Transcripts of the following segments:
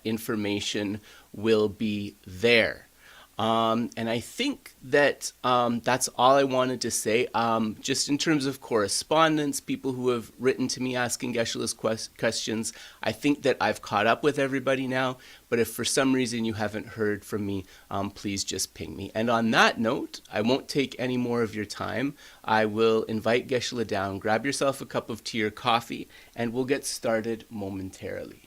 information will be there. And I think that that's all I wanted to say. Just in terms of correspondence, people who have written to me asking Geshe-la's questions, I think that I've caught up with everybody now. But if for some reason you haven't heard from me, please just ping me. And on that note, I won't take any more of your time. I will invite Geshe-la down, grab yourself a cup of tea or coffee, and we'll get started momentarily.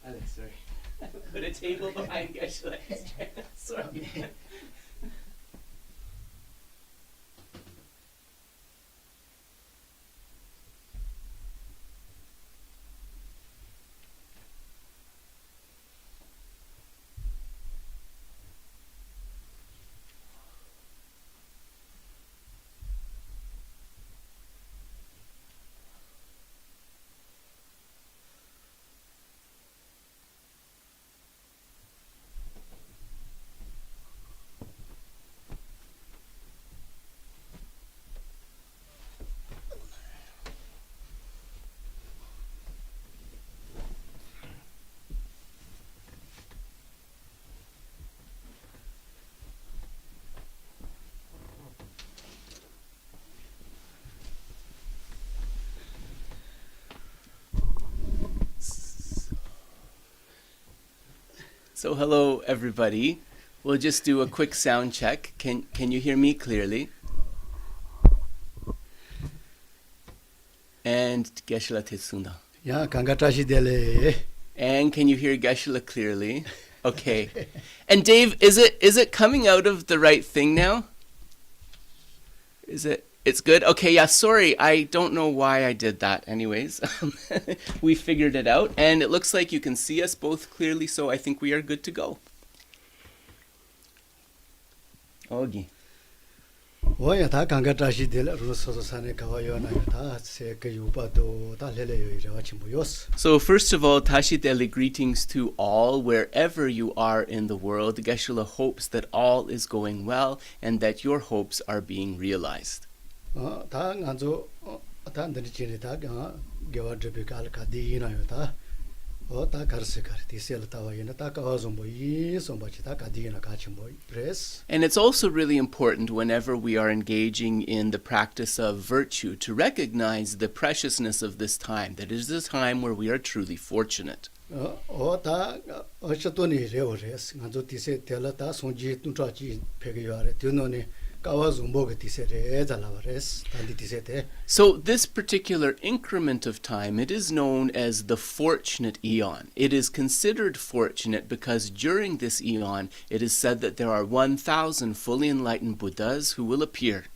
Alex, sorry. I put a table behind Geshe-la's chair. Sorry. So hello everybody. We'll just do a quick sound check. Can you hear me clearly? And Geshe-la Tetsunda. Yeah, kangatashi dele. And can you hear Geshe-la clearly? Okay. And Dave, is it coming out of the right thing now? Is it? It's good? Okay, yeah, sorry. I don't know why I did that. Anyways, we figured it out. And it looks like you can see us both clearly, so I think we are good to go. Ogi. Oya ta kangatashi dele ruso sane kawayo na ta se kayuba do ta lele yo chimboyos. So first of all, Tashi Dele greetings to all wherever you are in the world. Geshe-la hopes that all is going well and that your hopes are being realized. Ta nganzo ta ndani chini ta gewa dribikal ka di na yo ta o ta karse kar ti sel ta wa ina ta ka zombo yi somba chi ta ka di na ka chimboy press. And it's also really important whenever we are engaging in the practice of virtue to recognize the preciousness of this time, that it is a time where we are truly fortunate. O ta o chatoni re o res nganzo ti se tela ta sonji tu tra chi phege yo re tu no ne. So this particular increment of time, it is known as the fortunate eon. It is considered fortunate because during this eon, it is said that there are 1,000 fully enlightened Buddhas who will appear.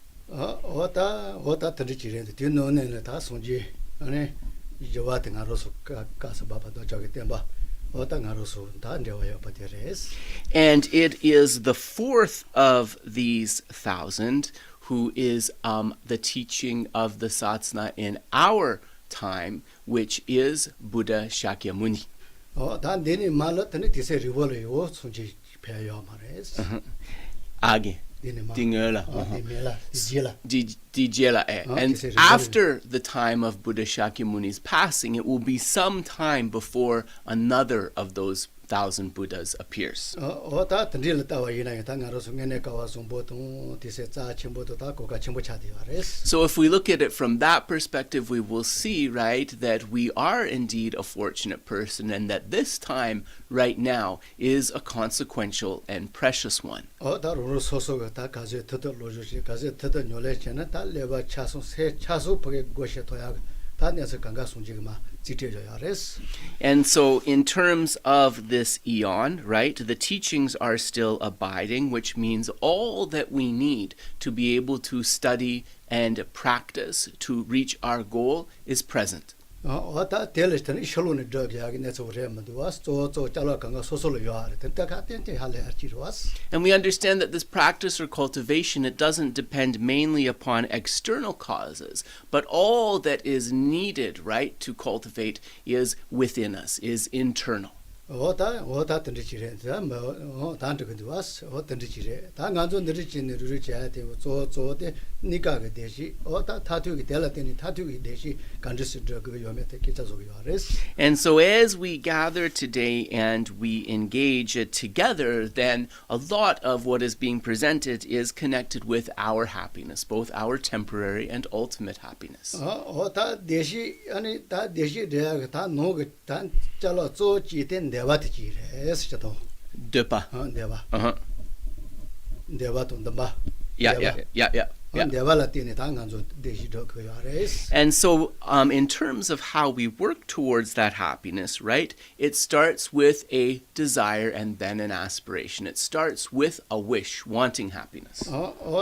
And it is the fourth of these 1,000 who is the teaching of the Satsana in our time, which is Buddha Shakyamuni. Age. Dingela. And after the time of Buddha Shakyamuni's passing, it will be some time before another of those thousand Buddhas appears. 다 던질 따와 이나요. 다 가로서 내내 가와서 보통 디세 자 첨보도 다 고가 첨보 차디와레스. So if we look at it from that perspective, we will see, right, that we are indeed a fortunate person and that this time, right now, is a consequential and precious one. 다 로로 소소가 다 가제 터더 로주시 가제 터더 뇨레체는 다 레바 차소 세 차소 보게 고시 도야 다 내서 강가 송지가 지켜져야레스. And so in terms of this eon, right, the teachings are still abiding, which means all that we need to be able to study and practice to reach our goal is present. 다 텔레스는 셜론의 저기하게 내서 그래면도 왔어 저 잘라 강가 소소로 요하래 됐다 같은데 할래 할지로 왔어. And we understand that this practice or cultivation, it doesn't depend mainly upon external causes, but all that is needed, right, to cultivate is within us, is internal. 다 던지지래. 뭐 단도 근데 왔어. 던지지래. 다 간전 던지지는 루를 해야 되고 저때 니가게 되시. 다 타투기 될라더니 타투기 되시 간지스 그 요메테 기타서 요레스. And so as we gather today and we engage together, then a lot of what is being presented is connected with our happiness, both our temporary and ultimate happiness. 다 되시 아니 다 되시 대가 다 노게 다 잘라 저 지된 대바티지레스죠. Dza. 대바. Uh-huh. 대바도 넘바. Yeah. 대바라티네 당간조 되시도 그 요레스. And so in terms of how we work towards that happiness, right, it starts with a desire and then an aspiration. It starts with a wish, wanting happiness.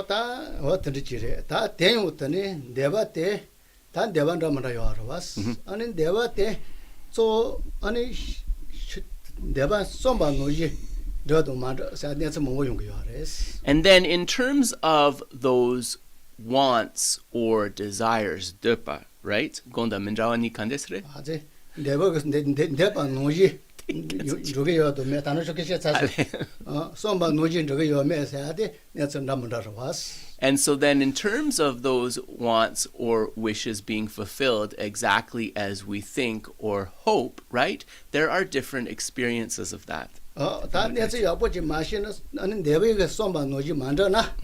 다 던지지래. 다 대우더니 대바테 다 대반라마라 요하러와스. 아니 대바테 저 아니 대반 som바노지 저도 만도 사내서 뭐 용거 요하레스. And then in terms of those wants or desires, Dza, right? Gonda mindrawani kandesre? 아제 대바가 대반노지 저게 요도 메타노 저게 차서 som바노지 저게 요메사데 내서 남다서 와스. And so then in terms of those wants or wishes being fulfilled exactly as we think or hope, right? There are different experiences of that. 다 내서 여보지 마시는 아니 대베가 som바노지 만다나.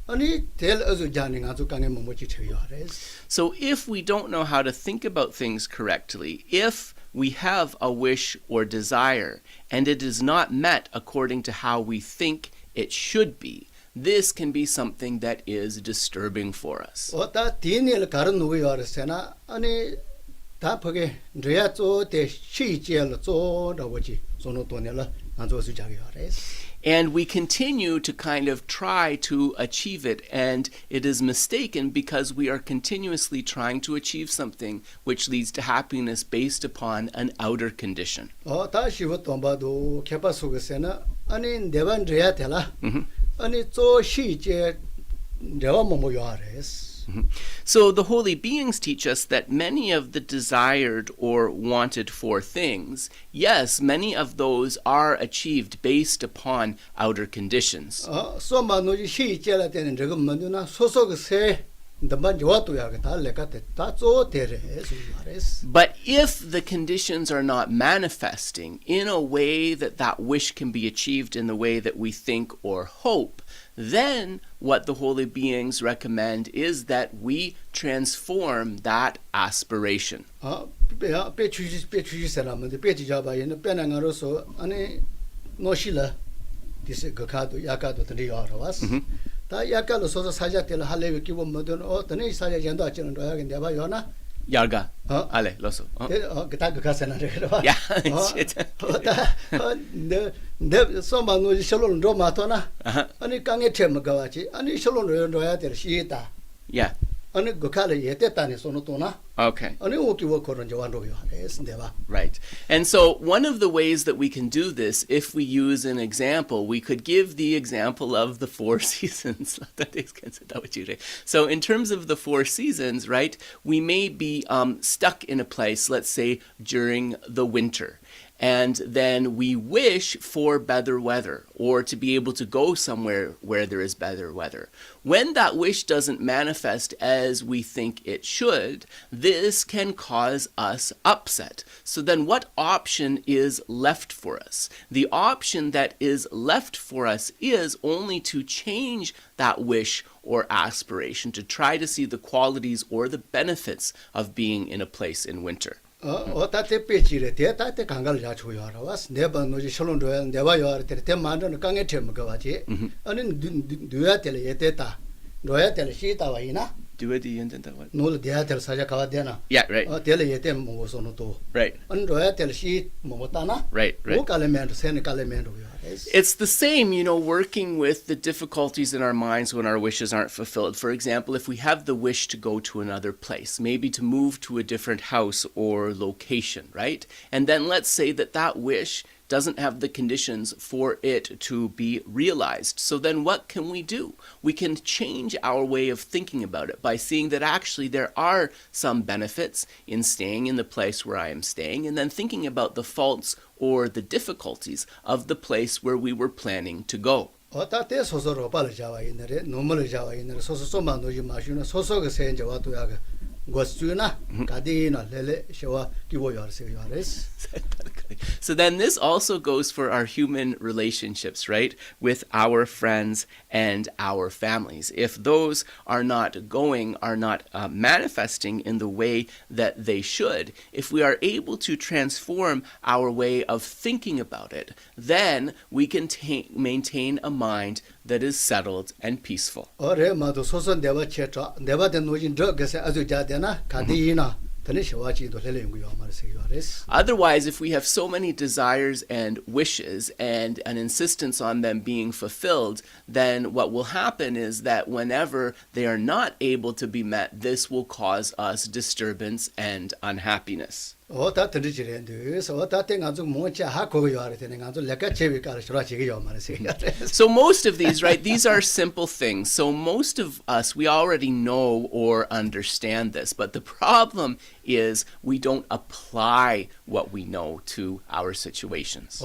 아니 될 어주 자는 아주 강에 뭐지 쳐요레스. So if we don't know how to think about things correctly, if we have a wish or desire and it is not met according to how we think it should be, this can be something that is disturbing for us. 다 디니를 가른 누구 요레스나 아니 다 보게 저야 저때 시제를 저라고지 손으로 돈을 안 줘서 자기 요레스. And we continue to kind of try to achieve it, and it is mistaken because we are continuously trying to achieve something which leads to happiness based upon an outer condition. 다 시부 돈바도 개파 속에서나 아니 내반 줘야 되라. 아니 저 시제 내가 뭐 요하레스. So the holy beings teach us that many of the desired or wanted for things, yes, many of those are achieved based upon outer conditions. 소마노지 시제라 되는 저거 뭐냐 소속세 ndamba jawatu ya ta lekate ta zo tere suares. But if the conditions are not manifesting in a way that that wish can be achieved in the way that we think or hope, then what the holy beings recommend is that we transform that aspiration. pe chuji salamde pe jaba yen pe na ngaroso ani noshila dise gakado yakado tri yaras. 다 약간로 소소 사자들 할래요 기본 뭐든 어떤 사자 연도 하지는 거야 근데 봐 요나 Yarga. Ale, loso. 그다 그가서나 그래. Yeah. Shit. 네 소만노지 셜론 로마토나. 아니 강에 템가 와지. 아니 셜론 로야 될 시다. Yeah. 아니 그칼에 예때다니 소노토나. Okay. 아니 오기워 그런 저완로요. 했는데봐. Right. And so one of the ways that we can do this, if we use an example, we could give the example of the 4 seasons. So in terms of the 4 seasons, right, we may be stuck in a place, let's say during the winter. and then we wish for better weather or to be able to go somewhere where there is better weather. When that wish doesn't manifest as we think it should, this can cause us upset. So then what option is left for us? The option that is left for us is only to change that wish or aspiration, to try to see the qualities or the benefits of being in a place in winter. 어따때 빼지래 대따때 강가를 자주 요하라와스 네번 노지 설론도야 네바 요하를 때 만드는 강에 템 거와지 아니 누야 텔 예테타 노야 텔 시타와이나 Do it what? 노를 대야 텔 사자 가와데나 Yeah, right. 텔 예테 모고소노도 Right. 아니 노야 텔 시 모모타나 Right. 오 칼레멘트 세네 칼레멘트 It's the same, working with the difficulties in our minds when our wishes aren't fulfilled. For example, if we have the wish to go to another place, maybe to move to a different house or location, right? And then let's say that wish doesn't have the conditions for it to be realized. So then what can we do? We can change our way of thinking about it by seeing that actually there are some benefits in staying in the place where I am staying, and then thinking about the faults or the difficulties of the place where we were planning to go. 어따때 소소로 발을 잡아 있는데 노물을 잡아 있는데 소소소만 노지 마시는 소소가 세인자 와도야가 고스주나 가디나 레레 셔와 기보여서 요하레스. So then this also goes for our human relationships, right? With our friends and our families. If those are not manifesting in the way that they should, if we are able to transform our way of thinking about it, then we can maintain a mind that is settled and peaceful. 어레마도 소소 내가 쳇자 내가된 노진 저게서 아주 자되나 가디나 Otherwise, if we have so many desires and wishes and an insistence on them being fulfilled, then what will happen is that whenever they are not able to be met, this will cause us disturbance and unhappiness. So most of these, right, these are simple things. So most of us, we already know or understand this, but the problem is we don't apply what we know to our situations.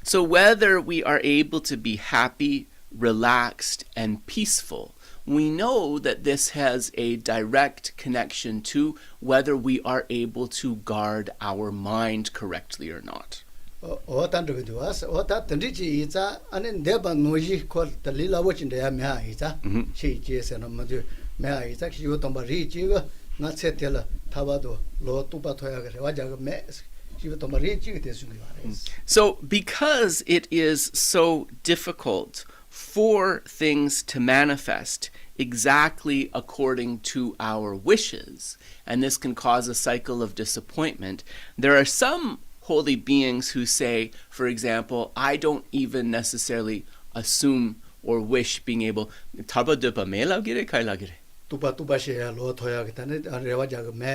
So whether we are able to be happy, relaxed, and peaceful, we know that this has a direct connection to whether we are able to guard our mind correctly or not. So because it is so difficult for things to manifest exactly according to our wishes, and this can cause a cycle of disappointment, there are some holy beings who say, for example, I don't even necessarily assume or wish being able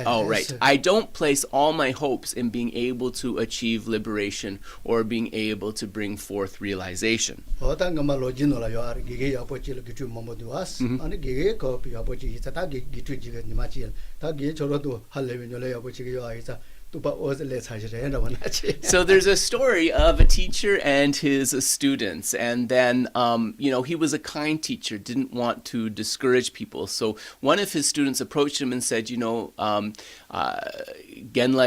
Oh, right. I don't place all my hopes in being able to achieve liberation or being able to bring forth realization. So there's a story of a teacher and his students, and then he was a kind teacher, didn't want to discourage people. So one of his students approached him and said, Genla,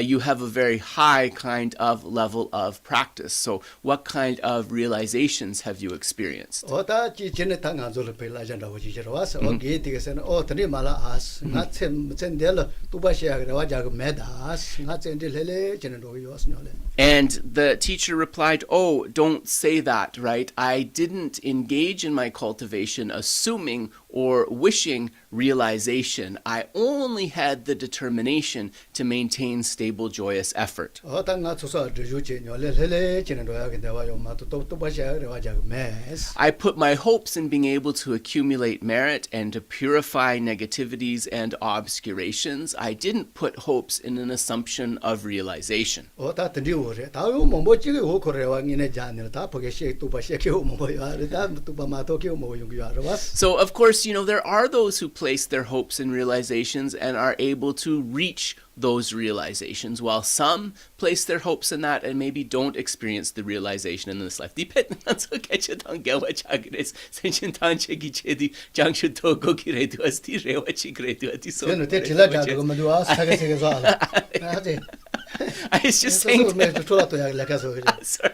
you have a very high kind of level of practice. So what kind of realizations have you experienced? And the teacher replied, oh, don't say that, right? I didn't engage in my cultivation assuming or wishing realization. I only had the determination to maintain stable, joyous effort. I put my hopes in being able to accumulate merit and to purify negativities and obscurations. I didn't put hopes in an assumption of realization. So, of course, course, there are those who place their hopes in realizations and are able to reach those realizations, while some place their hopes in that and maybe don't experience the realization in this life. I was just saying sorry.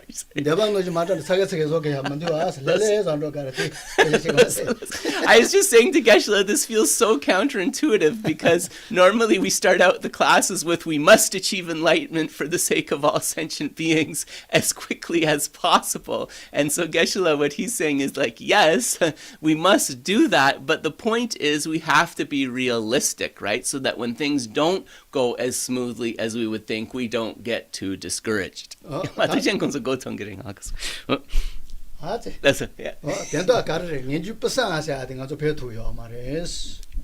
I was just saying to Geshe, this feels so counterintuitive, because normally we start out the classes with, we must achieve enlightenment for the sake of all sentient beings as quickly as possible. And so Geshe, what he's saying is like, yes, we must do that, but the point is we have to be realistic, right? So that when things don't go as smoothly as we would think, we don't get too discouraged. That's it, yeah.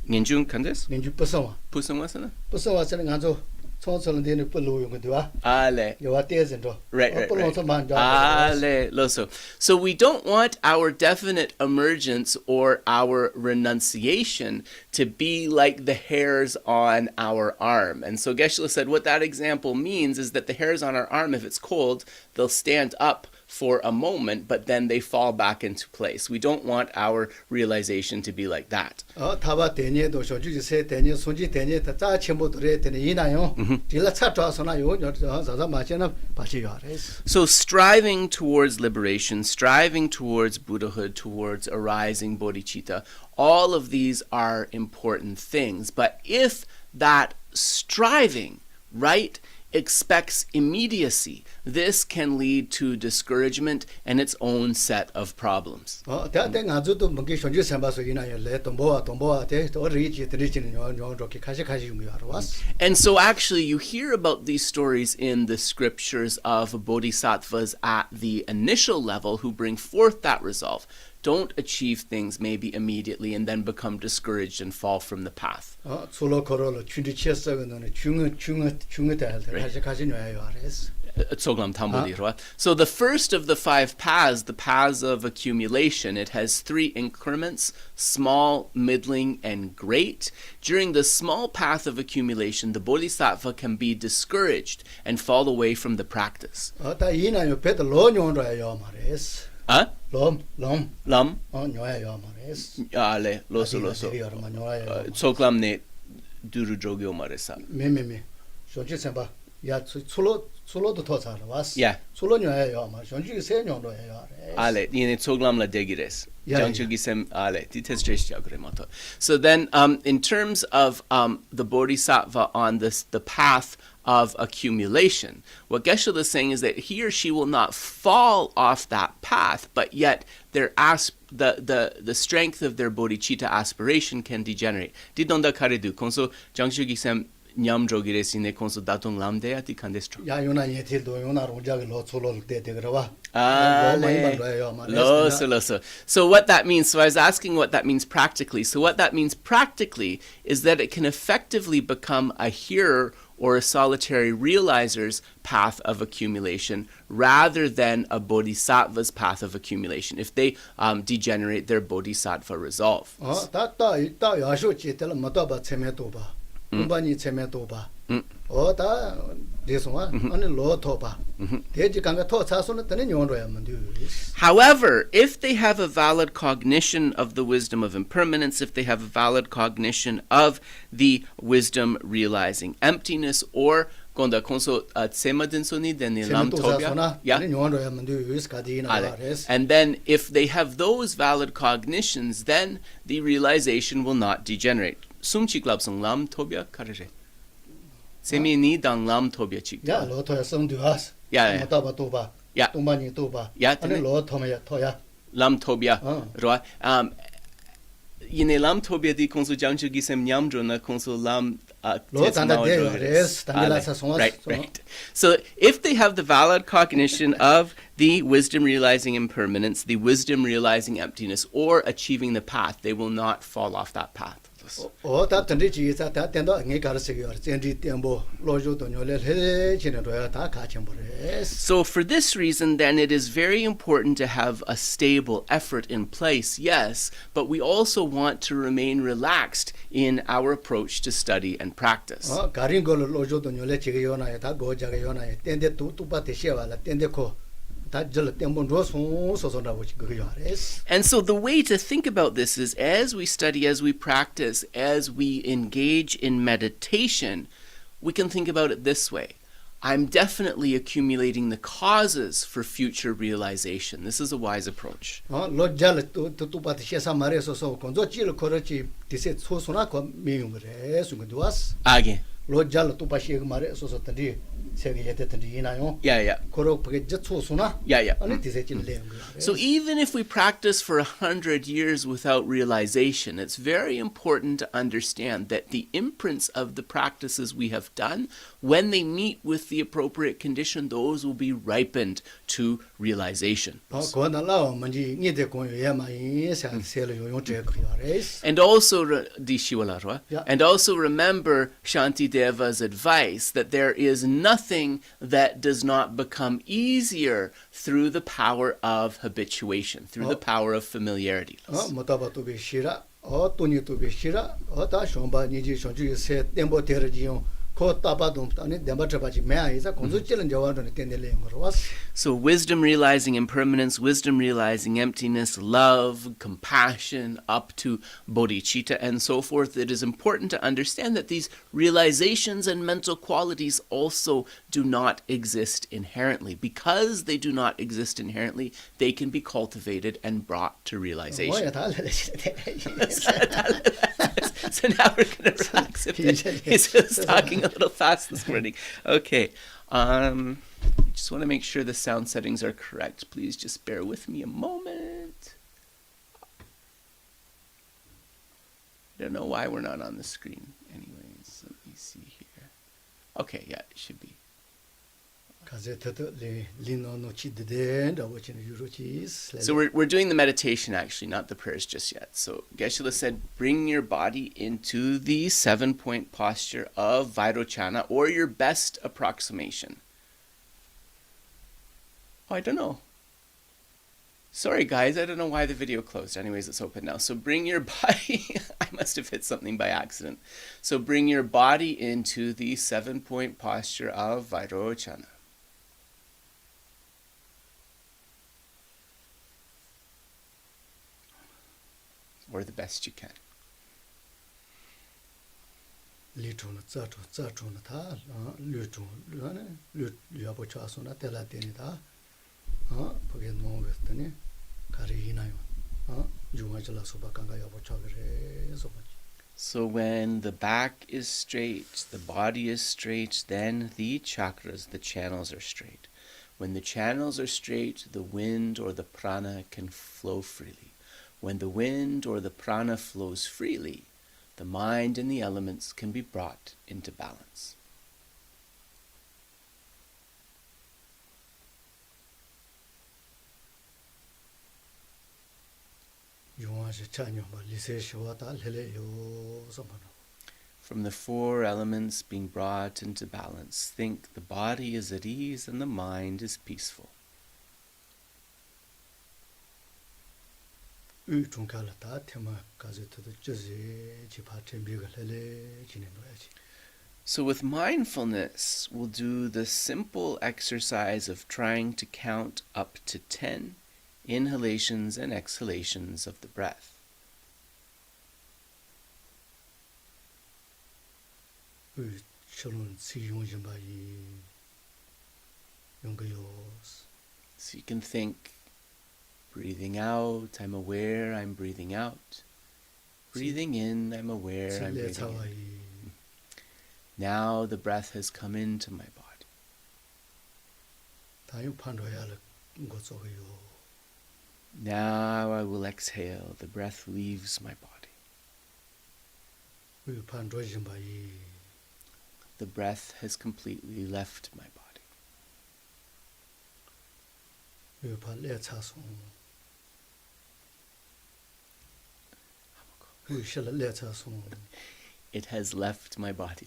Ngenjung kandes? Pusang wasana? Right. Loso. So we don't want our definite emergence or our renunciation to be like the hairs on our arm. And so Geshe said what that example means is that the hairs on our arm, if it's cold, they'll stand up for a moment, but then they fall back into place. We don't want our realization to be like that. So striving towards liberation, striving towards Buddhahood, towards arising bodhicitta, all of these are important things. But if that striving, right, expects immediacy, this can lead to discouragement and its own set of problems. And so actually you hear about these stories in the scriptures of bodhisattvas at the initial level who bring forth that resolve, don't achieve things maybe immediately and then become discouraged and fall from the path. So the first of the 5 paths, the paths of accumulation, it has 3 increments: small, middling, and great. During the small path of accumulation, the bodhisattva can be discouraged and fall away from the practice. Lam? Ale, loso. Tsoklam ne duru jogyo maresa. Yeah. Ale, yene tsoglam la degires. So then, in terms of the bodhisattva on the path of accumulation, what Geshe is saying is that he or she will not fall off that path, but yet the strength of their bodhicitta aspiration can degenerate. Didonda karedu konso jangshugyi sem nyam jogiresine konso datong lamde ati kandestro. Ya yona yetil do yona ronjag lo tsolo de degrawa. So what that means, so I was asking what that means practically. So what that means practically is that it can effectively become a hearer or a solitary realizer's path of accumulation rather than a bodhisattva's path of accumulation if they degenerate their bodhisattva resolve. However, if they have a valid cognition of the wisdom of impermanence, if they have a valid cognition of the wisdom realizing emptiness, or and then if they have those valid cognitions, then the realization will not degenerate. Sumchi klabsong lam tobya karere. Semi ni dang lam tobya chik. Yeah, lo toya sum duas. Yeah. Toba. Yeah. Tumbani toba. Yeah. Ane lo toya. Lam tobya. Roa. Yine lam tobya di konsu jangchu gisem nyamdro na konsu lam Right. So if they have the valid cognition of the wisdom realizing impermanence, the wisdom realizing emptiness, or achieving the path, they will not fall off that path. this. o ta tan ri ji sa ta ten do nge gar se yo chen ri ten bo lo jo do nyo le le chin do ya ta ka chen bo re So for this reason, then, it is very important to have a stable effort in place, yes, but we also want to remain relaxed in our approach to study and practice. ga rin go lo jo do nyo le chi ge yo na ya ta go ja ge yo na ya ten de tu pa te she wa la ten de ko ta jel ten bo ro so na bo chi ge yo re And so the way to think about this is as we study, as we practice, as we engage in meditation, we can think about it this way. I'm definitely accumulating the causes for future realization. This is a wise approach. lo jal tu pa te she sa ma re so kon zo chi lo ko ro chi ti se so na ko mi yum re su ge duas Again. lo jal tu pa she ma re so ta di se ge ye te ta di na yo Yeah. ko ro pa ge je so na Yeah. ani ti se chi le So even if we practice for 100 years without realization, it's very important to understand that the imprints of the practices we have done, when they meet with the appropriate condition, those will be ripened to realization. ko na la ma ji ni de ko ye ma yin sa se lo yo je ko yo re And also, Di Shiwalarwa, Yeah. and also remember Shantideva's advice that there is nothing that does not become easier through the power of habituation, through the power of familiarity. mo ta ba tu be shira o tu ni tu be shira o ta shon ba ni ji shon ju se tem bo te re ji yo ko ta ba dum ta ni dem ba tra ba ji me a isa kon zo chi len ja wa do ni ten de le ngo ro was So wisdom realizing impermanence, wisdom realizing emptiness, love, compassion, up to bodhicitta and so forth, it is important to understand that these realizations and mental qualities also do not exist inherently. Because they do not exist inherently, they can be cultivated and brought to mo realization. ya ta le So now we're going to relax a bit. He's just talking a little fast this morning. Okay. I just want to make sure the sound settings are correct. Please just bear with me a moment. I don't know why we're not on the screen. Anyways, let me see here. Okay, yeah, it should be. ka ze te le lin no chi de de da wo chi yu ro chi So we're doing the meditation actually, not the prayers just yet. So Geshe said, bring your body into the 7-point posture of Vajrayāna, or your best approximation. Oh, I don't know. Sorry guys, I don't know why the video closed. Anyways, it's open now. So bring your body, I must have hit something by accident. So bring your body into the 7-point posture of Vajrayāna. Or the best you can. li tu na za tu na ta lu tu lu na lu ya bo cha so na te la te ni ta pa ge no ve te ni ka ri na yo ju ma la so ba ka ga ya bo cha re so ba So when the back is straight, the body is straight, then the chakras, the channels are straight. When the channels are straight, the wind or the prana can flow freely. When the wind or the prana flows freely, the mind and the elements can be brought into balance. yu wa je cha nyo ba li se shi wa ta le le yo so ba no From the 4 elements being brought into balance, think the body is at ease and the mind is peaceful. yu chung ka la ta te ma ka ze te je ze ji pa chen bi ga le le ji ne no ya ji So with mindfulness, we'll do the simple exercise of trying to count up to 10 inhalations and exhalations of the breath. yu chalun si yong jin ba yi yong ge yo So you can think, breathing out, I'm aware I'm breathing out. Breathing in, I'm aware si I'm le cha breathing wa in. yi Now the breath has come into my body. ta yu pan ro ya le go zo ge yo Now I will exhale. The breath leaves my body. yu pan ro jin ba yi The breath has completely left my body. yu pa le cha so It has left my body.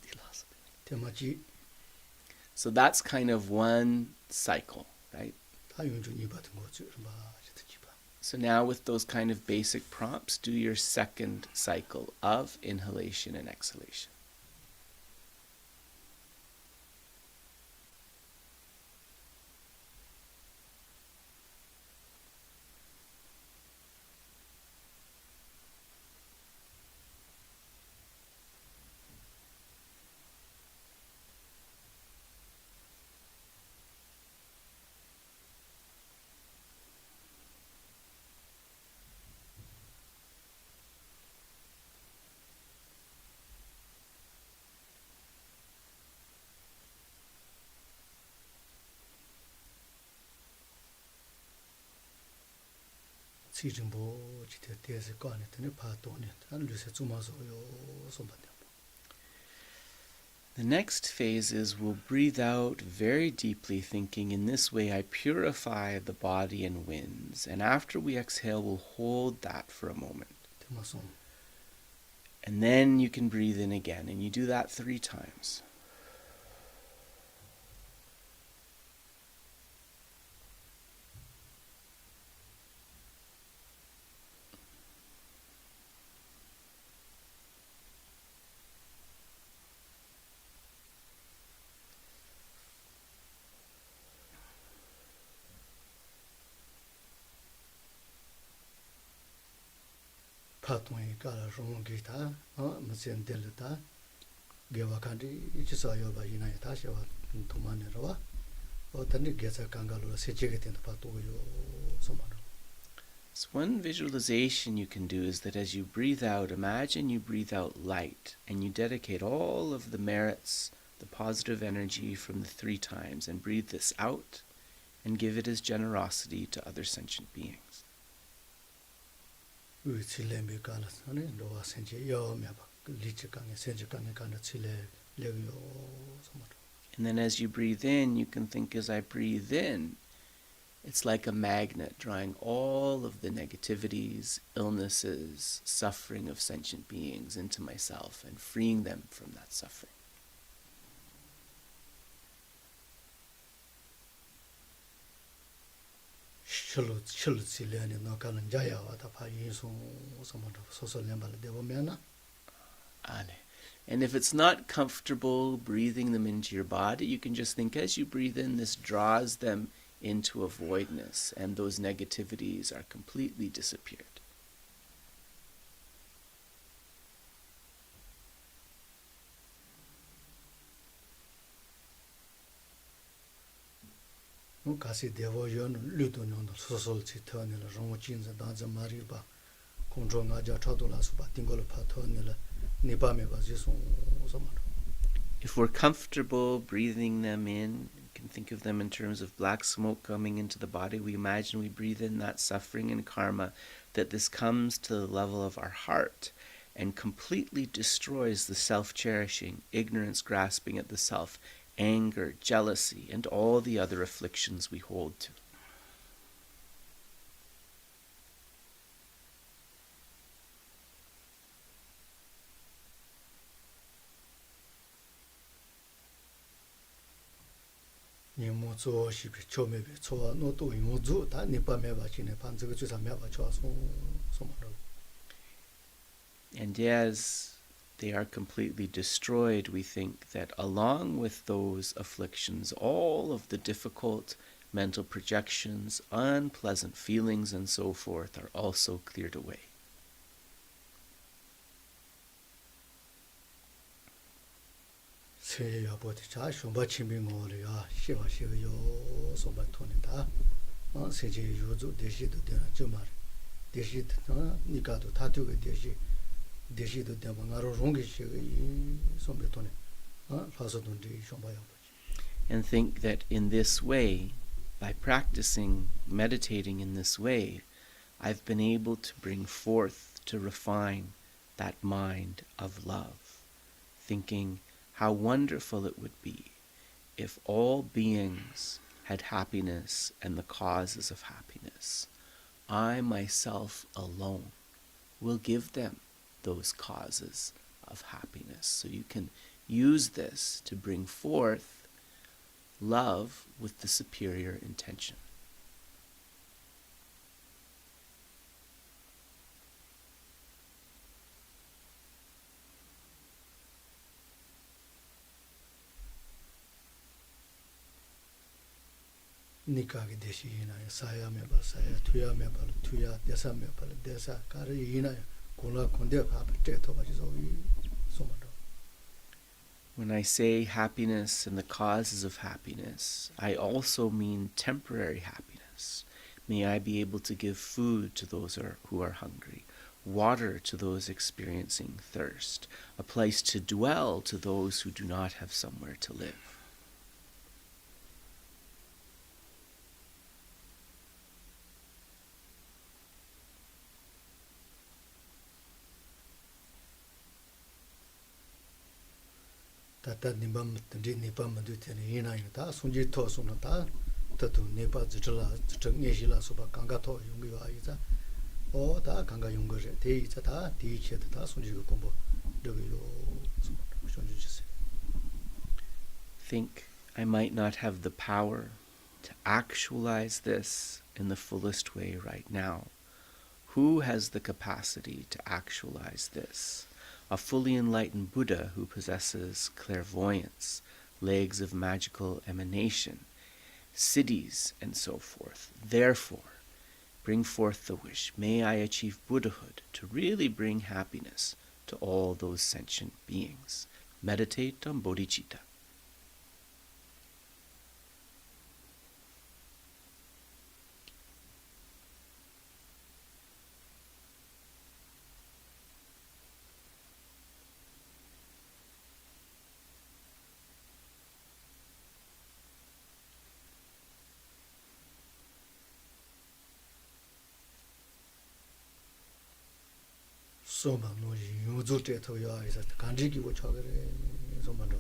Temaji So that's kind of one cycle, right? So now with those kind of basic prompts, do your second cycle of inhalation and exhalation. The next phase is we'll breathe out very deeply, thinking in this way I purify the body and winds. And after we exhale, we'll hold that for a moment. And then you can breathe in again, and you do that 3 times. So one visualization you can do is that as you breathe out, imagine you breathe out light, and you dedicate all of the merits, the positive energy from the 3 times, and breathe this out and give it as generosity to other sentient beings. And then as you breathe in, you can think as I breathe in, it's like a magnet drawing all of the negativities, illnesses, suffering of sentient beings into myself and freeing them from that suffering. And if it's not comfortable breathing them into your body, you can just think as you breathe in, this draws them into a voidness, and those negativities are completely disappeared. Kasi devo yon luto non sosol ci tone la romo cinza danza mariba control nga ja chado la suba tingol pa tone la nipa me ba jisu samaro. If we're comfortable breathing them in, you can think of them in terms of black smoke coming into the body. We imagine we breathe in that suffering and karma, that this comes to the level of our heart and completely destroys the self-cherishing, ignorance grasping at the self, anger, jealousy, and all the other afflictions we hold to. Nimo zo shibi chome be chowa no to imo zo ta nipa me ba chine pan zhe ge me ba chowa samaro. And as they are completely destroyed, we think that along with those afflictions, all of the difficult mental projections, unpleasant feelings, and so forth are also cleared away. Se ya bo ti cha shomba chimbi ngo le ya shiwa yo somba tone da se je yu zo de shi do de na chuma de shi ni ka do ta tu ge de shi and think that in this way, by practicing, meditating in this way, I've been able to bring forth, to refine that mind of love, thinking how wonderful it would be if all beings had happiness and the causes of happiness. I myself alone will give them those causes of happiness. So you can use this to bring forth love with the superior intention. Nikagi deshi ina saya meba saya tuya meba tuya desa meba desa kari ina kula konde ka pete to ba jiso somado. When I say happiness and the causes of happiness, I also mean temporary happiness. May I be able to give food to those who are hungry, water to those experiencing thirst, a place to dwell to those who do not have somewhere to live. Tata nibam tandi nibam madu tene ina ta sunji to suna ta tatu nipa zitla zitngeshila soba ganga to yungi wa iza o ta ganga yungo re te iza ta di che ta sunji ko kombo dogi lo soba shonju jise. Think I might not have the power to actualize this in the fullest way right now. Who has the capacity to actualize this? A fully enlightened Buddha who possesses clairvoyance, legs of magical emanation, cities, and so forth. Therefore, bring forth the wish, may I achieve Buddhahood to really bring happiness to all those sentient beings. Meditate on bodhicitta. Soma no yuzu te to ya iza kanji ki wo chagare soma no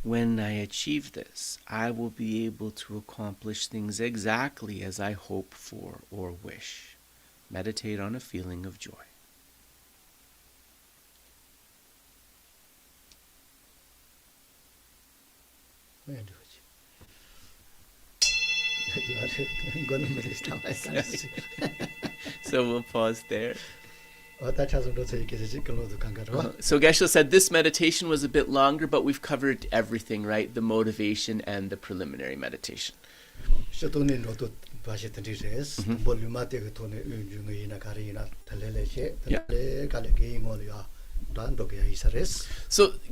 When I achieve this, I will be able to accomplish things exactly as I hope for or wish. Meditate on a feeling of joy. So we'll pause there. So Geshe said this meditation was a bit longer, but we've covered everything, right? The motivation and the preliminary meditation. So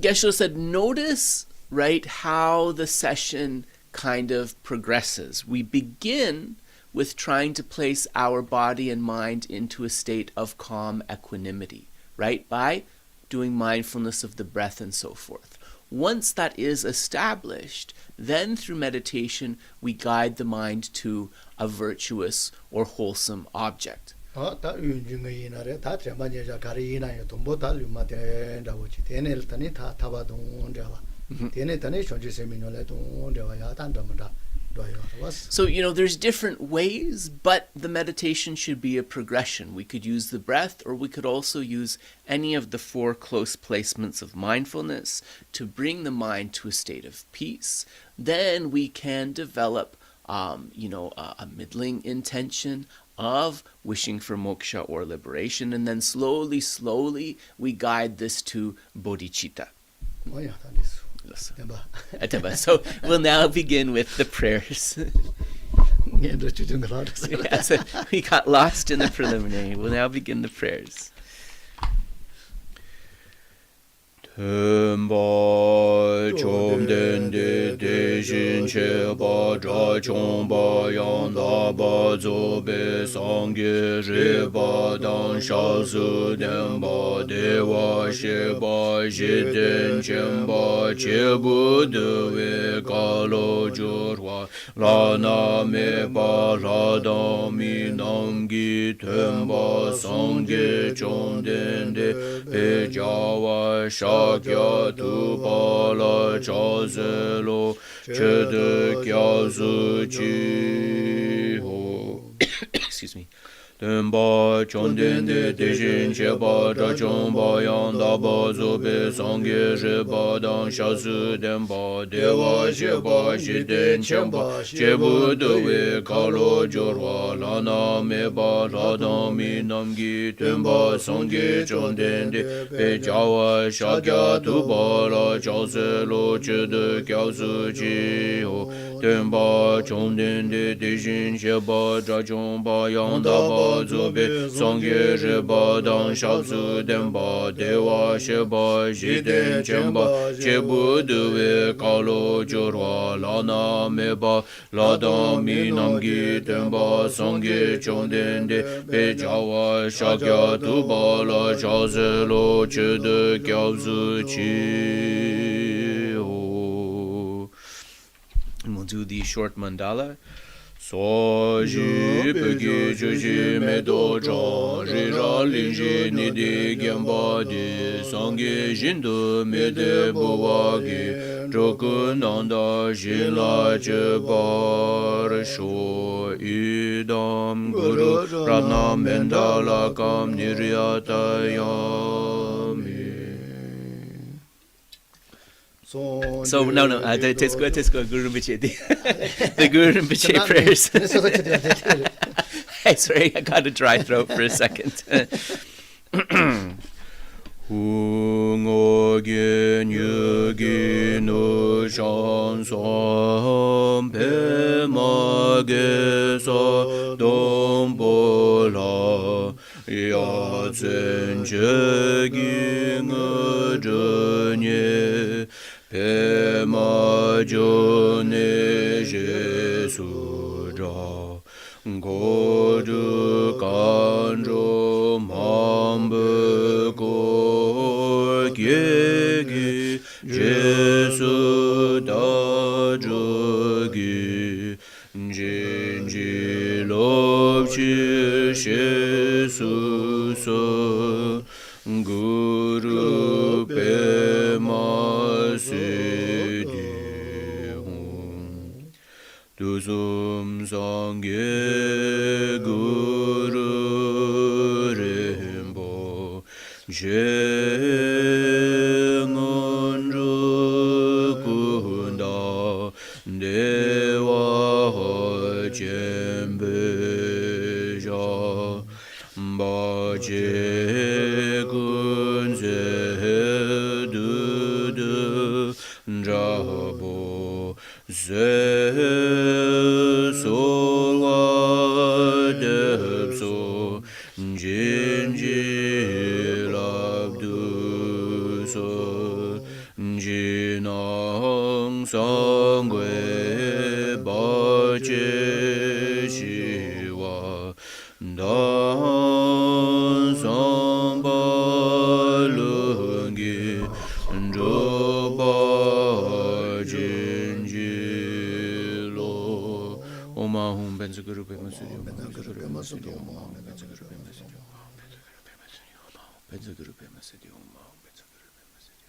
Geshe said, notice, right, how the session kind of progresses. We begin with trying to place our body and mind into a state of calm equanimity, right? By doing mindfulness of the breath and so forth. Once that is established, then through meditation, we guide the mind to a virtuous or wholesome object. So, there's different ways, but the meditation should be a progression. We could use the breath, or we could also use any of the 4 close placements of mindfulness to bring the mind to a state of peace. Then we can develop, a middling intention of wishing for moksha or liberation, and then slowly, we guide this to bodhicitta. So we'll now begin with the prayers. So we got lost in the preliminary. We'll now begin the prayers. Tenpa chom den de jin che ba dra chom ba yang da ba zo be sang ge re ba dan sha su den ba de wa she ba je den chen ba che bu de we ka lo ju wa la na me ba ra da mi nam gi tenpa sang ge chom den de pe ja wa sha kya tu pa la cha se lo che de kya su chi ho. Excuse me. Tenpa chonden de deshin sheba drachon bayan daba zobe sangye sheba dan shasu tenpa dewa sheba shiden chenpa shebu dewe kalo jorwa lana meba ladan mi namgi tenpa sangye chonden de pe jawa shakya tuba la chase lo chede kyausu chi ho tenpa chonden de deshin sheba drachon bayan daba zobe sangye sheba dan shapsu denpa dewa sheba shiden chenpa chebu dewe kalo jorwa lana meba ladan mi namgi tenpa sangye chonden de pe jawa shakya tuba la chase lo chede kyabsu chi ho. And we'll do the short mandala. So ji peki chuchi me do chan ji ra li ji ni di gyamba di sangye jindu me de buwa gi choku nanda ji la che bar sho idam guru ratna mendala kam niryata yami. So no, Tesco Guru Rinpoche, the Guru Rinpoche prayers. Hey, sorry, I got a dry throat for a second. Hungo gen yugi no shan som pe ma ge so dom bo la ya zen je gi nge zhe nye pe ma jo ne je su zha go zhu kan zhu mam be go ge gi je su da zhu gi jin ji lo chi she su so guru pe ma se di hum tu sum sangye guru rimpo je ngon ru kunda dewa ho jembe ja ba je kun ze du du jabo ze so wa de so jin ji lab du so jinang sang gui ba je shi wa dan sang ba lung gi zhu ba jin ji lo Om Ahum Benza Guru Pema Sudi Om Benza Guru Pema Sudi Om Ahum Benza Guru Pema Sudi Om Ahum Benza Guru Pema Sudi Om Ahum Benza Guru Pema Sudi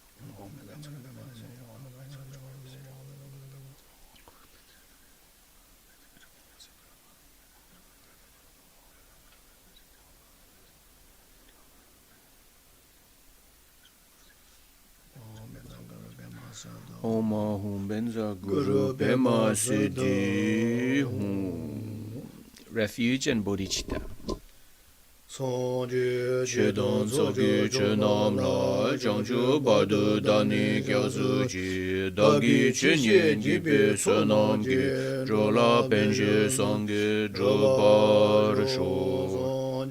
Om Ahum Benza Guru Pema Sudi Om Ahum Benza Guru Pema Sudi Hum. Refuge and bodhicitta. Chedan Sogi Chenam La Changchu Badu Dani Kyasu Chi Dagi Chenyen Gibe Sonam Gi Drola Penje Sangi Drobar Sho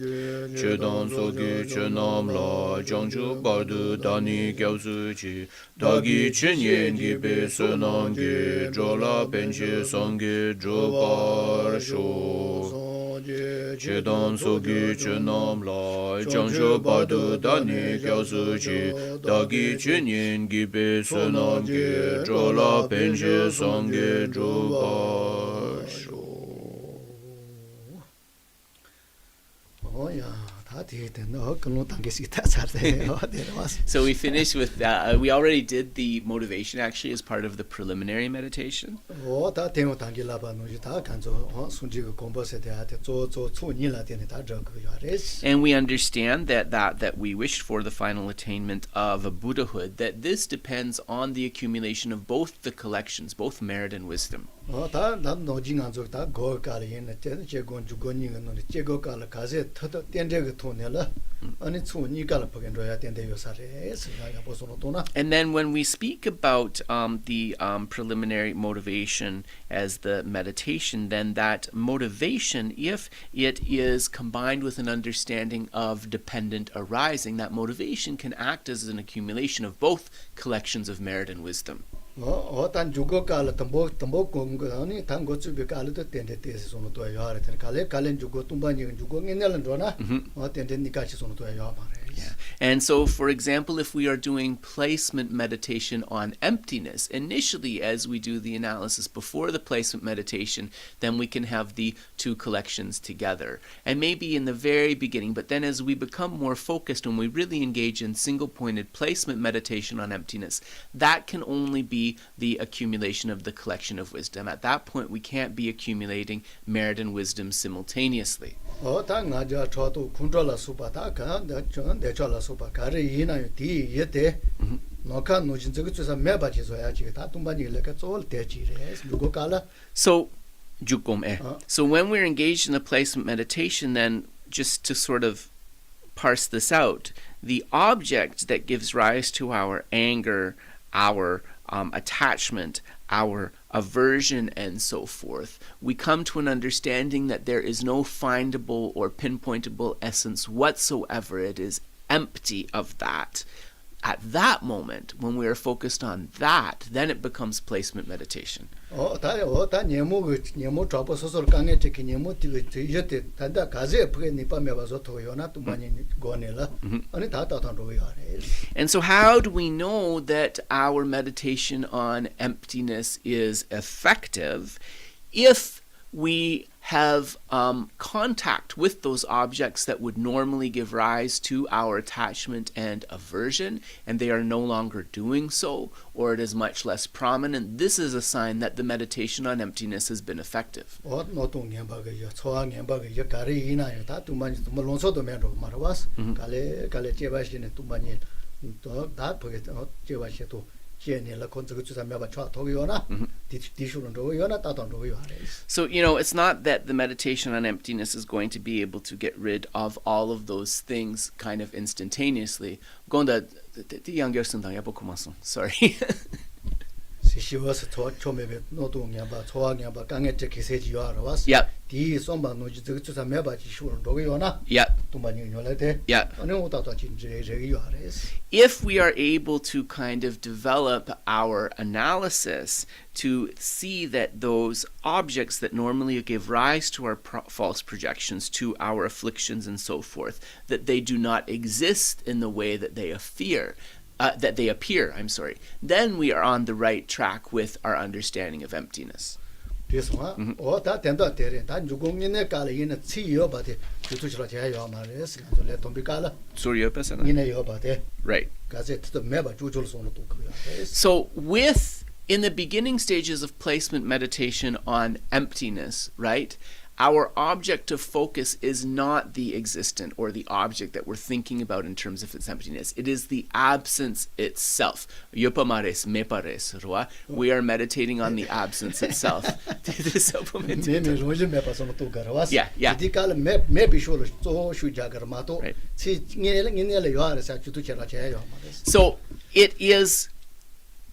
Chedan Sogi Chenam La Changchu Badu Dani Kyasu Chi Dagi Chenyen Gibe Sonam Gi Drola Penje Sangi Drobar Sho Chedan Sogi Chenam La Changshu Badu Dani Kyasu Chi Dagi Chenyen Gibe Sonam Gi Drola Penje Sangi Droba Sho. So we finished with that. We already did the motivation actually as part of the preliminary meditation. And we understand that we wished for the final attainment of a Buddhahood, that this depends on the accumulation of both the collections, both merit and wisdom. And then when we speak about the preliminary motivation as the meditation, then that motivation, if it is combined with an understanding of dependent arising, that motivation can act as an accumulation of both collections of merit and wisdom. Yeah. And so, for example, if we are doing placement meditation on emptiness, initially as we do the analysis before the placement meditation, then we can have the two collections together. And maybe in the very beginning, but then as we become more focused, when we really engage in single-pointed placement meditation on emptiness, that can only be the accumulation of the collection of wisdom. At that point, we can't be accumulating merit and wisdom simultaneously. So, so when we're engaged in the placement meditation, then just to sort of parse this out, the object that gives rise to our anger, our attachment, our aversion, and so forth, we come to an understanding that there is no findable or pinpointable essence whatsoever. It is empty of that. At that moment, when we are focused on that, then it becomes placement meditation. And so how do we know that our meditation on emptiness is effective? If we have contact with those objects that would normally give rise to our attachment and aversion, and they are no longer doing so, or it is much less prominent, this is a sign that the meditation on emptiness has been effective. So, it's not that the meditation on emptiness is going to be able to get rid of all of those things kind of instantaneously. Sorry. Yep. If we are able to kind of develop our analysis to see that those objects that normally give rise to our false projections, to our afflictions and so forth, that they do not exist in the way that they appear, then we are on the right track with our understanding of emptiness. Right. So in the beginning stages of placement meditation on emptiness, right, our object of focus is not the existent or the object that we're thinking about in terms of its emptiness. It is the absence itself. Yopamares, mepares, roa. We are meditating on the absence itself. Yeah. So it is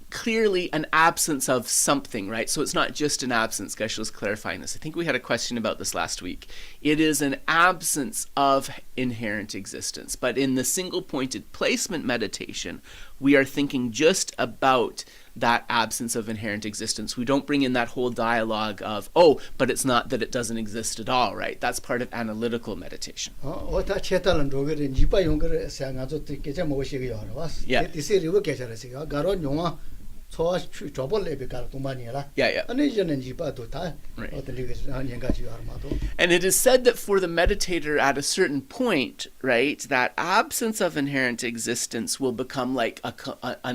clearly an absence of something, right? So it's not just an absence. Geshe was clarifying this. I think we had a question about this last week. It is an absence of inherent existence. But in the single-pointed placement meditation, we are thinking just about that absence of inherent existence. We don't bring in that whole dialogue of, but it's not that it doesn't exist at all, right? That's part of analytical meditation. so trouble because Yeah. And it is said that for the meditator at a certain point, right, that absence of inherent existence will become like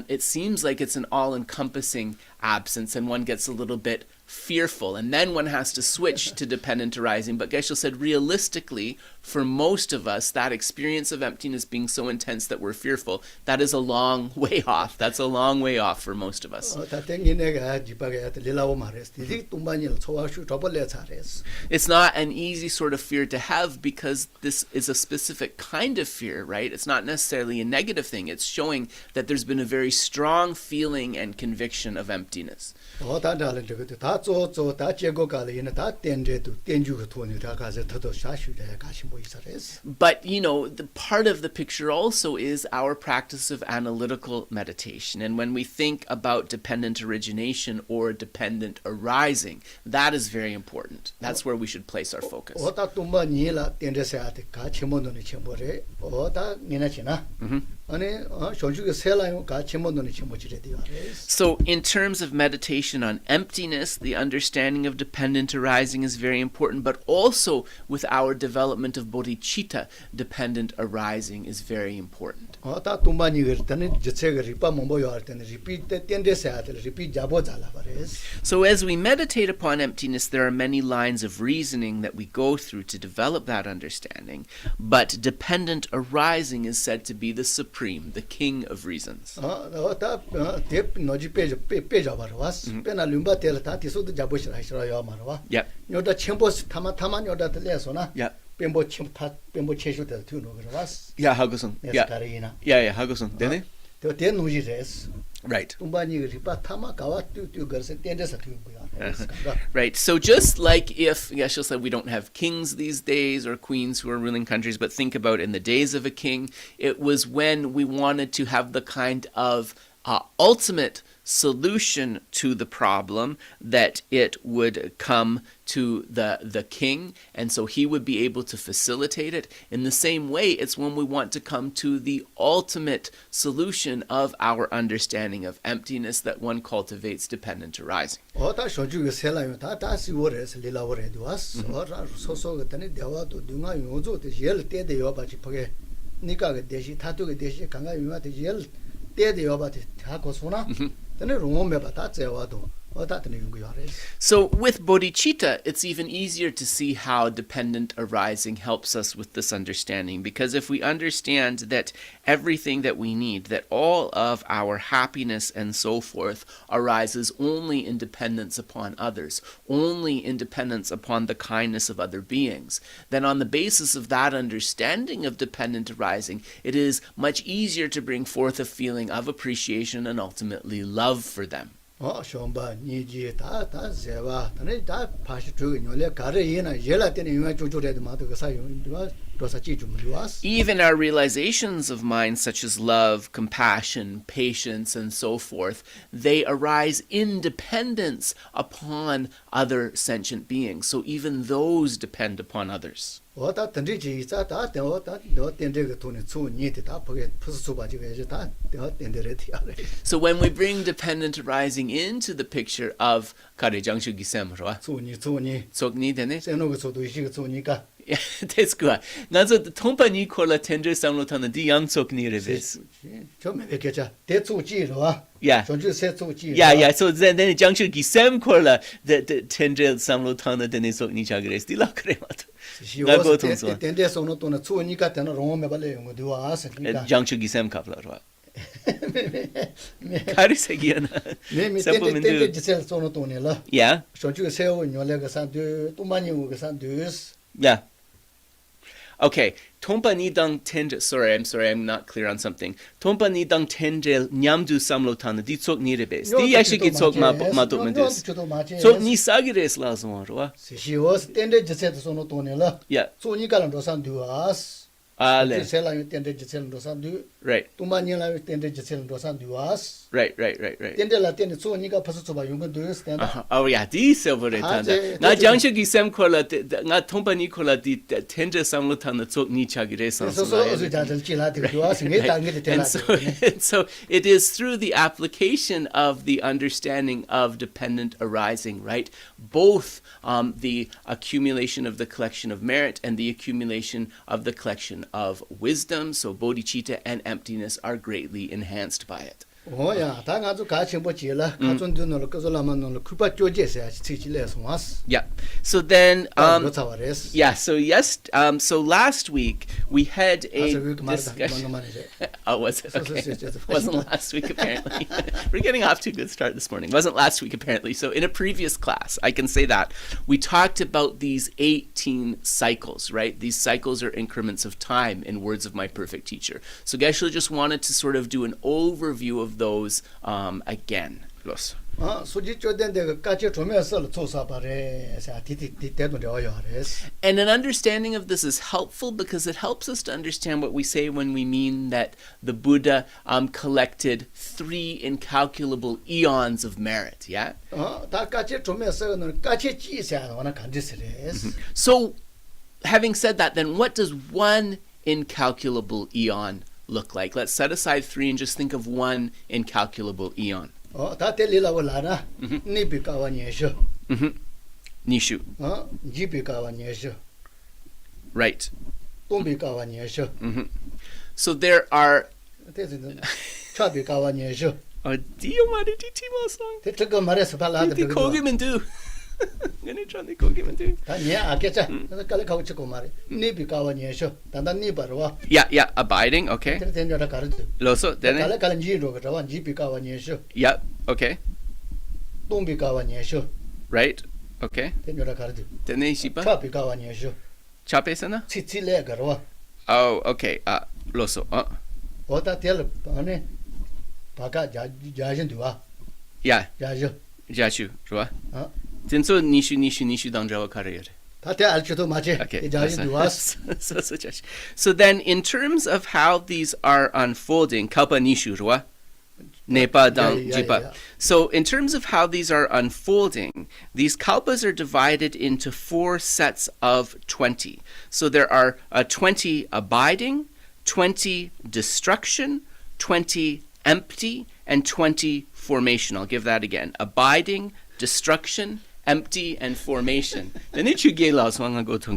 it seems like it's an all-encompassing absence, and one gets a little bit fearful, and then one has to switch to dependent arising. But Geshe said, realistically, for most of us, that experience of emptiness being so intense that we're fearful, that is a long way off. That's a long way off for most of us. It's not an easy sort of fear to have, because this is a specific kind of fear, right? It's not necessarily a negative thing. It's showing that there's been a very strong feeling and conviction of emptiness. But, the part of the picture also is our practice of analytical meditation. And when we think about dependent origination or dependent arising, that is very important. That's where we should place our focus. So in terms of meditation on emptiness, the understanding of dependent arising is very important, but also with our development of bodhicitta, dependent arising is very important. So as we meditate upon emptiness, there are many lines of reasoning that we go through to develop that understanding, but dependent arising is said to be the supreme, the king of reasons. Yep. Yep. Yeah, Hagosung. Yeah, Hagosung. Dene? Right. Right. So just like if Geshe said we don't have kings these days or queens who are ruling countries, but think about in the days of a king, it was when we wanted to have the kind of ultimate solution to the problem that it would come to the king, and so he would be able to facilitate it. In the same way, it's when we want to come to the ultimate solution of our understanding of emptiness that one cultivates dependent arising. So with bodhicitta, it's even easier to see how dependent arising helps us with this understanding, because if we understand that everything that we need, that all of our happiness and so forth arises only in dependence upon others, only in dependence upon the kindness of other beings, then on the basis of that understanding of dependent arising, it is much easier to bring forth a feeling of appreciation and ultimately love for them. Even our realizations of mind, such as love, compassion, patience, and so forth, they arise in dependence upon other sentient beings. So even those depend upon others. So when we bring dependent arising into the picture of Kare Jangshu Gisem, Tsokni dene? That's good. Nazo Tompa ni kola tender samlotana di yang Tsokni revis. Yeah. Yeah. So then Jangshu Gisem kola the tender samlotana dene Tsokni chagres di la kremato. Jangshu Gisem kapla roa. Yeah. Yeah. Okay. Tompa ni dang tendrel. Sorry, I'm not clear on something. Tompa ni dang tendrel nyamdu samlotana di tsok ni rebes. Di actually get tsok ma documentus. Tsok ni sagires lazon roa. Yeah. Ale. Gisela yu tende Gisela dosan du. Right. Tumanya la yu tende Gisela dosan du was. Right. Tende la tende so ni ga pasu so ba yung du stand. Oh yeah, di silver tanda. Nga jangsha gi sem kola nga thompa ni kola di tende samlo tanda tsok ni chagi re san. So osu jadal chi la de du was nge ta nge de And so it is through the application of the understanding of dependent arising, right? Both the accumulation of the collection of merit and the accumulation of the collection of wisdom, so bodhicitta and emptiness, are greatly enhanced by it. Oh yeah, ta nga zu ka chen bo chi la, ka zun du no ko zo la man no ku pa jo je se chi chi le so was. Yeah. So then Yeah, so last week we had a discussion. Oh, was it? Okay. Wasn't last week apparently. We're getting off to a good start this morning. Wasn't last week apparently. So in a previous class, I can say that we talked about these 18 cycles, right? These cycles are increments of time in words of my perfect teacher. So Geshe just wanted to sort of do an overview of those again. Los. And an understanding of this is helpful because it helps us to understand what we say when we mean that the Buddha collected 3 incalculable eons of merit, yeah? So, having said that, then what does 1 incalculable eon look like? Let's set aside 3 and just think of 1 incalculable eon. Nishu. Right. So there are. Oh, Dio Marititi Mosong. Yeah, abiding, okay. Loso, then. Yeah, okay. Right, okay. Then Shipa. Chape sana? Oh, okay. Loso. Yeah. Jashu, Rua. Tinso nishu danjawa karayere. Okay. So then in terms of how these are unfolding, kalpa nishu, Rua. Nepa dang jipa. So in terms of how these are unfolding, these kalpas are divided into 4 sets of 20. So there are 20 abiding, 20 destruction, 20 empty, and 20 formation. I'll give that again. Abiding, destruction, empty, and formation. Then it you get lost when I go to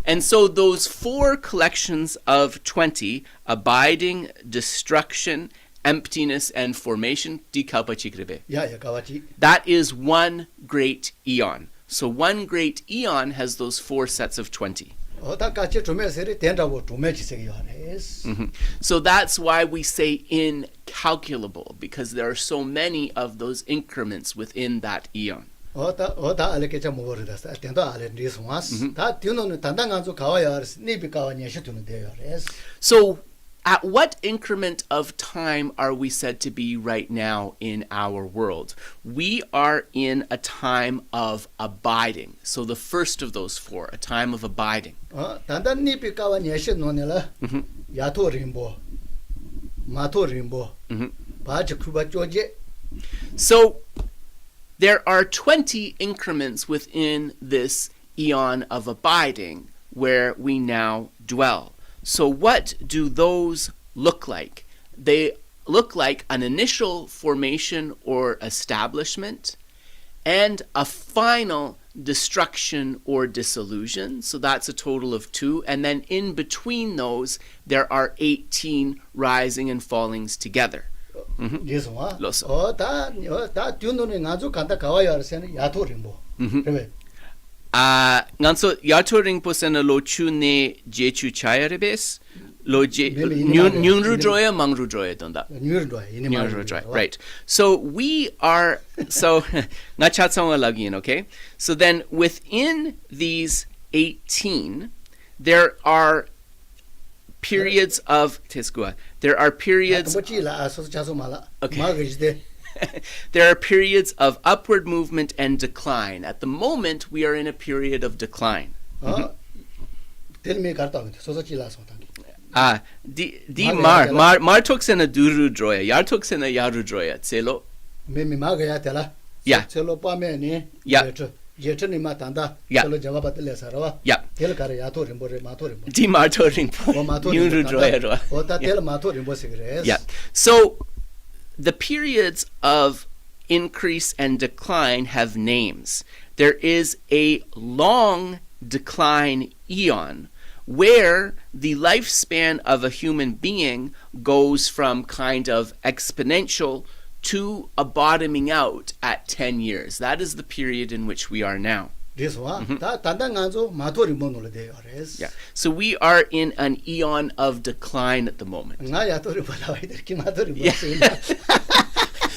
And so those 4 collections of 20, abiding, destruction, emptiness, and formation, that is 1 great eon. So 1 great eon has those 4 sets of 20. So that's why we say incalculable, because there are so many of those increments within that eon. So at what increment of time are we said to be right now in our world? We are in a time of abiding. So the first of those 4, a time of abiding. So there are 20 increments within this eon of abiding where we now dwell. So what do those look like? They look like an initial formation or establishment and a final destruction or dissolution. So that's a total of 2. And then in between those, there are 18 rising and fallings together. Nganso yato ringpo sena lo chu ne jechu chayarebes lo je nyungru droya mangru droya donda nyungru droya, right? So we are nga chatsang lagin, okay? So then within these 18 there are periods of Teskua. There are periods. Okay. there are periods of upward movement and decline. At the moment, we are in a period of decline. 텔미 갔다 오는데 소소지라서 당기. Di mar toksena duru droya, yar toksena yaru droya, tselo. 메미 마가야 되라. 야. 첼로 빠메니. 야. 예천이 마탄다. 야. 첼로 잡아봤을래 살아와. 야. 텔 가래 야토 림보레 마토 림보. Di mar toringpo, yuru droya droya. 오타 텔 마토 림보세 그래. Yeah. So the periods of increase and decline have names. There is a long decline eon where the lifespan of a human being goes from kind of exponential to a bottoming out at 10 years. That is the period in which we are now. 그래서 다 단단간조 마토 림보 놀래 돼요. Yeah. So we are in an eon of decline at the moment. 나 야토 림보 나와야 돼. 기 마토 림보.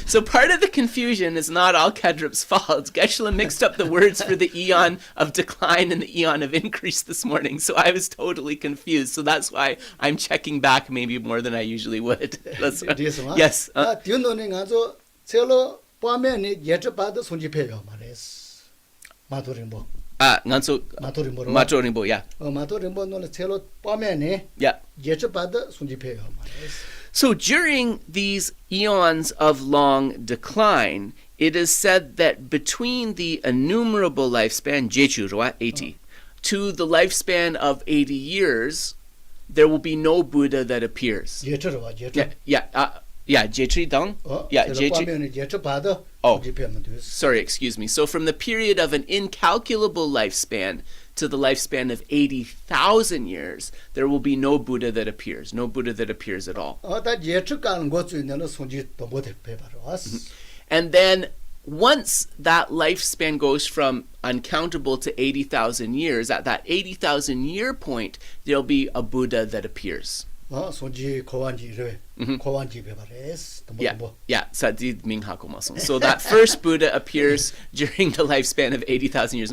So part of the confusion is not all Kedrup's fault. Geshe mixed up the words for the eon of decline and the eon of increase this morning, so I was totally confused. So that's why I'm checking back maybe more than I usually would. Yes. 뒤노는 간조 첼로 빠메니 예트바도 손지페요 말레스. 마토 림보. Nganso 마토 림보. Macho Rinpo, yeah. 마토 림보 놀래 첼로 빠메니 Yeah. 예트바도 손지페요 말레스. So during these eons of long decline, it is said that between the innumerable lifespan, Jechurwa, 80, to the lifespan of 80 years, there will be no Buddha that appears. 예트로와 예트. Jetri Dang? Yeah, Jetri. 빠메니 예트바도 Oh. 손지페면 돼. Sorry, excuse me. So from the period of an incalculable lifespan to the lifespan of 80,000 years, there will be no Buddha that appears. No Buddha that appears at all. 다 예트 가는 거 주인은 손지 또 못해 배바로 왔어. And then once that lifespan goes from uncountable to 80,000 years, at that 80,000 year point, there'll be a Buddha that appears. 손지 고완지를 고완지 배바레스. Yeah, Sadid Minghakomason. So that first Buddha appears during the lifespan of 80,000 years.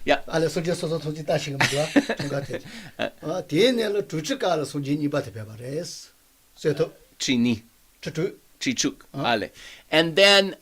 Yeah. 알레 손지 소소 손지 다시 그거야. 같아. 디엔엘로 주치가를 손지 니바테 배바레스. 세토 Chini. 추추 Chichuk. Ale. And then,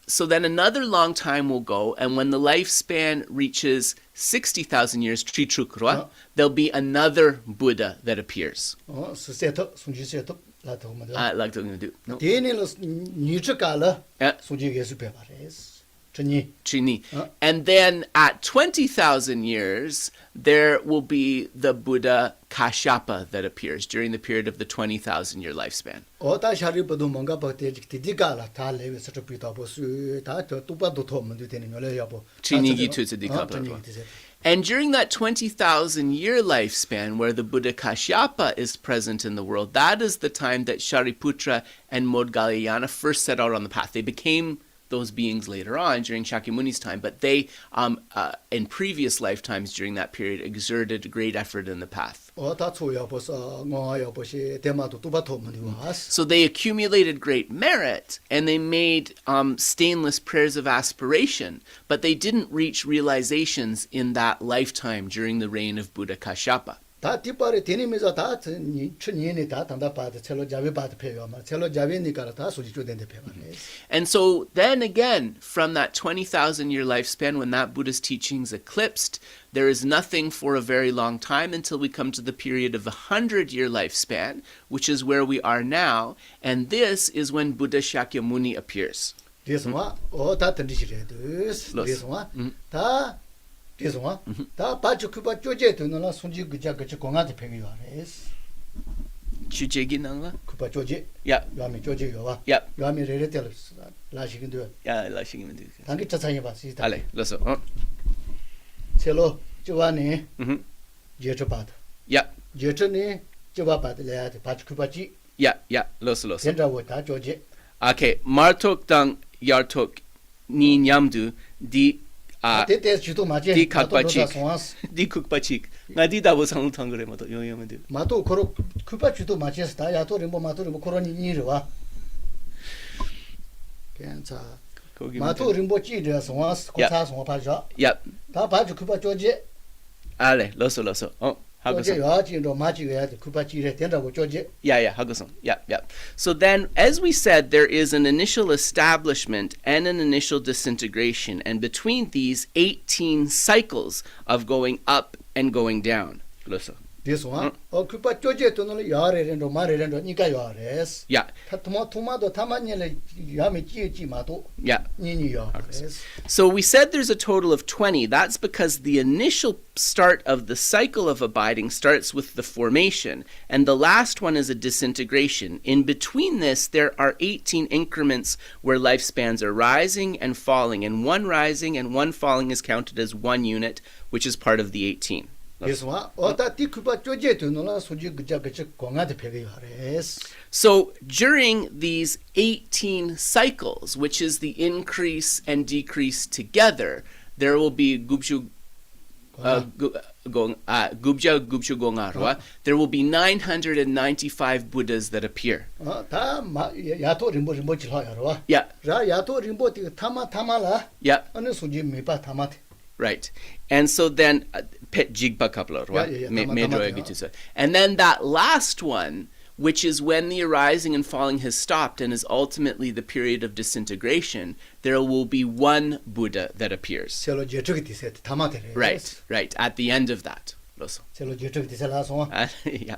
so then another long time will go, and when the lifespan reaches 60,000 years, Chichuk, there'll be another Buddha that appears. 세토 손지 세토 라토 뭐야. Like they're going to do. No. 디엔엘로 니치가를 Yeah. 손지 예수 배바레스. 전니 Chini. And then at 20,000 years, there will be the Buddha Kashyapa that appears during the period of the 20,000 year lifespan. 어다 샤리보도 뭔가 버티지 디디가라 다 레베스 비다 보수 다 또빠도 도문도 되는 거래 여보. Chinigi Tutsidikapa. And during that 20,000 year lifespan where the Buddha Kashyapa is present in the world, that is the time that Shariputra and Vajrayāna first set out on the path. They became those beings later on during Shakyamuni's time, but they, in previous lifetimes during that period, exerted great effort in the path. So they accumulated great merit, and they made stainless prayers of aspiration, but they didn't reach realizations in that lifetime during the reign of Buddha Kashyapa. 다 뒷발에 디니면서 다 천년이 다 단다 받아 첼로 자비 받아 배워 말 첼로 자비니까 다 소지조 된데 배워. And so then again, from that 20,000 year lifespan, when that Buddha's teachings eclipsed, there is nothing for a very long time until we come to the period of 100-year lifespan, which is where we are now, and this is when Buddha Shakyamuni appears. 그래서 다 던지시래. 그래서 다 그래서 다 바주 그바 쪼제 되는 손지 그자 그치 공한테 배기요 알았어. Chujegi nangla? 그바 쪼제. Yeah. 요미 쪼제요 와. Yeah. 요미 레레텔 라시긴도. Yeah, 라시기면 돼. 당기 차차해 봐. 알레, 러서. 첼로 쪼와니. 예저 받. Yeah. 예저니 쪼와 받래야 돼. 바주 그바지. Yeah, 러서. 현자고 다 쪼제. Okay, martok dang yartok ni nyamdu di 대대 주도 맞지. di kakpachik. Di kukpachik. Nga di dabo 상을 탄 그래 마도 요요면 돼. 마도 코로 그바 주도 맞지스 다 야토리 뭐 마토리 뭐 코로니 니르와. 괜찮아. 마도 림보찌르 송와스 고차 송와 파죠. Yep. 다 바주 그바 쪼제. 알레, 러서. 조제 요아진도 마지게 쿠바지레 된다고 조제. Yeah, Hagosan. Yeah. So then, as we said, there is an initial establishment and an initial disintegration, and between these 18 cycles of going up and going down. Listen. This one. 쿠바 조제 돈을 요아레ren도 마레ren도 니가 요아레스. Yeah. 토마도 타마니를 야미 찌찌마도. Yeah. 니니 요아레스. So we said there's a total of 20. That's because the initial start of the cycle of abiding starts with the formation, and the last one is a disintegration. In between this, there are 18 increments where lifespans are rising and falling, and one rising and one falling is counted as one unit, which is part of the 18. This one. 어따티 쿠바 조제 돈을 소지 그자 공한테 배게 요아레스. So during these 18 cycles, which is the increase and decrease together, there will be Gubja Gongarwa. There will be 995 Buddhas that appear. 다 야토 림보지 하야로. Yeah, 라 야토 림보티 타마라. yeah, 어느 소지 메바 타마테. right. And so then, Pet Jigpa Kapla, Yeah. and then that last one, which is when the arising and falling has stopped and is ultimately the period of disintegration, there will be one Buddha that appears. 셀로 제적이 디세 타마테레. Right, at the end of that. Loso. 셀로 제적이 디세라서. Yeah.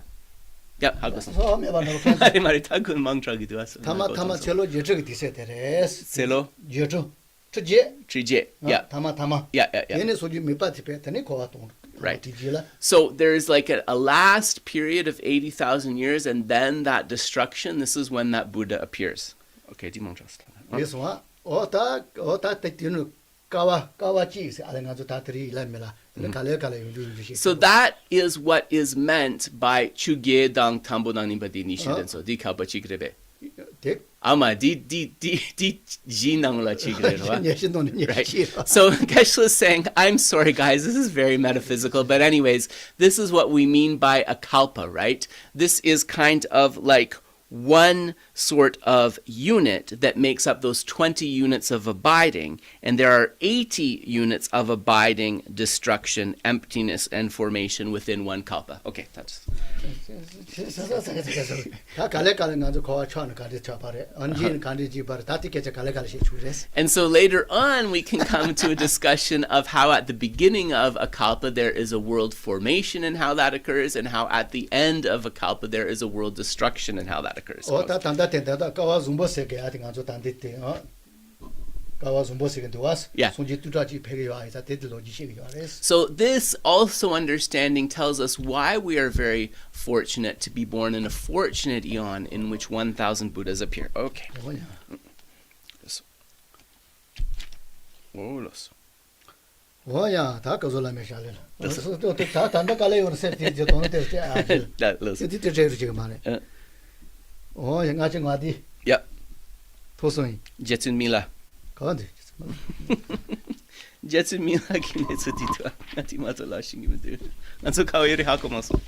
Yeah, 하고서. 소메바노 이 말이 타군 망tra기도 왔어. 타마 셀로 제적이 디세테레스. 셀로 제적. 트제. Trije. Yeah. 타마. Yeah. 얘네 소지 메바티 페테네 코와동. Right. 디지라. So there's like a last period of 80,000 years, and then that destruction, this is when that Buddha appears. Okay, di mangtras. 예수와 어다 때티는 까와지 아랭아조 다트리 일라메라. 갈래 유주시. So that is what is meant by Chuge Dang Tambodang Nimbadi Nishinden. So di kalpa chigrebe. 덱 Ama di jinang la chigrebe. 예신도는 Right. 예시. So Geshe is saying, I'm sorry guys, this is very metaphysical, but anyways, this is what we mean by a kalpa, right? This is kind of like one sort of unit that makes up those 20 units of abiding, and there are 80 units of abiding, destruction, emptiness, and formation within one kalpa. Okay, that's... 다 갈래 가서 거와 쳐는 가지 쳐바래. 언진 간지 바래. 다티께서 갈래 주레스. And so later on, we can come to a discussion of how at the beginning of a kalpa there is a world formation and how that occurs, and how at the end of a kalpa there is a world destruction and how that occurs. 다 단다 된다다 까와 좀버세게 아직 아주 단디때 까와 좀버세게 도와스. Yeah. 손지 뚜다지 배게 와이자 데들로 지시게 와레스. So this also understanding tells us why we are very fortunate to be born in a fortunate eon in which 1,000 Buddhas appear. Okay. 뭐냐? 뭐야? 다 거절하면 샬래. 그래서 다 단다 갈래 요새 이제 돈을 때 아주. Listen. 이제 제일 지금 말해. 영아증 어디? Yep. 토소이. Jetsun Mila. 가운데. Jetsun Mila kinetsu titwa. Nati matala shingimu. Nanso kawiri hakomasu.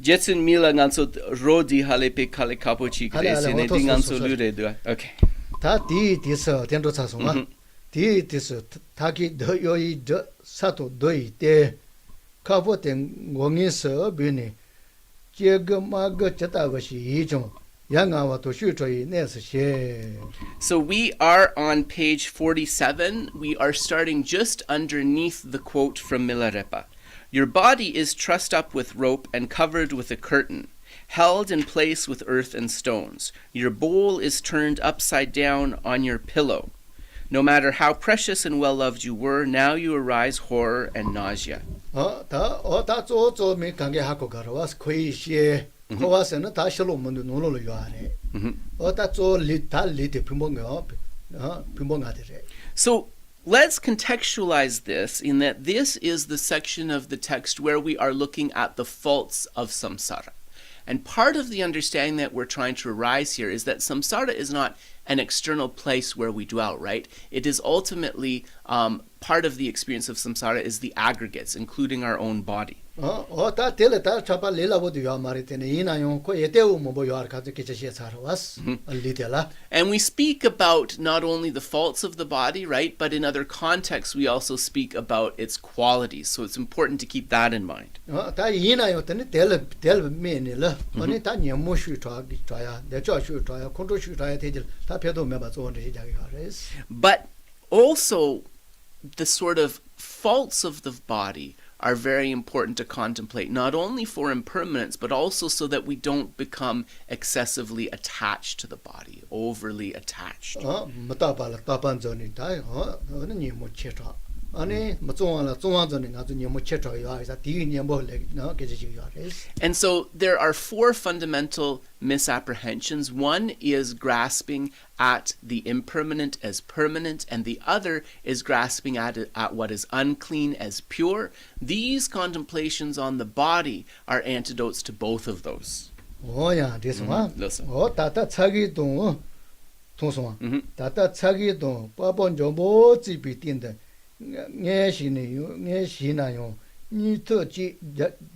Jetsun Mila nanso rodi halepe kale kapochi kresine dinganso lure dua. Okay. 다 디디서 된도 차송아. 디디서 타기 더 요이 더 사도 너희 때 카보된 공에서 비니 제거마거 쳤다 것이 이종 양아와 도슈조이 내서시. So we are on page 47. We are starting just underneath the quote from Milarepa. Your body is trussed up with rope and covered with a curtain, held in place with earth and stones. Your bowl is turned upside down on your pillow. No matter how precious and well-loved you were, now you arise horror and nausea. 다 조조미 관계 하고 가러와서 거의시에 거와서는 다 실로 문도 논로로 요하네. 다 조리다 리데 분봉가 분봉가들에. So let's contextualize this in that this is the section of the text where we are looking at the faults of samsara. And part of the understanding that we're trying to arise here is that samsara is not an external place where we dwell, right? It is ultimately part of the experience of samsara is the aggregates, including our own body. 다 텔레다 차파 렐라보도 요 마리테네 이나용 코 예테우 뭐보 요 아르카즈 기체시에 사르와스 알리텔라. And we speak about not only the faults of the body, right, but in other contexts we also speak about its qualities. So it's important to keep that in mind. 다 이나용 때네 텔 메네라. 아니 다 녀모슈 좌야 내저슈 좌야 콘트로슈 좌야 되질 다 배도 메바 좋은데 시작이 가레스. But also the sort of faults of the body are very important to contemplate, not only for impermanence, but also so that we don't become excessively attached to the body, overly attached. 못다발라 따반전이 다 어느 녀모 체tra. 아니 뭐종안라 종안전이 아주 녀모 체tra 요아이사 디 녀모 나 계지지 요아레스. And so there are four fundamental misapprehensions. One is grasping at the impermanent as permanent, and the other is grasping at what is unclean as pure. These contemplations on the body are antidotes to both of those. 오야 됐어. Listen. 따따 차기동 통송. 따따 차기동 빠본 정보 집이된데 녜시나요. 니터지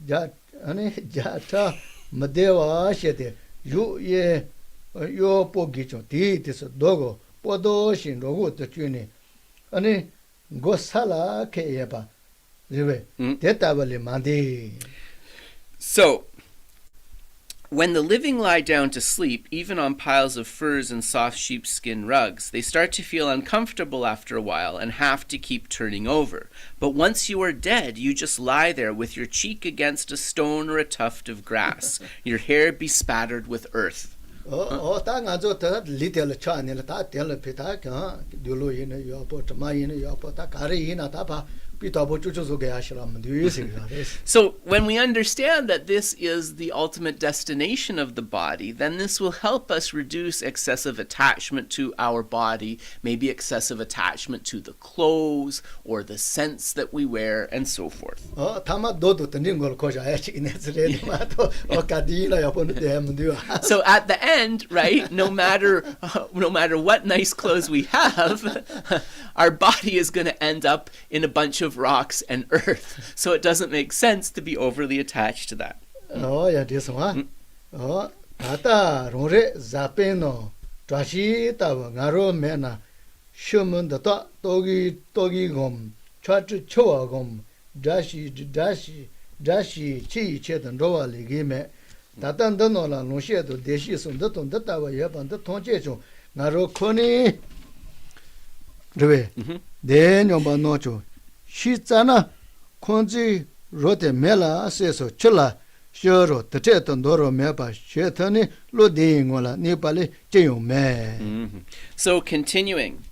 자 아니 자타 마데와 셰데 유예 요 보기죠. 디디서 도고 보도신 로고도 주니 아니 고살라 케예바 제베 데타발리 만디. So when the living lie down to sleep, even on piles of furs and soft sheepskin rugs, they start to feel uncomfortable after a while and have to keep turning over. But once you are dead, you just lie there with your cheek against a stone or a tuft of grass, your hair bespattered with earth. 땅아저 더 리텔 차네라 다 텔 피타 듀로이네 요포 마이네 요포 다 가리이나 다바 피타보 쭈쭈소게 하시라면 되시가레스. So when we understand that this is the ultimate destination of the body, then this will help us reduce excessive attachment to our body, maybe excessive attachment to the clothes or the scents that we wear and so forth. 타마 도도 던진 걸 거자야지 이네스레 마도 가디나 요포는 되면 So at the end, right, no matter what nice clothes we have, our body is going to end up in a bunch of rocks and earth. So it doesn't make sense to be overly attached to that. 야 됐어. 아따 로레 자페노 좌시다고 나로 메나 쉬면도 또기곰 차트 초와곰 다시 치체던 로알리기메 다단던노라 노시에도 대시선도 돈다와 예반도 통제죠. 나로 코니 르베 대녀바 노죠. 시자나 콘지 로데 멜라세서 칠라 쇼로 데테던 도로 메바 셰터니 로딩올라 네발리 제요메. So continuing.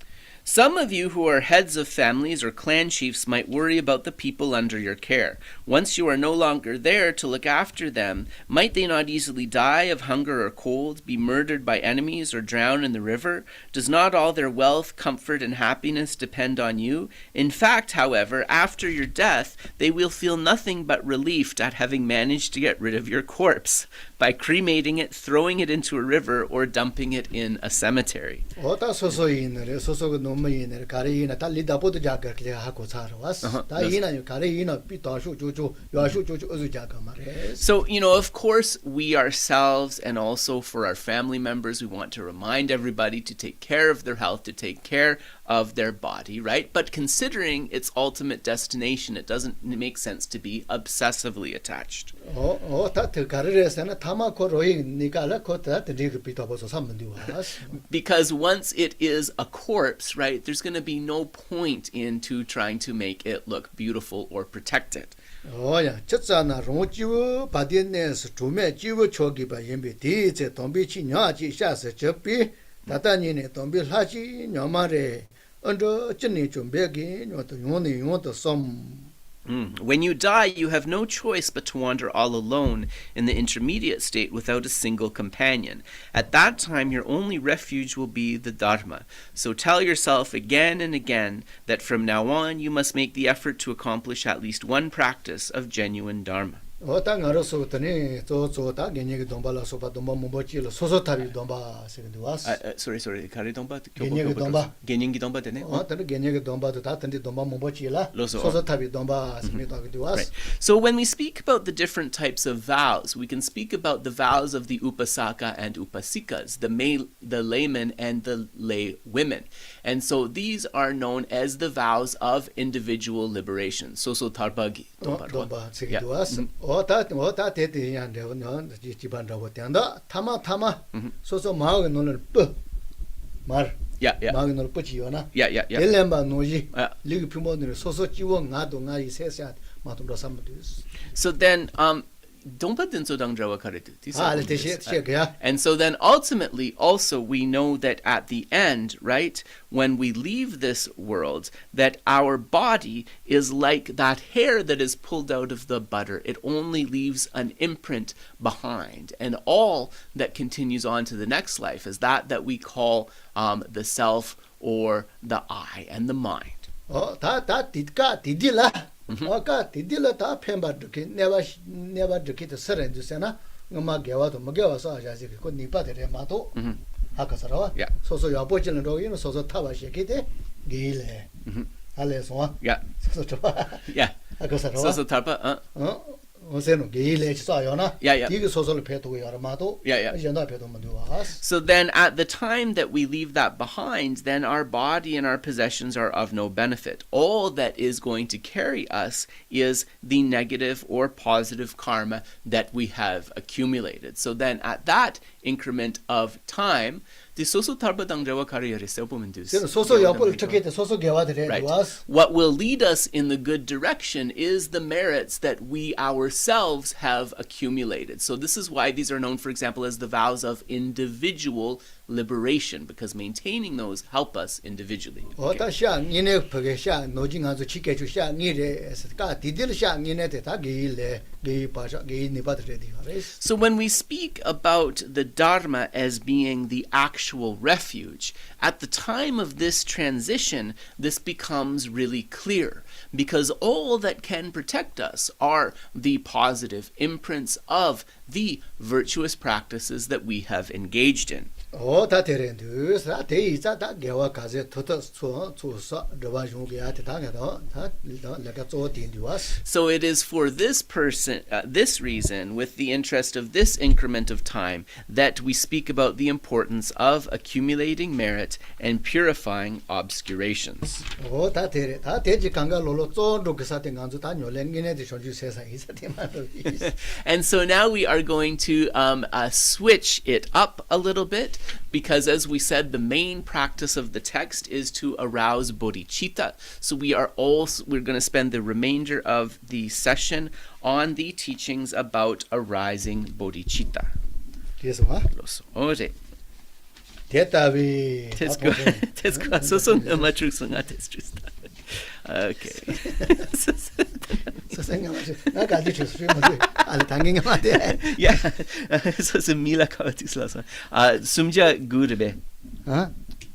Some of you who are heads of families or clan chiefs might worry about the people under your care. Once you are no longer there to look after them, might they not easily die of hunger or cold, be murdered by enemies, or drown in the river? Does not all their wealth, comfort, and happiness depend on you? In fact, however, after your death, they will feel nothing but relief at having managed to get rid of your corpse by cremating it, throwing it into a river, or dumping it in a cemetery. 어다 소소이네 소소가 너무이네 가리이나 달리다보도 자가게 하고 살아왔어. 다이나 가리이나 삐다쇼 조조 야쇼 조조 어즈자가 말해. So, of course, we ourselves and also for our family members, we want to remind everybody to take care of their health, to take care of their body, right? But considering its ultimate destination, it doesn't make sense to be obsessively attached. Because once it is a corpse, right, there's going to be no point into trying to make it look beautiful or protect it. 야, 첫자나 롱지우 바디네스 주메 지우 초기바 임비 디제 돈비치 냐지 샤스 접비 다다니네 돈비 하지 냐마레 언저 찐니 준비기 뇨도 용도 som. When you die, you have no choice but to wander all alone in the intermediate state without a single companion. At that time, your only refuge will be the dharma. So tell yourself again and again that from now on, you must make the effort to accomplish at least one practice of genuine dharma. 어땅 알아서더니 저다 개념이 돈발라 소바 돈바 뭐지로 소소탑이 돈바 세도와스 Sorry. Kari domba? 개념이 돈바 Genyengi domba 되네. 어떤 개념이 돈바도 다 던디 돈바 뭐지라 로소. 소소탑이 돈바 세도와스 Right. So when we speak about the different types of vows, we can speak about the vows of the upasaka and upasikas, the laymen and the lay women. And so these are known as the vows of individual liberation. So tarbagi. 돈바 세도와스 어다 대대한 대원은 지반다고 된다 타마 소소 마을 논을 말 Yeah. 마을 논을 뿌지요나 Yeah. 델렘바 노지 Yeah. 리그 피모들 소소 지원 나도 나이 세세 마tum로 삼도스 So then, domba denso dangjawa karetu. 알테시야 And so then ultimately also we know that at the end, right, when we leave this world, that our body is like that hair that is pulled out of the butter. It only leaves an imprint behind. And all that continues on to the next life is that we call the self or the I and the mind. 다 디딜라 아까 디딜라 다 펜바드게 네바 드키트 서렌주세나 엄마 개와도 먹여서 아자지 그 니빠데레 마도 아까서라 Yeah. 소소 야보지는 로이는 소소 타바시게데 게일레 알레소 Yeah. 소소 좋아 Yeah. 아까서라 So tarpa, 어세노 게일레 써요나 Yeah. 이게 소소를 배도고 여러마도 Yeah. 이제나 배도면 되와스 So then at the time that we leave that behind, then our body and our possessions are of no benefit. All that is going to carry us is the negative or positive karma that we have accumulated. So then at that increment of time, the soso tarba dangjawa kariyarese opomendus. 소소 야보를 특히때 소소 개와들에 Right. 와스 What will lead us in the good direction is the merits that we ourselves have accumulated. So this is why these are known, for example, as the vows of individual liberation, because maintaining those help us individually. 어다샤 니네 버게샤 노징아주 치케주샤 니레스가 디딜샤 니네데 다 게일레 게이바샤 게이니바드레디 하레스 So when we speak about the dharma as being the actual refuge, at the time of this transition, this becomes really clear, because all that can protect us are the positive imprints of the virtuous practices that we have engaged in. 어다 데렌드 사 데이자 다 게와 가제 토토 소소 드바 중게야 대당에도 다 내가 쪼딘디와스 So it is for this reason, with the interest of this increment of time, that we speak about the importance of accumulating merit and purifying obscurations. 어다 데레 다 데지 강가 로로 쪼로 그사데 간주 다 뇨랭기네디 존주 세상 이사데마도 And so now we are going to switch it up a little bit, because as we said, the main practice of the text is to arouse bodhicitta. So we're going to spend the remainder of the session on the teachings about arising bodhicitta. 그래서 Ore. 대답이 Tesco soson matruksunga testrusta. Okay. 선생님한테 나가 아주 좋습니다. 알 당긴 거 같아. Yeah. So mila kautislasa. Sumja gurbe.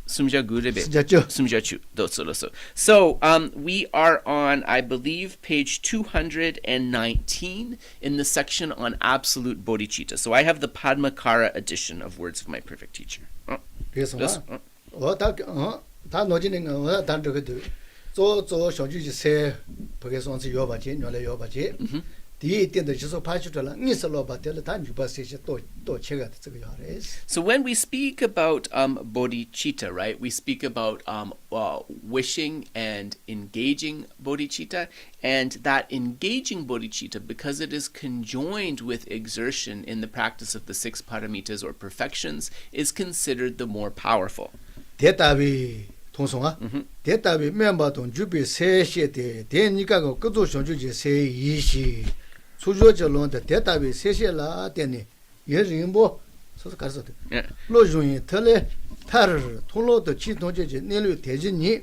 Sumja gurbe. Sumja chu. Dotsoloso. So we are on, I believe, page 219 in the section on absolute bodhicitta. So I have the Padmakara edition of Words of My Perfect Teacher. 그래서 다 노지는 거 단적도 저 쇼주지 세 버게선스 요바지 뇨래 요바지 디iten데 지소 파주들라 니슬로 바텔 다 뉴바세시 또 체가 저거 하레스. So when we speak about bodhicitta, right, we speak about wishing and engaging bodhicitta, and that engaging bodhicitta, because it is conjoined with exertion in the practice of the 6 paramitas or perfections, is considered the more powerful. 대답이 통송아 대답이 멤버돈 주비 세시에 대니까 그도 쇼주지 세 이시 수조절론데 대답이 세시라 되니 예림보 소소 가서 로중이 털레 타르 통로도 지도제지 내려 대진이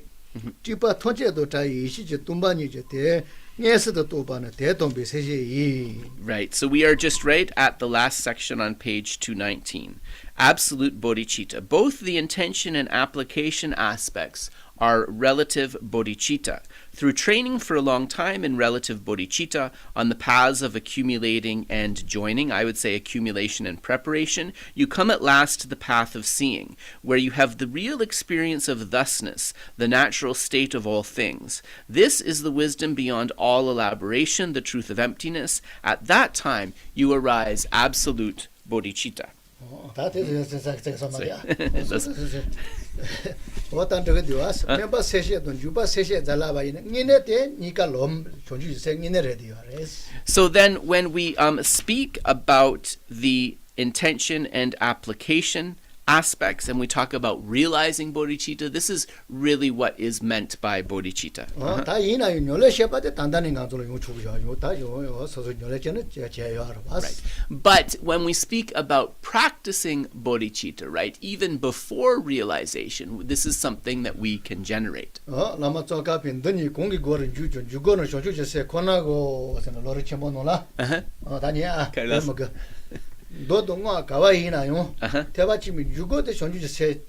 지바 통제도 다 이시지 tum바니제 대 예스도 또바는 대동비 세시 이 Right. So we are just right at the last section on page 219. absolute bodhicitta. Both the intention and application aspects are relative bodhicitta. Through training for a long time in relative bodhicitta on the paths of accumulating and joining, I would say accumulation and preparation, you come at last to the path of seeing, where you have the real experience of thusness, the natural state of all things. This is the wisdom beyond all elaboration, the truth of emptiness. At that time, you arise absolute bodhicitta. 다 어떤 저거 디와스 멤버 세시에도 주바 세시에 잘라바이네 니네테 니가 롬 존주세 니네레디요. So then when we speak about the intention and application aspects and we talk about realizing bodhicitta, this is really what is meant by bodhicitta. 다 이나요 뇨레 셰바데 단단히 간도로 요 주죠. 요다요 서서 뇨레전은 제야로 봤어. But when we speak about practicing bodhicitta, right, even before realization, this is something that we can generate. 라마 쪼가 빈더니 공기 거는 주죠. 주거는 쇼주제세 권하고 어선 로르체모노라. 다니야. 그 도동아 가와이나요. 대바치미 주거데 쇼주제세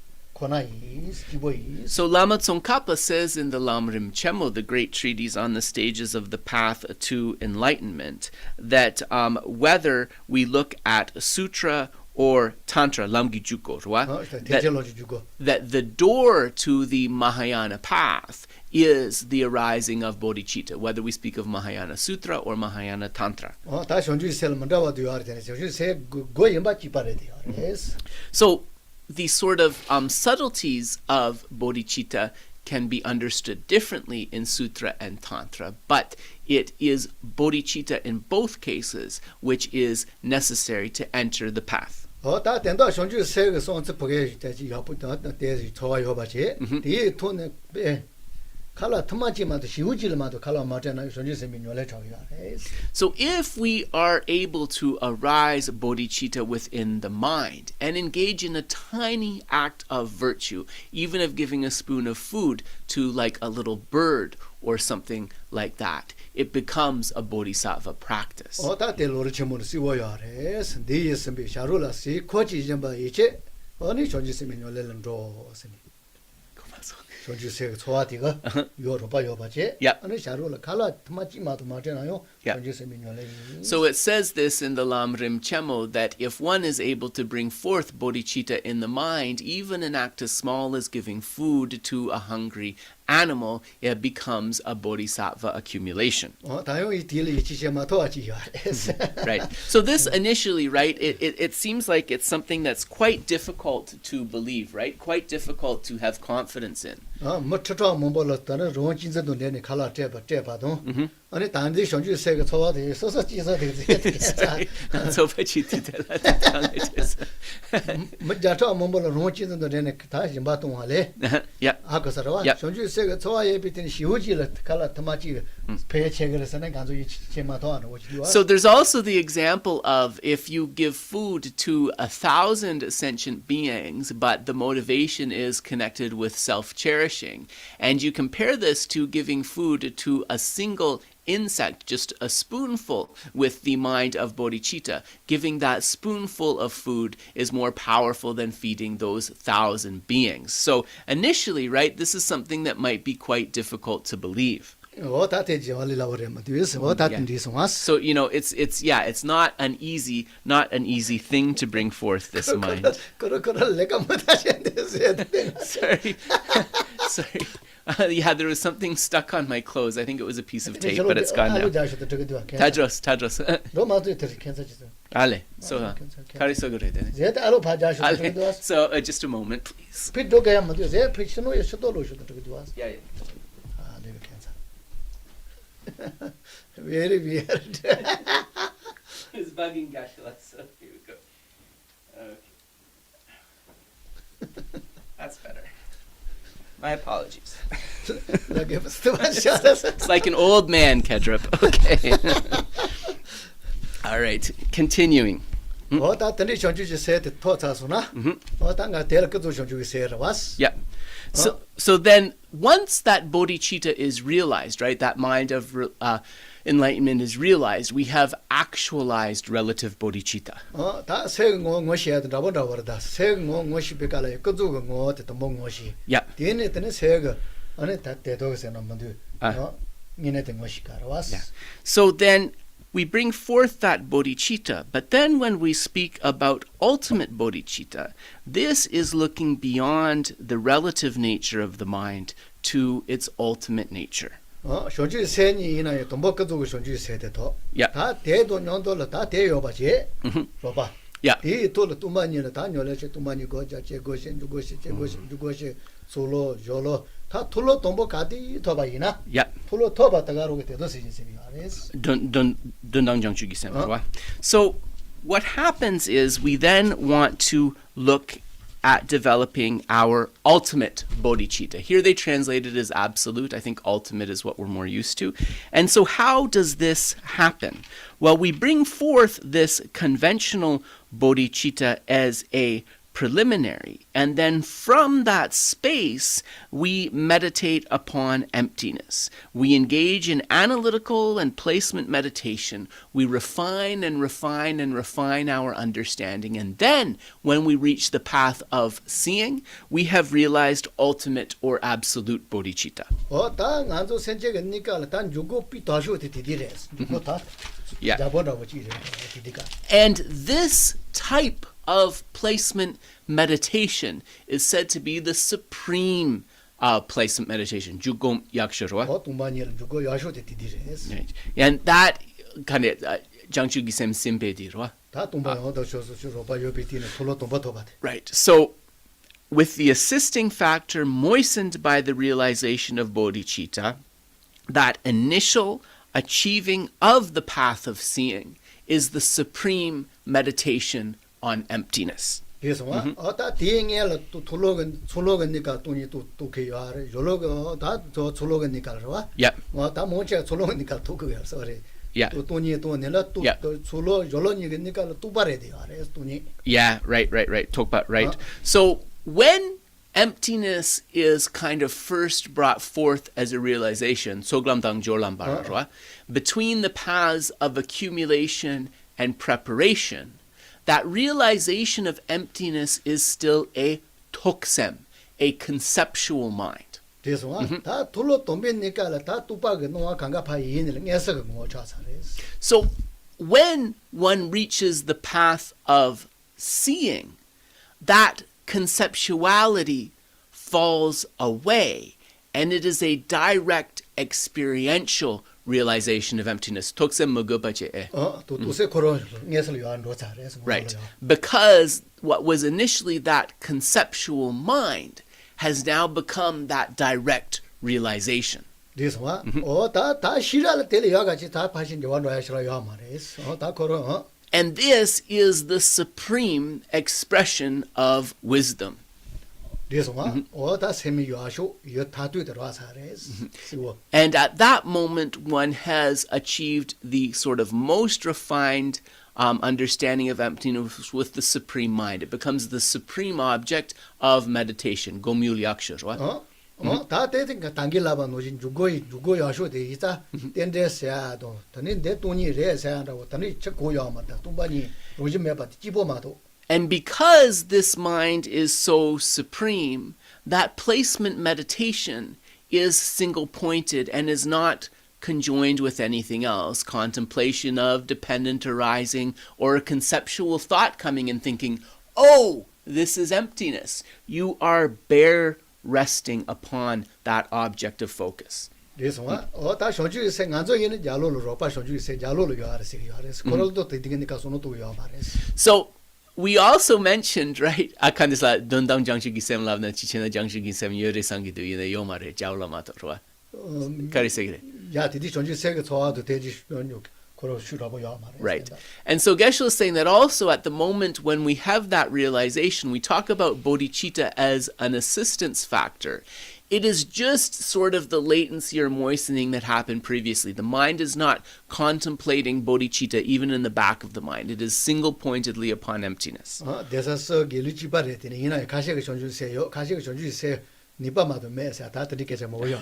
So Lama Tsongkhapa says in the Lamrim Chemo, the great treatise on the stages of the path to enlightenment, that whether we look at sutra or tantra, lamgi juko, that the door to the Mahayana path is the arising of bodhicitta, whether we speak of Mahayana Sutra or Mahayana Tantra. So the sort of subtleties of bodhicitta can be understood differently in sutra and tantra, but it is bodhicitta in both cases which is necessary to enter the path. So if we are able to arise bodhicitta within the mind and engage in a tiny act of virtue, even of giving a spoon of food to like a little bird or something like that, it becomes a bodhisattva practice. So it says this in the Lamrim Chemo, that if one is able to bring forth bodhicitta in the mind, even an act as small as giving food to a hungry animal, it becomes a bodhisattva accumulation. Right. So this initially, right, it seems like it's something that's quite difficult to believe, right? Quite difficult to have confidence in. So there's also the example of if you give food to 1,000 sentient beings, but the motivation is connected with self-cherishing, and you compare this to giving food to a single insect, just a spoonful, with the mind of bodhicitta, giving that spoonful of food is more powerful than feeding those 1,000 beings. So initially, right, this is something that might be quite difficult to believe. So, you know, it's not an easy thing to bring forth this mind. Sorry. Yeah, there was something stuck on my clothes. I think it was a piece of tape, but it's gone now. Tadros. Ale. So, so just a moment, please. Yeah. Very weird. It's bugging Geshe, so here we go. Okay. That's better. My apologies. It's like an old man, Kedrup. Okay. All right, continuing. Yeah. So then once that bodhicitta is realized, right, that mind of enlightenment is realized, we have actualized relative bodhicitta. 다 세고 뭐시야 라보다 세고 뭐시 베깔에 그쪽은 뭐한테 뭐 뭐시 Yep. 뒤에는 세고 안에 다 대도에서 넘는데 니네 된 것이 가라왔어. So then we bring forth that bodhicitta, but then when we speak about ultimate bodhicitta, this is looking beyond the relative nature of the mind to its ultimate nature. 쇼지 세니나 동복 그쪽은 쇼지 세대도 Yeah. 다 대도 년도를 다 대요 봐지. 봐봐. Yeah. 이 돌을 뚜만이는 다 녀래체 뚜만이 거자 제거신 주고시 솔로 졸로 다 툴로 동복 가디 더 봐이나. Yeah. 툴로 더 봤다가 오게 돼도 세진심이 알았어. So what happens is we then want to look at developing our ultimate bodhicitta. Here they translate it as absolute. I think ultimate is what we're more used to. And so how does this happen? Well, we bring forth this conventional bodhicitta as a preliminary, and then from that space we meditate upon emptiness. We engage in analytical and placement meditation. We refine and refine and refine our understanding, and then when we reach the path of seeing, we have realized ultimate or absolute bodhicitta. 다 안조 senjege니까 단 주고 비다쇼 디디레스. 주고 다 Yeah. 잡아라고 지래. 디디가. And this type of placement meditation is said to be the supreme placement meditation. Jugom yakshirwa. 동반이를 주고 야쇼 디디레스. And that kind of Jiangchu Gisem Simpe dirwa. 다 동반어도 쇼소 봐 요비티는 툴로 동바 더 받아. Right. So with the assisting factor moistened by the realization of bodhicitta, that initial achieving of the path of seeing is the supreme meditation on emptiness. 그래서 다 뒤에를 또 툴로건니까 돈이 또 그야래. 요로가 다저 툴로건니까 Yep. 다 뭐지 툴로건니까 또 그야. sorry. Yeah. 또 돈이 또 내가 또 툴로 요로니니까 또 바래 돼요. 아래 돈이. Yeah, right. Talk about right. So when emptiness is kind of first brought forth as a realization, soglamdang jolambarwa, between the paths of accumulation and preparation, that realization of emptiness is still a toksem, a conceptual mind. 그래서 다 툴로 돈변니까 다 뚜빠가 노아 강가파 이인을 녀석을 뭐 자살했어. So when one reaches the path of seeing, that conceptuality falls away, and it is a direct experiential realization of emptiness. Toksem mugubache. 또 또세 코로 녀석을 요한로 잘해서. Right. Because what was initially that conceptual mind has now become that direct realization. 그래서 다 시라를 때려 같이 다 파신 요한로 하시라 요 말했어. 다 코로 And this is the supreme expression of wisdom. 그래서 다 세미 요하쇼 요 다되더라 와사레스. And at that moment, one has achieved the sort of most refined understanding of emptiness with the supreme mind. It becomes the supreme object of meditation. Gomyulyakshir. 다 되니까 당길라바 노진 주고 야쇼 돼 있다. 덴데스야도 더니 내 돈이 레세야라고 더니 고야마다 돈바니 요즘 매바 찌보마도. And because this mind is so supreme, that placement meditation is single-pointed and is not conjoined with anything else. Contemplation of dependent arising or a conceptual thought coming and thinking, oh, this is emptiness. You are bare resting upon that object of focus. 그래서 다 손주세 안저기는 야로로 봐 손주세 야로로 요하르세 요하르세 코로도 되니까 손도 요 말했어. So we also mentioned, right? 아칸데사 돈당 장식이 셈라브나 지체나 장식이 셈 여레 상기도 이네 요마레 자울라마토로와. 카리세그레. 야 디디 손주세가 좋아도 되지 코로 슈라고 요 말했어. Right. And so Geshe is saying that also at the moment when we have that realization, we talk about bodhicitta as an assistance factor. It is just sort of the latency or moistening that happened previously. The mind is not contemplating bodhicitta even in the back of the mind. It is single-pointedly upon emptiness. 대사서 길리지바레 되는 이나 가시가 손주세요. 가시가 손주세 니빠마도 매사 다 드리게서 뭐요.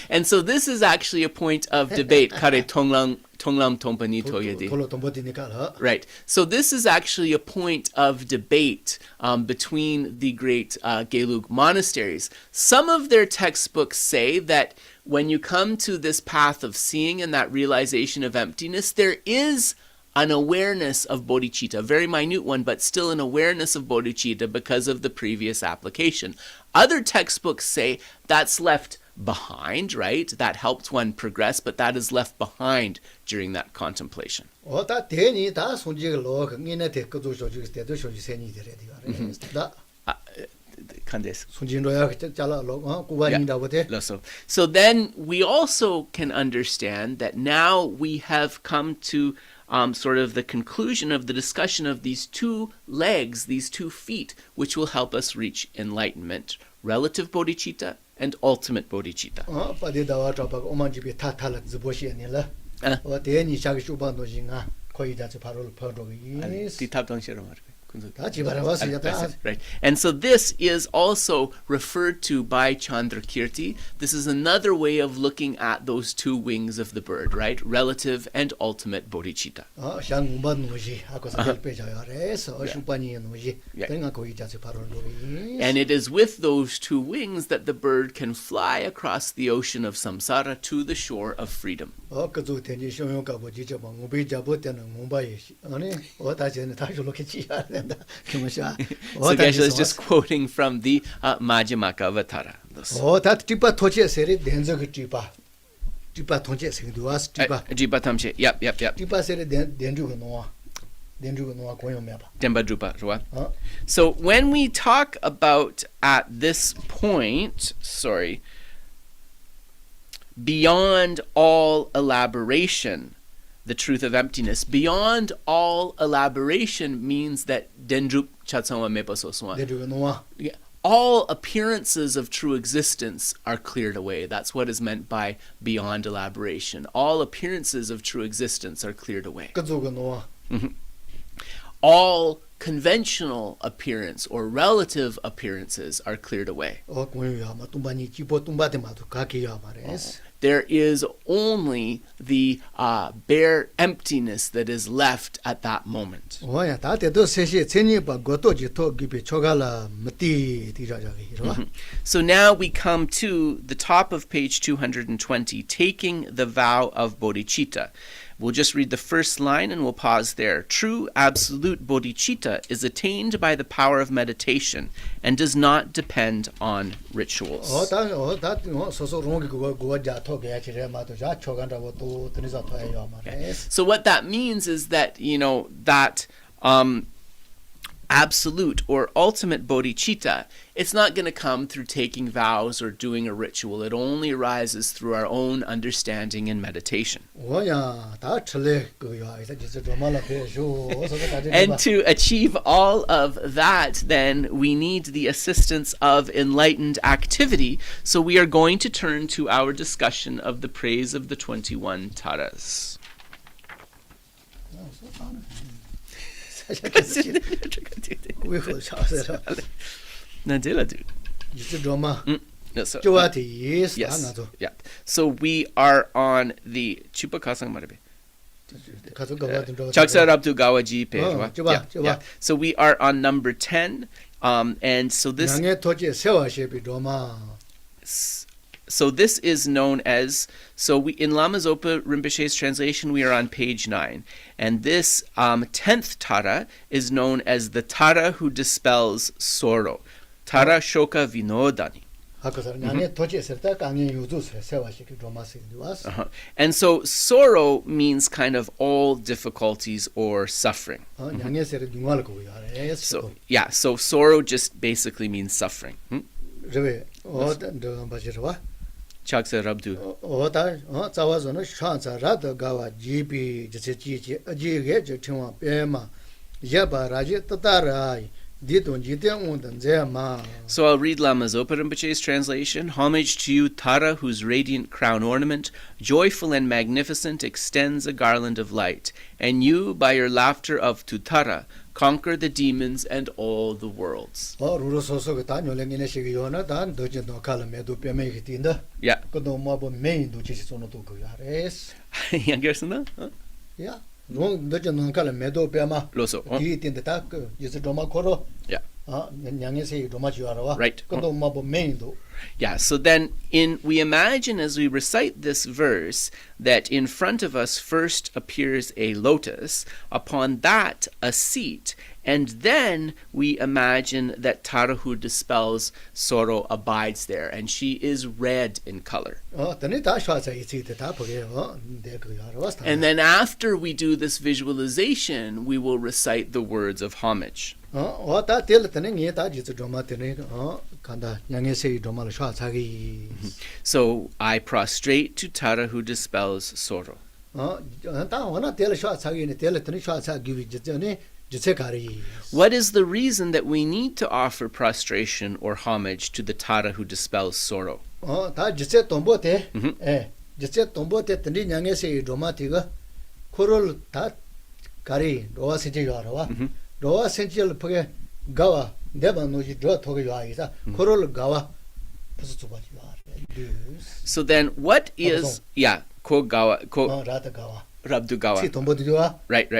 And so this is actually a point of debate. Kare tonglam tompani toyedi. 돌로 돈버디니까. Right. So this is actually a point of debate between the great Gelug monasteries. Some of their textbooks say that when you come to this path of seeing and that realization of emptiness, there is an awareness of bodhicitta, a very minute one, but still an awareness of bodhicitta because of the previous application. Other textbooks say that's left behind, right? That helped one progress, but that is left behind during that contemplation. 다 대니 다 손지로 그니네 대거도 소지 대도 소지 세니 되래요. 다 Kandes. 손진로야 잘라로 구반이다 보대. So then we also can understand that now we have come to sort of the conclusion of the discussion of these two legs, these 2 feet, which will help us reach enlightenment, relative bodhicitta and ultimate bodhicitta. 빠디다와 잡아 오만집이 타탈 즈보시에니라. 대니 자기 주반도진아 거기다서 바로 퍼로기. Right. And so this is also referred to by Chandrakirti. This is another way of looking at those 2 wings of the bird, right? Relative and ultimate bodhicitta. And it is with those 2 wings that the bird can fly across the ocean of samsara to the shore of freedom. So Geshe is just quoting from the Majjhimaka Avatara. Jipa Tamche. Yep. Demba Drupa. So when we talk about at this point, beyond all elaboration, the truth of emptiness, beyond all elaboration means that Dendrup Chatsama Mepasoswa. All appearances of true existence are cleared away. That's what is meant by beyond elaboration. All appearances of true existence are cleared away. All conventional appearance or relative appearances are cleared away. There is only the bare emptiness that is left at that moment. So now we come to the top of page 220, taking the vow of bodhicitta. We'll just read the first line and we'll pause there. True absolute bodhicitta is attained by the power of meditation and does not depend on rituals. So what that means is that, that absolute or ultimate bodhicitta, it's not going to come through taking vows or doing a ritual. It only arises through our own understanding and meditation. And to achieve all of that, then we need the assistance of enlightened activity. So we are going to turn to our discussion of the praise of the 21 taras. So we are on the So we are on number 10, and so this is known as, in Lama Zopa Rinpoche's translation, we are on page 9. And this 10th Tara is known as the Tara who dispels sorrow. Tara Shoka Vinodani. And so sorrow means kind of all difficulties or suffering. So sorrow just basically means suffering. Chaksa Rabdu. So I'll read Lama Zopa Rinpoche's translation. Homage to you, Tara, whose radiant crown ornament, joyful and magnificent, extends a garland of light. And you, by your laughter of Tutara, conquer the demons and all the worlds. Yeah. Yeah. Loso. Yeah. Right. Yeah, so then we imagine as we recite this verse that in front of us first appears a lotus, upon that a seat, and then we imagine that Tara who dispels sorrow abides there, and she is red in color. And then after we do this visualization, we will recite the words of homage. So I prostrate to Tara who dispels sorrow. What is the reason that we need to offer prostration or homage to the Tara who dispels sorrow? So then what is Rabdugawa. Right.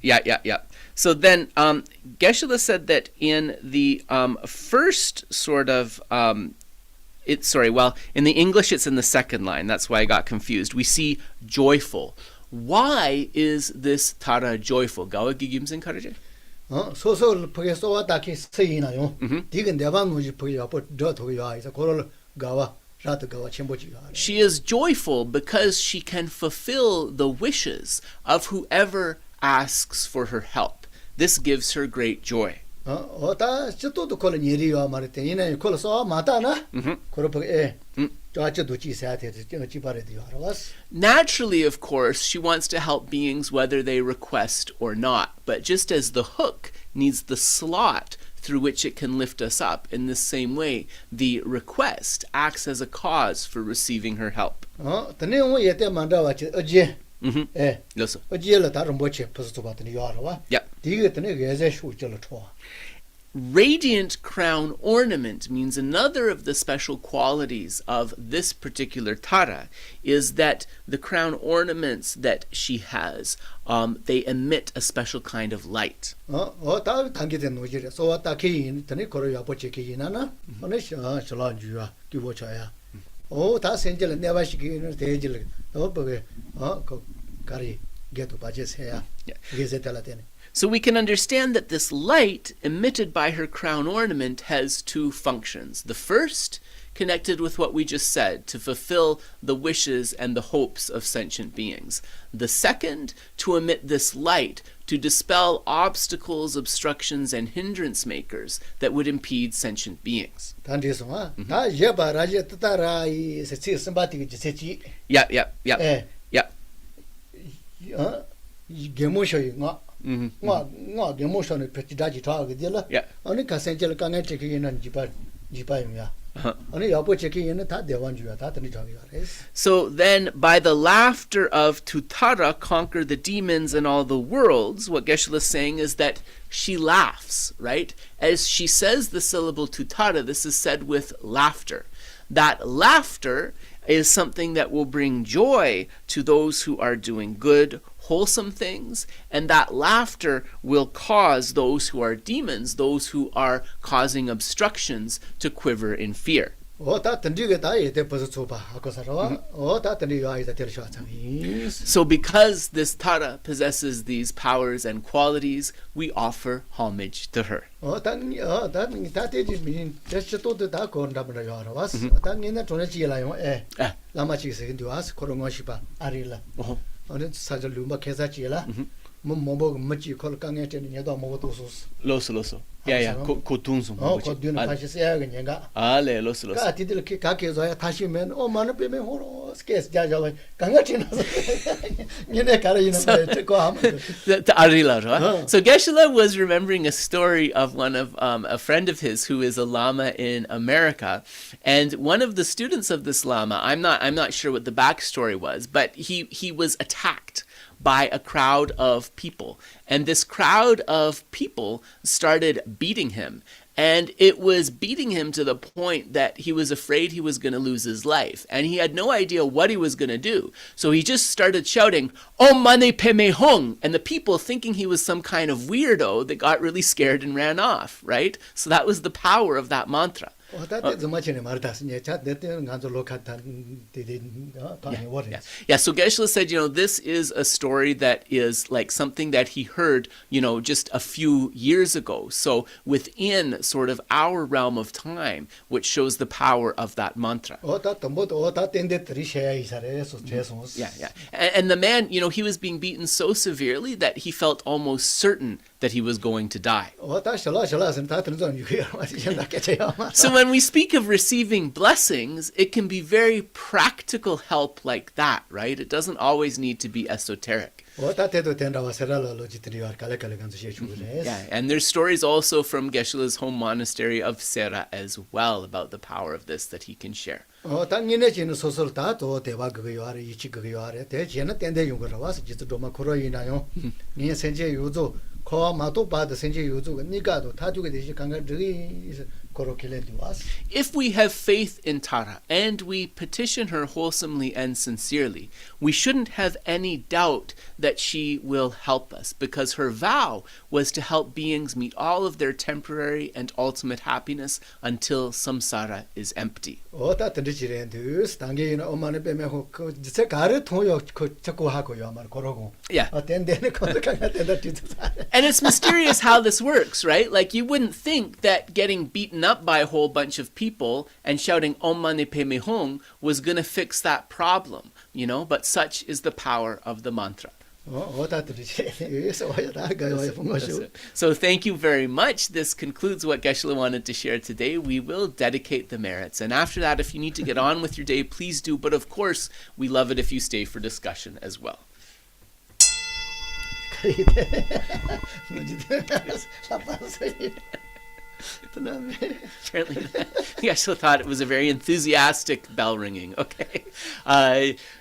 Yeah. So then Geshe said that in the first sort of in the English it's in the second line. That's why I got confused. We see joyful. Why is this Tara joyful? Gawa gigimsen karaje? She is joyful because she can fulfill the wishes of whoever asks for her help. This gives her great joy. Naturally, of course, she wants to help beings whether they request or not. But just as the hook needs the slot through which it can lift us up, in the same way, the request acts as a cause for receiving her help. Radiant crown ornament means another of the special qualities of this particular Tara is that the crown ornaments that she has, they emit a special kind of light. So we can understand that this light emitted by her crown ornament has two functions. The first, connected with what we just said, to fulfill the wishes and the hopes of sentient beings. The second, to emit this light to dispel obstacles, obstructions, and hindrance makers that would impede sentient beings. So then, by the laughter of Tutara, conquer the demons and all the worlds, what Geshe is saying is that she laughs, right? As she says the syllable Tutara, this is said with laughter. That laughter is something that will bring joy to those who are doing good, wholesome things, and that laughter will cause those who are demons, those who are causing obstructions, to quiver in fear. So because this Tara possesses these powers and qualities, we offer homage to her. 뭐뭐 뭐지 걸 강에 때는 얘도 뭐도 소스 Loso. Yeah. Kotunzo. 거든 다시 써야 그냥가 Ale, loso. 가 디들 가게서야 다시면 많은 빼면 호로 스케스 자자와 강가 지나서 얘네 가르이는 거 듣고 하면 The Arila, right? So Geshe was remembering a story of one of a friend of his who is a lama in America, and one of the students of this lama, I'm not sure what the backstory was, but he was attacked by a crowd of people, and this crowd of people started beating him. And it was beating him to the point that he was afraid he was going to lose his life. And he had no idea what he was going to do. So he just started shouting, Om Mani Padme Hung. And the people, thinking he was some kind of weirdo, they got really scared and ran off, right? So that was the power of that mantra. Yeah, so Geshe said, this is a story that is like something that he heard, just a few years ago. So within sort of our realm of time, which shows the power of that mantra. Yeah. And the man, he was being beaten so severely that he felt almost certain that he was going to die. So when we speak of receiving blessings, it can be very practical help like that, right? It doesn't always need to be esoteric. Yeah, and there's stories also from Geshe-la's home monastery of Sera as well about the power of this that he can share. If we have faith in Tara and we petition her wholesomely and sincerely, we shouldn't have any doubt that she will help us, because her vow was to help beings meet all of their temporary and ultimate happiness until samsara is empty. Yeah. And it's mysterious how this works, right? Like, you wouldn't think that getting beaten up by a whole bunch of people and shouting Om Mani Padme Hung was going to fix that problem, but such is the power of the mantra. So thank you very much. This concludes what Geshe wanted to share today. We will dedicate the merits. And after that, if you need to get on with your day, please do. But of course, we love it if you stay for discussion as well. Apparently, Geshe thought it was a very enthusiastic bell ringing. Okay.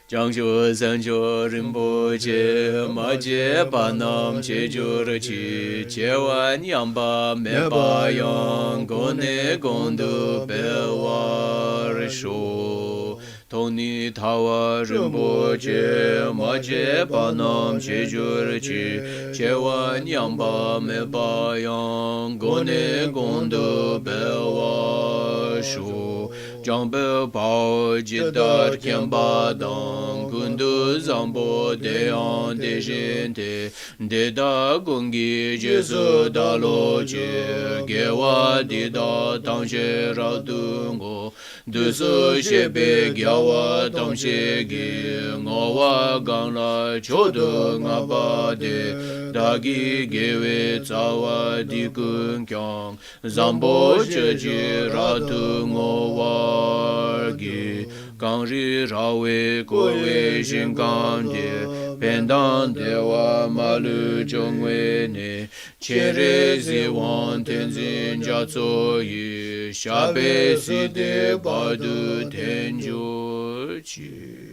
Jangjo Zanjo Rinpoche Maje Banam Chejo Rachi Chewan Yamba Meba Yang Gone Gondo Bewar Sho Toni Tawa Rinpoche Maje Banam Chejo Rachi Chewan Yamba Meba Yang Gone Gondo Bewar Sho Jambe Bao Jidar Kemba Dang Gundu Zambo Deyan Dejente Deda Gungi Jesu Daloje Gewa Dida Tangshe Radungo Dusu Shebe Gyawa Tamshe Gi Ngawa Gangla Chodu Ngabade Dagi Gewe Tsawa Dikun Kyang Zambo Cheji Radungo Wargi Gangri Rawe Kowe Shinkande Pendan Dewa Malu Jongwe Ne Chere Ziwan Tenzin Jatso Yi Shabe Side Badu Tenjo Chi.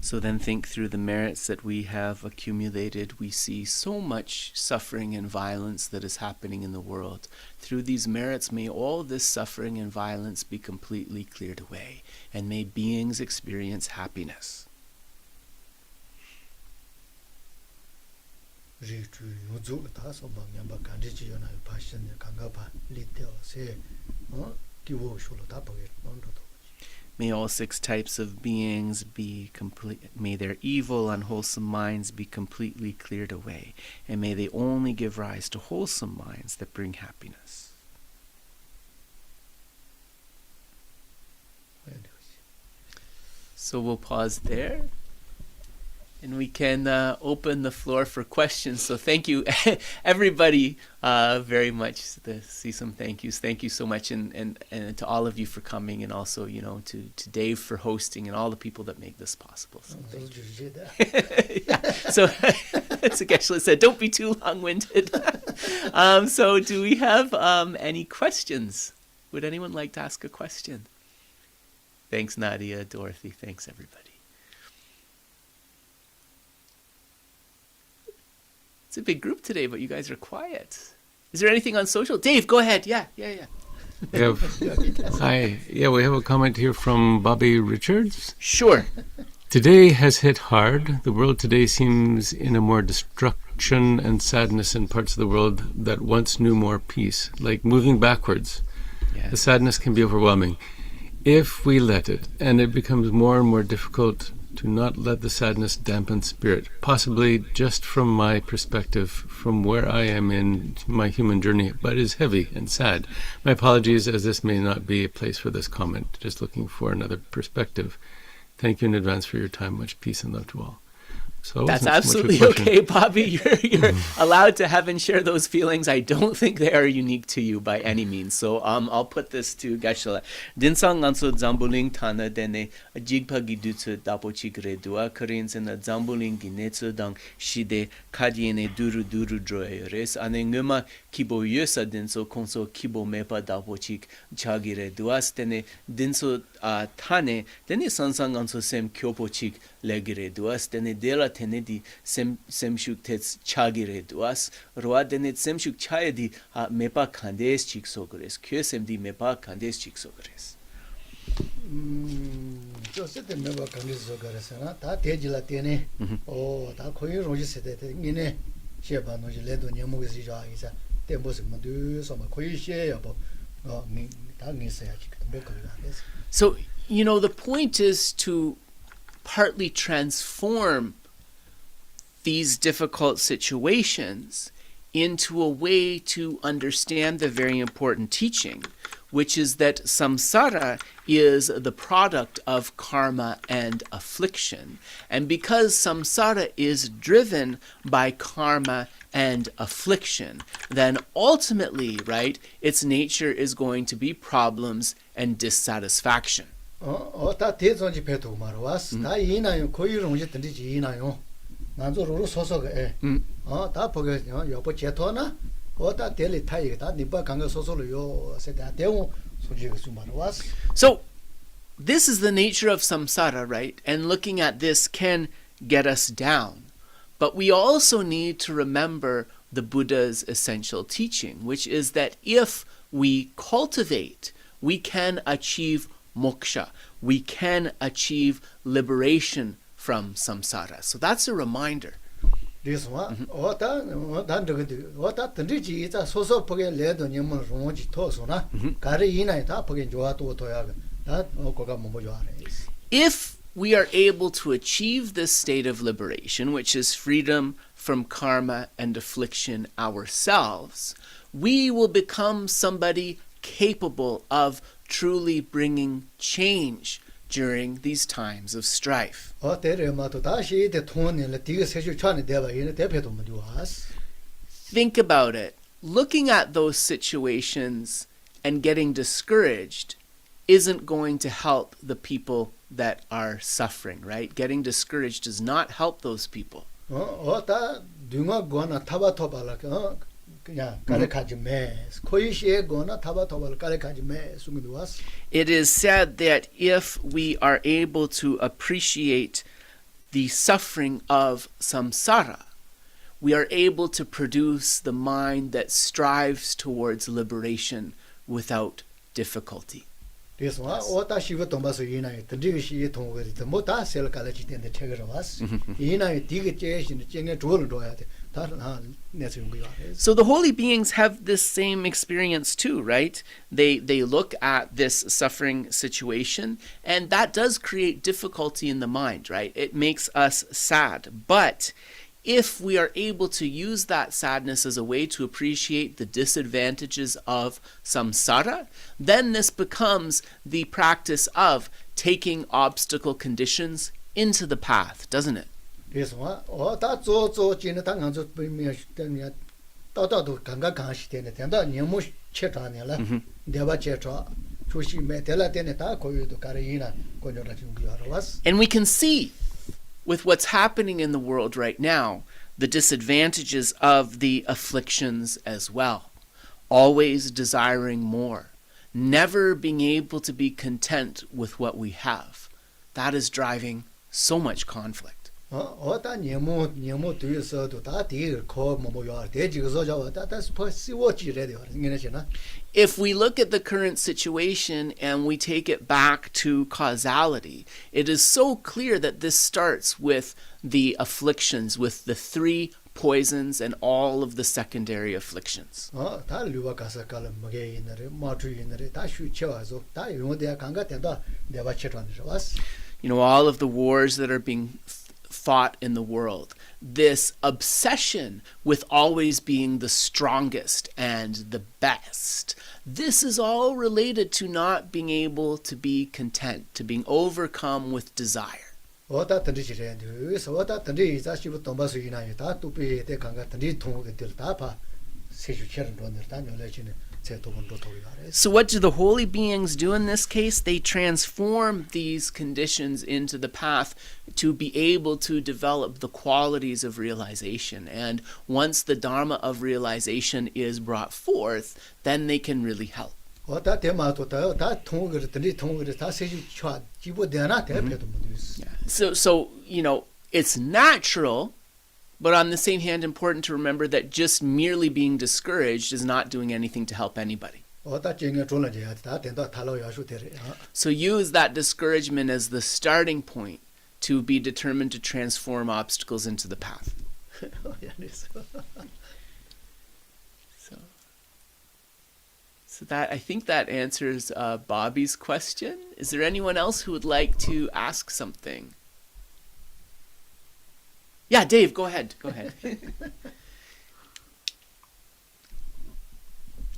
So then think through the merits that we have accumulated. We see so much suffering and violence that is happening in the world. Through these merits, may all this suffering and violence be completely cleared away, and may beings experience happiness. 기wo 쇼로 다 보게 논도. May all 6 types of beings be complete. May their evil, unwholesome minds be completely cleared away, and may they only give rise to wholesome minds that bring happiness. So we'll pause there, and we can open the floor for questions. So thank you, everybody, very much. See some thank yous. Thank you so much, and to all of you for coming, and also, to Dave for hosting, and all the people that make this possible. So thank you. Yeah. So, as Geshe said, don't be too long-winded. So do we have any questions? Would anyone like to ask a question? Thanks, Nadia, Dorothy. Thanks, everybody. It's a big group today, but you guys are quiet. Is there anything on social? Dave, go ahead. Yeah. Hi. Yeah, we have a comment here from Bobby Richards. Sure. Today has hit hard. The world today seems in a more destruction and sadness in parts of the world that once knew more peace, like moving backwards. Yeah. The sadness can be overwhelming. If we let it, and it becomes more and more difficult to not let the sadness dampen spirit, possibly just from my perspective, from where I am in my human journey, but is heavy and sad. My apologies, as this may not be a place for this comment, just looking for another perspective. Thank you in advance for your time. Much peace and love to all. So that's absolutely okay, Bobby. You're allowed to have and share those feelings. I don't think they are unique to you by any means. So I'll put this to Geshe. Dinsang nganso zambuling tana dene jigpa gidutsu dapochigre dua karins and zambuling ginetsu dang shide kadiene duru droyres ane nguma kibo yusa dinso konso kibo mepa dapochik chagire duas dene dinso tane dene sansang nganso sem kyopochik legire duas dene dela tenedi semshuk tets chagire duas roa denet semshuk chayedi mepa kandes chiksogres kyosemdi mepa kandes chiksogres. 저 세대 메바 kandes sogres나 다 대지라 때네 다 거의 로지 세대 이네 셰바 노지 레도 녀목이 자 이사 때 무슨 뭐도 좀 거의 셰야 뭐다 니세야지 뭐 그러다. So, the point is to partly transform these difficult situations into a way to understand the very important teaching, which is that samsara is the product of karma and affliction. And because samsara is driven by karma and affliction, then ultimately, right, its nature is going to be problems and dissatisfaction. 다 대존지 배도 말아왔어. 다 이나요. 거의 용지 든지 이나요. 난조로 소소가 다 보게 여보 제토나 다 델리 타이 다 니바 강가 소소로 요 세다 대우 소지가 좀 말아왔어. So this is the nature of samsara, right? And looking at this can get us down. But we also need to remember the Buddha's essential teaching, which is that if we cultivate, we can achieve moksha. We can achieve liberation from samsara. So that's a reminder. This one, 소소 보게 레도 님은 로지 토소나 가리 이나이다 보게 좋아도 도야 다 거가 뭐 좋아해. If we are able to achieve this state of liberation, which is freedom from karma and affliction ourselves, we will become somebody capable of truly bringing change during these times of strife. Think about it. Looking at those situations and getting discouraged isn't going to help the people that are suffering, right? Getting discouraged does not help those people. It is said that if we are able to appreciate the suffering of samsara, we are able to produce the mind that strives towards liberation without difficulty. Yes, what she would Thomas United, the Divishi Tongue, the Mota Sel College in the Chegaras, United Tigage in the Jenga Droll. So the holy beings have this same experience too, right? They look at this suffering situation, and that does create difficulty in the mind, right? It makes us sad. But if we are able to use that sadness as a way to appreciate the disadvantages of samsara, then this becomes the practice of taking obstacle conditions into the path, doesn't it? Yes, or that's also Jinatang to bring me a Toto Kanga Kanshi in the Tenda, Nimush Chetanella, Deva Chetra, Chushi Metella Teneta, Koyu to Karina, Koyoras. And we can see with what's happening in the world right now, the disadvantages of the afflictions as well. Always desiring more, never being able to be content with what we have. That is driving so much conflict. That's If we look at the current situation and we take it back to causality, it is so clear that this starts with the afflictions, with the 3 poisons and all of the secondary afflictions. You know, all of the wars that are being fought in the world, this obsession with always being the strongest and the best, this is all related to not being able to be content, to being overcome with desire. So what do the holy beings do in this case? They transform these conditions into the path to be able to develop the qualities of realization. And once the dharma of realization is brought forth, then they can really help. So you know, it's natural, but on the same hand, important to remember that just merely being discouraged is not doing anything to help anybody. So use that discouragement as the starting point to be determined to transform obstacles into the path. So that, I think that answers Bobby's question. Is there anyone else who would like to ask something? Yeah, Dave, go ahead.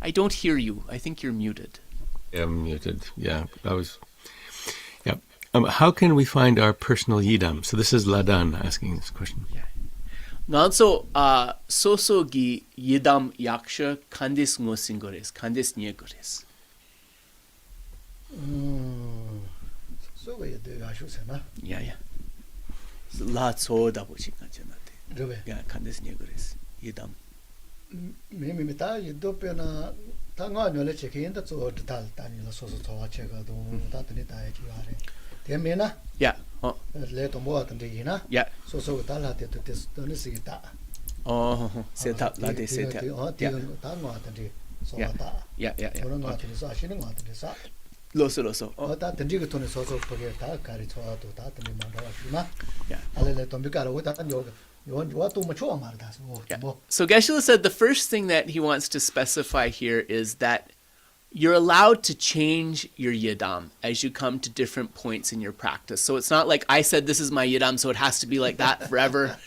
I don't hear you. I think you're muted. Yeah, I'm muted. Yeah, how can we find our personal yidam? So this is Ladan asking this question. Yeah. Nanso sosogi yidam yaksha kandis ngosingores, kandis nyegores. Yeah. La tso da bochi kanjanate. Yeah, kandis nyegores. Yidam. Mimita yidopena tanga nyole cheki inda tso tal tani la soso twa chega do tatni ta yare. Temena? Yeah. Le to mo atndi yina. Yeah. Soso tal hate to tes to ni sigita. Oh, set up la de set up. Yeah. Tanga atndi so ta. Yeah. Ono no atndi so ashini no atndi sa. Loso. Oh, ta atndi ko to soso poge ta kari so to ta atndi mandala shima. Yeah. Ale to mbikara wo ta yoga. Yeah. So Geshe said the first thing that he wants to specify here is that you're allowed to change your yidam as you come to different points in your practice. So it's not like I said this is my yidam, so it has to be like that forever.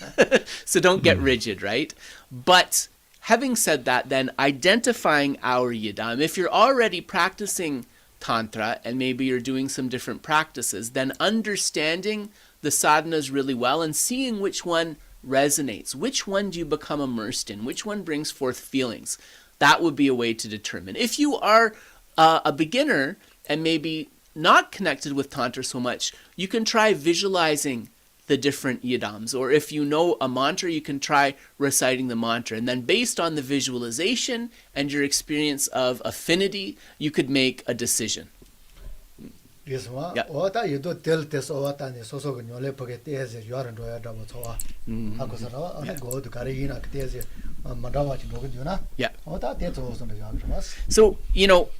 So don't get rigid, right? But having said that, then identifying our yidam, if you're already practicing Tantra and maybe you're doing some different practices, then understanding the sadhanas really well and seeing which one resonates, which one do you become immersed in, which one brings forth feelings. That would be a way to determine. If you are a beginner and maybe not connected with Tantra so much, you can try visualizing the different yidams. Or if you know a mantra, you can try reciting the mantra. And then based on the visualization and your experience of affinity, you could make a decision. This one, Yeah. what you do tell this or what and so you pocket is you are and royal double so. Hakosara, and go to Karina, Tesi, Madawa, Boguna. Yeah. What that is also the Yagras. So,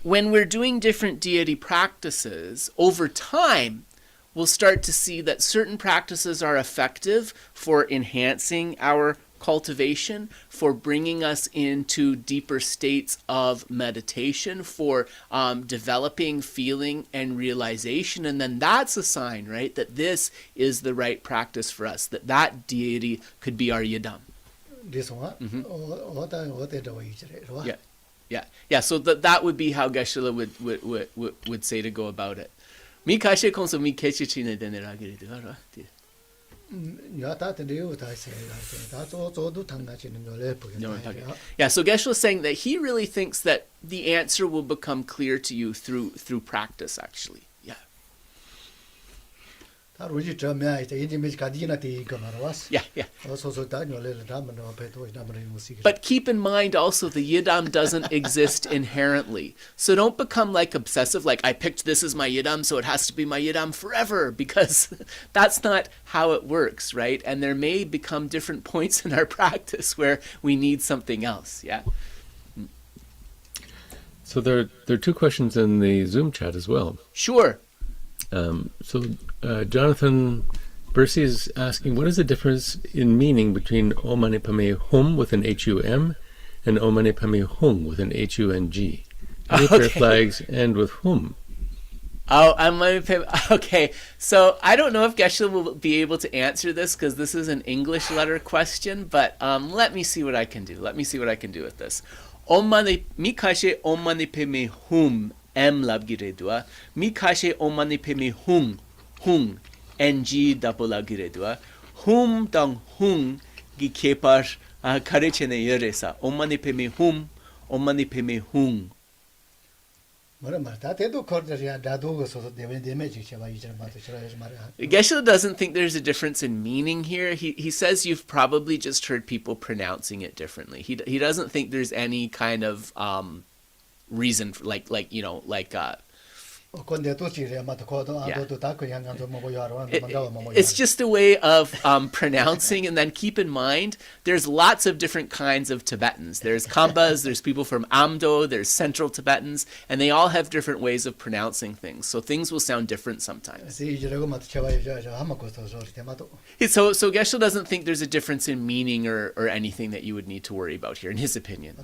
when we're doing different deity practices, over time, we'll start to see that certain practices are effective for enhancing our cultivation, for bringing us into deeper states of meditation, for developing feeling and realization. And then that's a sign, right, that this is the right practice for us, that deity could be our yidam. This one, what is the way? Yeah. So that would be how Geshe would say to go about it. Mi kashe konso mi kechi chine deneragiri dvara. Yeah, So Geshe was saying that he really thinks that the answer will become clear to you through practice, actually. Yeah. Yeah. But keep in mind also the yidam doesn't exist inherently. So don't become like obsessive, like I picked this as my yidam, so it has to be my yidam forever, because that's not how it works, right? And there may become different points in our practice where we need something else, yeah? So there are two questions in the Zoom chat as well. Sure. Jonathan Bercy is asking, what is the difference in meaning between Om Mani Padme Hum with an H-U-M and Om Mani Padme Hung with an H-U-N-G? Many prayer flags end with Hum. Okay. So I don't know if Geshe will be able to answer this because this is an English letter question, but let me see what I can do. Let me see what I can do with this. Om Mani Mikashe Om Mani Padme Hum M labgire dua. Mi kashe Om Mani Padme Hung NG dapo labgire dua. Hum dang hung gi kepar karechene yeresa. Om Mani Padme Hum Om Mani Padme Hung. Geshe doesn't think there's a difference in meaning here. He says you've probably just heard people pronouncing it differently. He doesn't think there's any kind of reason for, like it's just a way of pronouncing. And then keep in mind, there's lots of different kinds of Tibetans. There's Khambas, there's people from Amdo, there's Central Tibetans, and they all have different ways of pronouncing things. So things will sound different sometimes. So Geshe doesn't think there's a difference in meaning or anything that you would need to worry about here, in his opinion.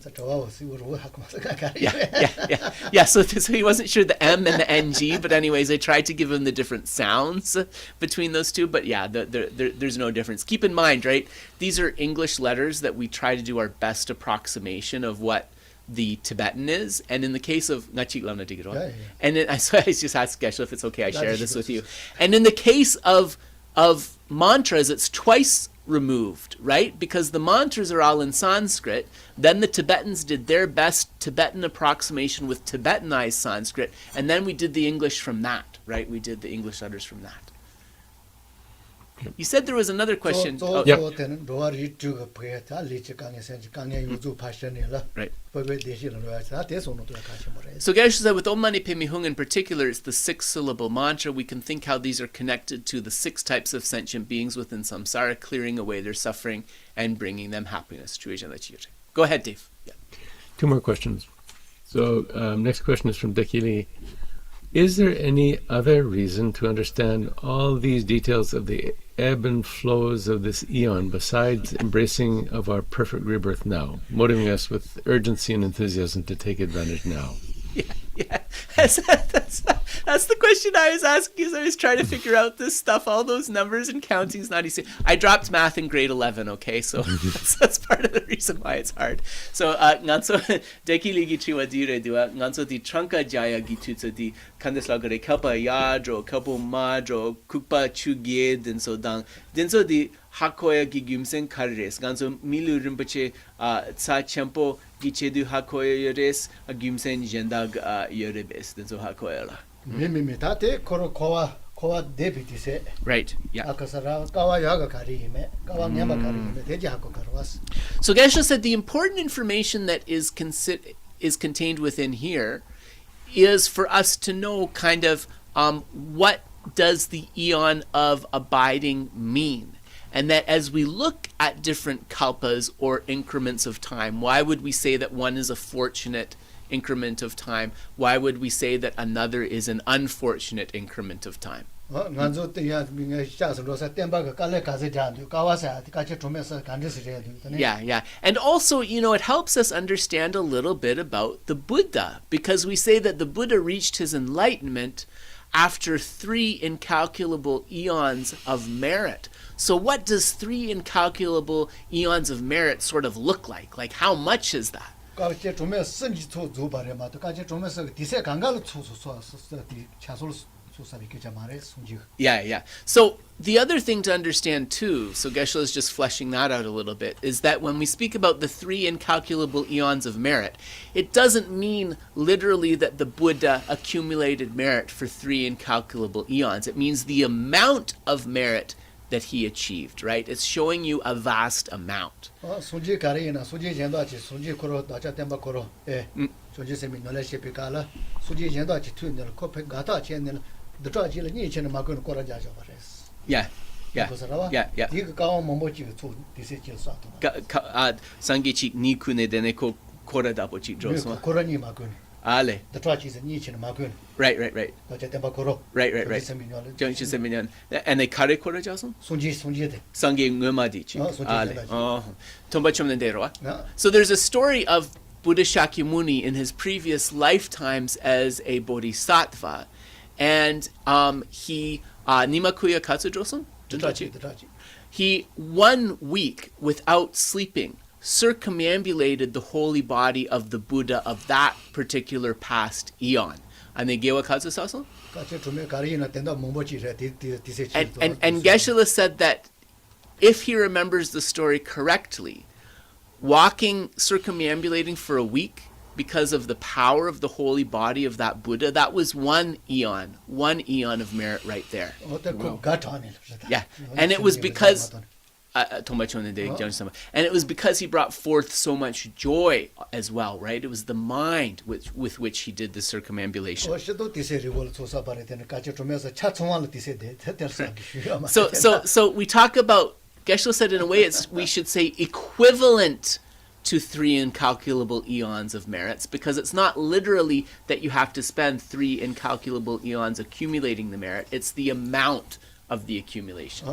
Yeah. So he wasn't sure the M and the NG, but anyways, I tried to give him the different sounds between those two. But yeah, there's no difference. Keep in mind, right? These are English letters that we try to do our best approximation of what the Tibetan is. And in the case of and then, so I just asked Geshe if it's okay I share this with you. And in the case of mantras, it's twice removed, right? Because the mantras are all in Sanskrit. Then the Tibetans did their best Tibetan approximation with Tibetanized Sanskrit, and then we did the English from that, right? We did the English letters from that. You said there was another question. Right. So Geshe said with Om Mani Padme Hung in particular, it's the 6-syllable mantra. We can think how these are connected to the 6 types of sentient beings within samsara, clearing away their suffering and bringing them happiness. Go ahead, Dave. Yeah. 2 more questions. So next question is from Dekili. Is there any other reason to understand all these details of the ebb and flows of this eon besides embracing of our perfect rebirth now, motivating us with urgency and enthusiasm to take advantage now? Yeah. That's the question I was asking as I was trying to figure out this stuff, all those numbers and countings, not easy. I dropped math in grade 11, okay? So that's part of the reason why it's hard. So, nganso deki ligi chiwa dire dua, nganso di tranka jaya gitutso di kandeslagare kapa yadro, kapo madro, kukpa chugye denso dang, denso di hakoya gigumsen karres, nganso milu rinpoche tsa chempo gichedu hakoya yores, agumsen jendag yorebes, denso hakoya la. Right, yeah. So Geshe said the important information that is contained within here is for us to know kind of what does the eon of abiding mean? And that as we look at different kalpas or increments of time, why would we say that one is a fortunate increment of time? Why would we say that another is an unfortunate increment of time? Yeah. And also, it helps us understand a little bit about the Buddha, because we say that the Buddha reached his enlightenment after 3 incalculable eons of merit. So what does 3 incalculable eons of merit sort of look like? Like, how much is that? Yeah. So the other thing to understand too, so Geshe is just fleshing that out a little bit, is that when we speak about the 3 incalculable eons of merit, it doesn't mean literally that the Buddha accumulated merit for 3 incalculable eons. It means the amount of merit that he achieved, right? It's showing you a vast amount. Yeah. Sangechi nikune deneko koradapochi josma. Ale. Right. Right. And they kare kora jason? Sange ngumadichi. Ale. Tombachomnendero. So there's a story of Buddha Shakyamuni in his previous lifetimes as a bodhisattva, and he nimakuya katsu joson? He 1 week without sleeping circumambulated the holy body of the Buddha of that particular past eon. And Gewa Katsu Saso? And Geshe said that if he remembers the story correctly, walking, circumambulating for a week because of the power of the holy body of that Buddha, that was 1 eon of merit right there. Yeah, and it was because he brought forth so much joy as well, right? It was the mind with which he did the circumambulation. So we talk about, Geshe said in a way we should say equivalent to 3 incalculable eons of merits, because it's not literally that you have to spend 3 incalculable eons accumulating the merit, it's the amount of the accumulation.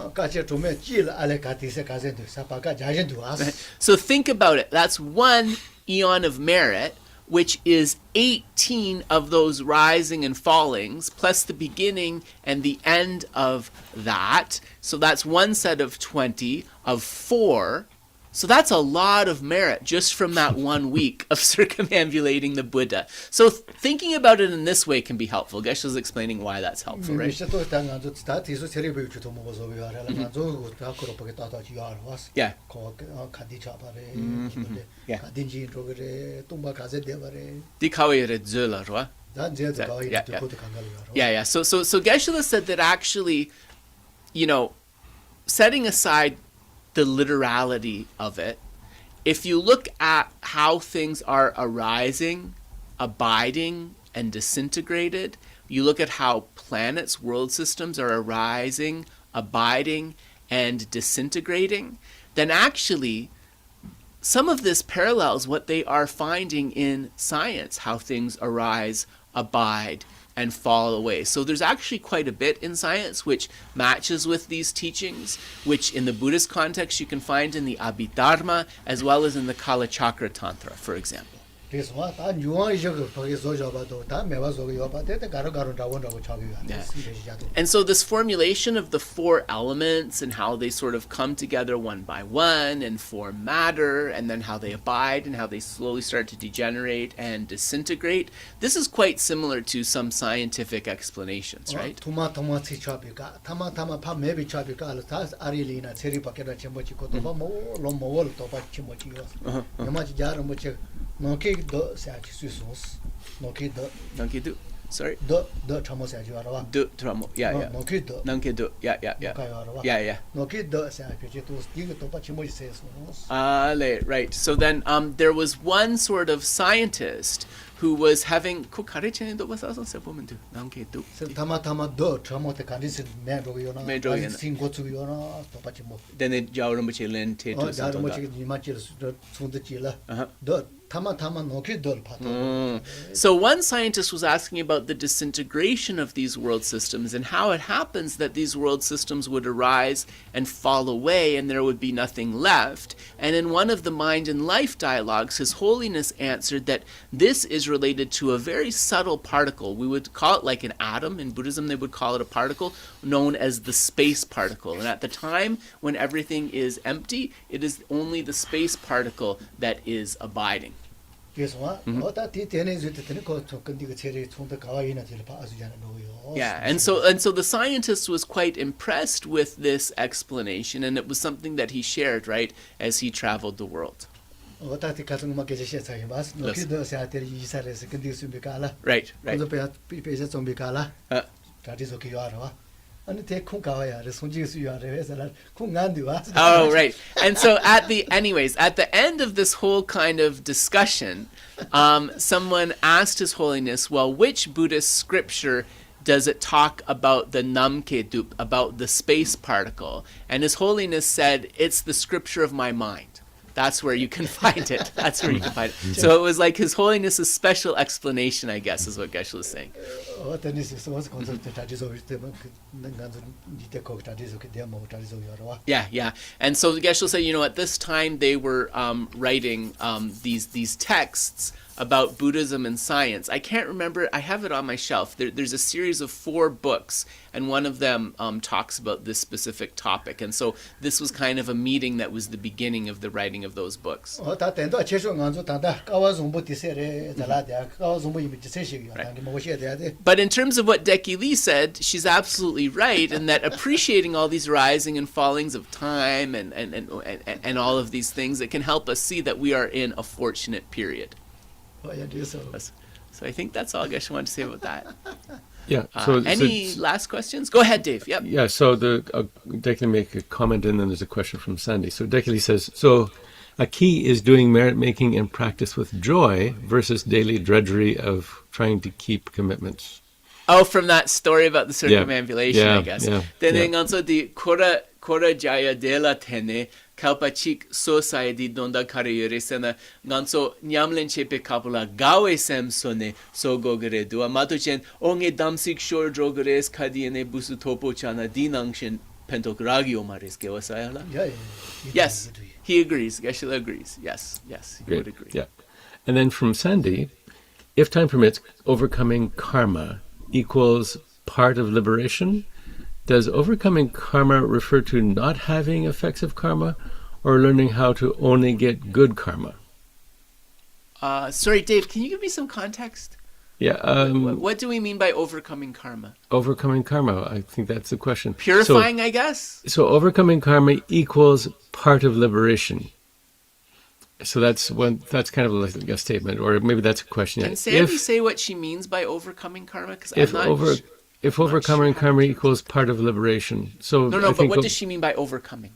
So think about it. That's 1 eon of merit, which is 18 of those rising and fallings, plus the beginning and the end of that. So that's 1 set of 20 of 4. So that's a lot of merit just from that 1 week of circumambulating the Buddha. So thinking about it in this way can be helpful. Geshe is explaining why that's helpful, right? Yeah. Yeah. So Geshe said that actually, setting aside the literality of it, if you look at how things are arising, abiding, and disintegrated, you look at how planets, world systems are arising, abiding, and disintegrating, then actually some of this parallels what they are finding in science, how things arise, abide, and fall away. So there's actually quite a bit in science which matches with these teachings, which in the Buddhist context you can find in the Abhidharma as well as in the Kala Chakra Tantra, for example. Yeah. And so this formulation of the 4 elements and how they sort of come together one by one and form matter, and then how they abide and how they slowly start to degenerate and disintegrate, this is quite similar to some scientific explanations, right? Sorry. Right. So then there was one sort of scientist who was having kukarechene was also sepomentu namke du. 타마타마 더 트라모테 간디스 메로요나 메로요나. 싱고츠요나 똑같이 뭐 Then the Jaurambuchi len te to 자르모치 니마치르 손드치라 더 타마타마 노키돌 파토. So one scientist was asking about the disintegration of these world systems and how it happens that these world systems would arise and fall away and there would be nothing left. And in one of the Mind and Life dialogues, His Holiness answered that this is related to a very subtle particle. We would call it like an atom. In Buddhism, they would call it a particle known as the space particle. And at the time when everything is empty, it is only the space particle that is abiding. 그래서 어다 디테네 주테네 거 근디가 제일 총대 가와이나 제일 봐주잖아 노요. Yeah, and so the scientist was quite impressed with this explanation, and it was something that he shared, right, as he traveled the world. 어다티 같은 거 계시 시작이 맞. 노키도 사테리 이사레스 근디 준비가라. Right, right. 그래서 배에서 준비가라. 다디서 기와라. 아니 대콩 가와야 손지수야 해서 콩안디 와. Oh, right. And so at the end of this whole kind of discussion, someone asked His Holiness, well, which Buddhist scripture does it talk about the namkedup, about the space particle? And His Holiness said, it's the scripture of my mind. That's where you can find it. That's where you can find it. So it was like His Holiness's special explanation, I guess, is what Geshe was saying. Yeah. And so Geshe said, at this time they were writing these texts about Buddhism and science. I can't remember. I have it on my shelf. There's a series of 4 books, and one of them talks about this specific topic. And so this was kind of a meeting that was the beginning of the writing of those books. Right. But in terms of what Deki Lee said, she's absolutely right in that appreciating all these rising and fallings of time and all of these things, it can help us see that we are in a fortunate period. So I think that's all Geshe wanted to say about that. Yeah. Any last questions? Go ahead, Dave. Yep. Yeah. So Dekli make a comment, and then there's a question from Sandy. So Dekli says, so a key is doing merit making and practice with joy versus daily drudgery of trying to keep commitments. Oh, from that story about the circumambulation, I guess. Then also the kora jaya de la tene kalpachik society donda kariyuresena ganso nyamlen chepe kapula gawe sem sone sogogere dua matuchen onge damsik shor drogres kadiene busu topo chana dinangshin pentokragi omares gewasayala. Yes, he agrees. Geshe agrees. Yes, he would agree. Yeah. And then from Sandy, if time permits, overcoming karma equals part of liberation. Does overcoming karma refer to not having effects of karma, or learning how to only get good karma? Sorry, Dave, can you give me some context? Yeah. What do we mean by overcoming karma? Overcoming karma, I think that's the question. Purifying, I guess? So overcoming karma equals part of liberation. So that's kind of like a statement, or maybe that's a question. Can Sandy say what she means by overcoming karma? Because if overcoming karma equals part of liberation. So No, but what does she mean by overcoming?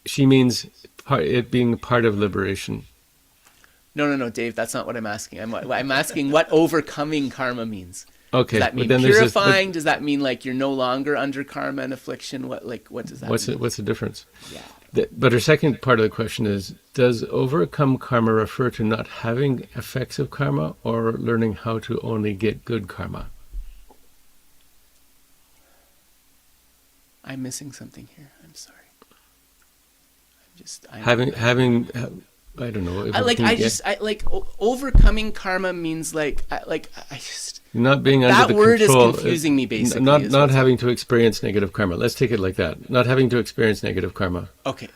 She means it being part of liberation. No, Dave, that's not what I'm asking. I'm asking what overcoming karma means. Okay. Does that mean purifying? Does that mean like you're no longer under karma and affliction? What does that mean? What's the difference? Yeah. But her second part of the question is, does overcome karma refer to not having effects of karma, or learning how to only get good karma? I'm missing something here. I'm sorry. I don't know. Overcoming karma means not being under the control. That word is confusing me, basically. Not having to experience negative karma. Let's take it like that. Not having to experience negative karma. Okay.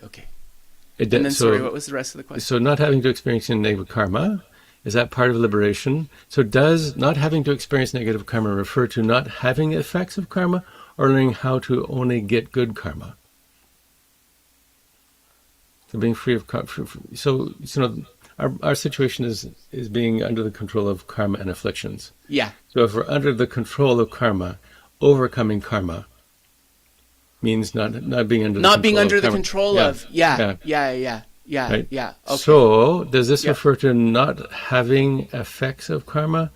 And then, sorry, what was the rest of the question? So not having to experience negative karma, is that part of liberation? So does not having to experience negative karma refer to not having effects of karma, or learning how to only get good karma? So being free of karma. So our situation is being under the control of karma and afflictions. Yeah. So if we're under the control of karma, overcoming karma means not being under the control of karma. Yeah. Yeah, Right? yeah. Okay. So, does this Yeah. refer to not having effects of karma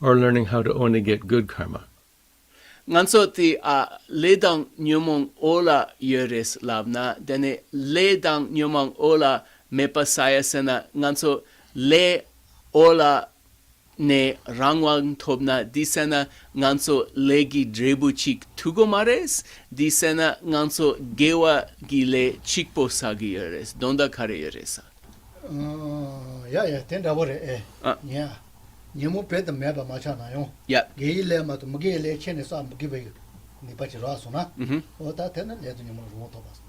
or learning how to only get good karma? Nganso ti ledang nyumong ola yeres labna dene ledang nyumong ola mepasaya sena nganso le ola ne rangwang tobna disena nganso legi drebu chik tugo mares disena nganso gewa gile chikpo sagi yeres donda kare yeresa. 야, 된다 버래. 아. 야. 니모 배드 매바 마찬가요. Yeah. 게일레 마도 무게일레 체네서 안 무게베 니바치 라소나. Mhm. 오다 되는 레도 니모 로토 바스.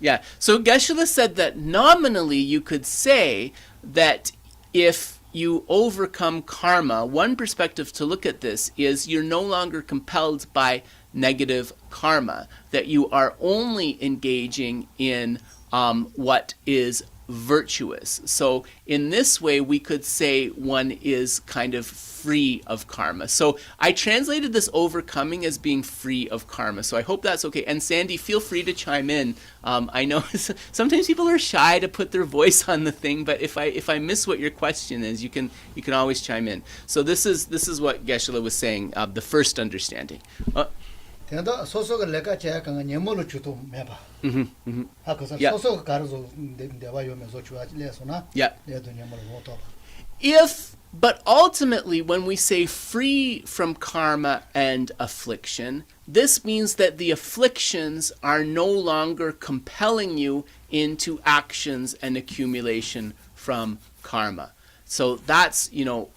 Yeah. So Geshe said that nominally you could say that if you overcome karma, one perspective to look at this is you're no longer compelled by negative karma, that you are only engaging in what is virtuous. So in this way, we could say one is kind of free of karma. So I translated this overcoming as being free of karma. So I hope that's okay. And Sandy, feel free to chime in. I know sometimes people are shy to put their voice on the thing, but if I miss what your question is, you can always chime in. So this is what Geshe was saying, the first understanding. 된다 소소가 내가 제가 간 니모로 주도 매바. 아그서 Yeah. 소소가 가르소 내가 요면서 주아지 레소나. Yeah. 레도 니모로 로토. But ultimately, when we say free from karma and affliction, this means that the afflictions are no longer compelling you into actions and accumulation from karma. So that's,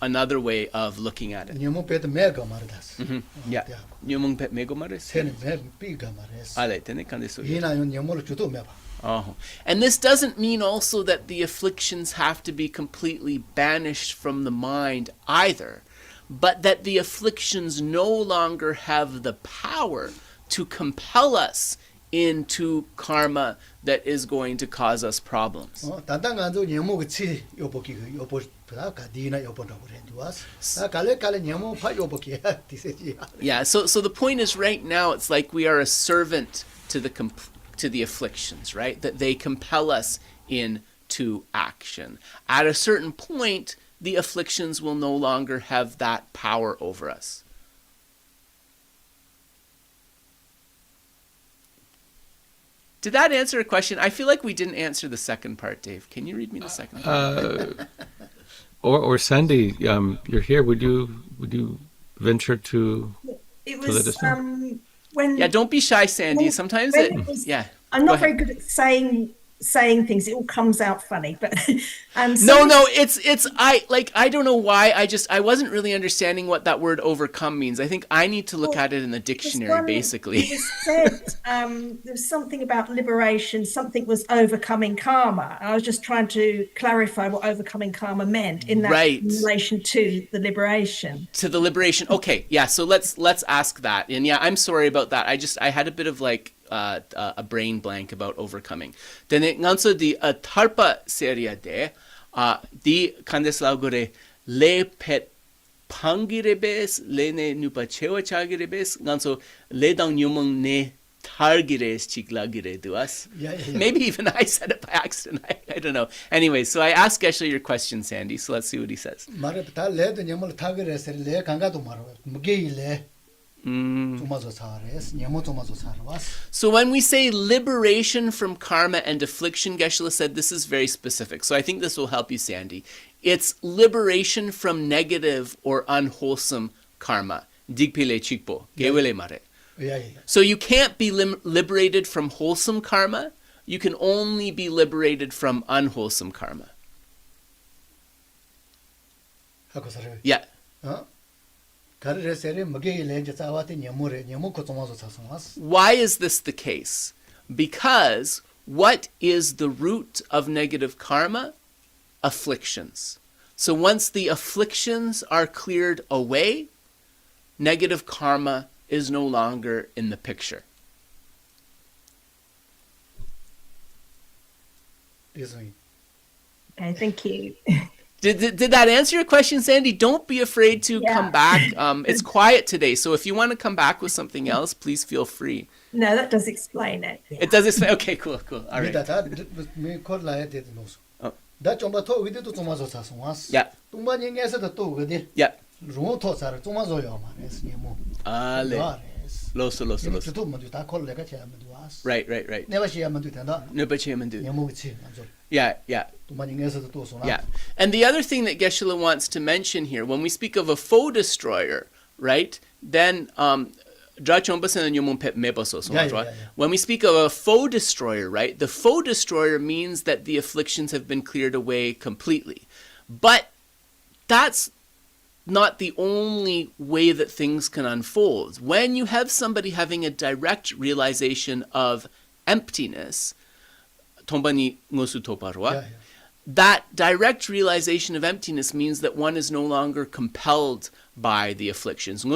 another way of looking at it. 니모 배드 매가 말다스. Yeah. Nyumung pet mego mares. 세네 매 비가 말레스. Ale, tene kande so. 이나요 니모로 주도 매바. Oh. And this doesn't mean also that the afflictions have to be completely banished from the mind either, but that the afflictions no longer have the power to compel us into karma that is going to cause us problems. 단단 간도 니모가 치 요보기 요보 프라 가디나 요보다 그랬두아스. 나 갈래 니모 파 요보기 디세지. Yeah, so the point is right now it's like we are a servant to the afflictions, right? That they compel us into action. At a certain point, the afflictions will no longer have that power over us. Did that answer a question? I feel like we didn't answer the second part, Dave. Can you read me the second part? Or Sandy, you're here. Would you venture to It let us was know? when Yeah, don't be shy, Sandy. when- Sometimes when it, it was- yeah. I'm Go not ahead. very good at saying things. It all comes out funny, but No, it's I don't know why. I wasn't really understanding what that word overcome means. I think I need to look at it in the dictionary, basically. It was said there was something about liberation. Something was overcoming karma. I was just trying to clarify what overcoming karma meant in that Right. in relation to the liberation. To the liberation. Okay, yeah. So let's ask that. And yeah, I'm sorry about that. I had a bit of a brain blank about overcoming. Then nganso di tarpa seria de di kandeslagore le pet pangirebes le ne nupa chewa chagirebes nganso le dang nyumong ne targires chiklagire duas. Yeah. Maybe even I said it by accident. I don't know. Anyway, so I asked Geshe your question, Sandy. So let's see what he says. 말에 다 레도 니모로 타그레스 레 강가도 말어. 무게일레. 좀아서 사레스. 니모 좀아서 사르와스. So when we say liberation from karma and affliction, Geshe said this is very specific. So I think this will help you, Sandy. It's liberation from negative or unwholesome karma. Digpile chikpo, gewele mare. Yeah. So you can't be liberated from wholesome karma. You can only be liberated from unwholesome karma. 하고 사레. Yeah. 가르레세레 무게일레 이제 자와티 니모레 니모 코좀아서 사성와스. Why is this the case? Because what is the root of negative karma? Afflictions. So once the afflictions are cleared away, negative karma is no longer in the picture. 이소이. Okay, thank you. Did that answer your question, Sandy? Don't be afraid to come back. It's quiet today, so if you want to come back with something else, please feel free. No, that does explain it. It does explain. Okay, cool. All right. Yeah. Yeah. Loso. Right. Yeah. And the other thing that Geshe wants to mention here, when we speak of a foe destroyer, right, then when we speak of a foe destroyer, right, the foe destroyer means that the afflictions have been cleared away completely. But that's not the only way that things can unfold. When you have somebody having a direct realization of emptiness, that direct realization of emptiness means that one is no longer compelled by the afflictions. So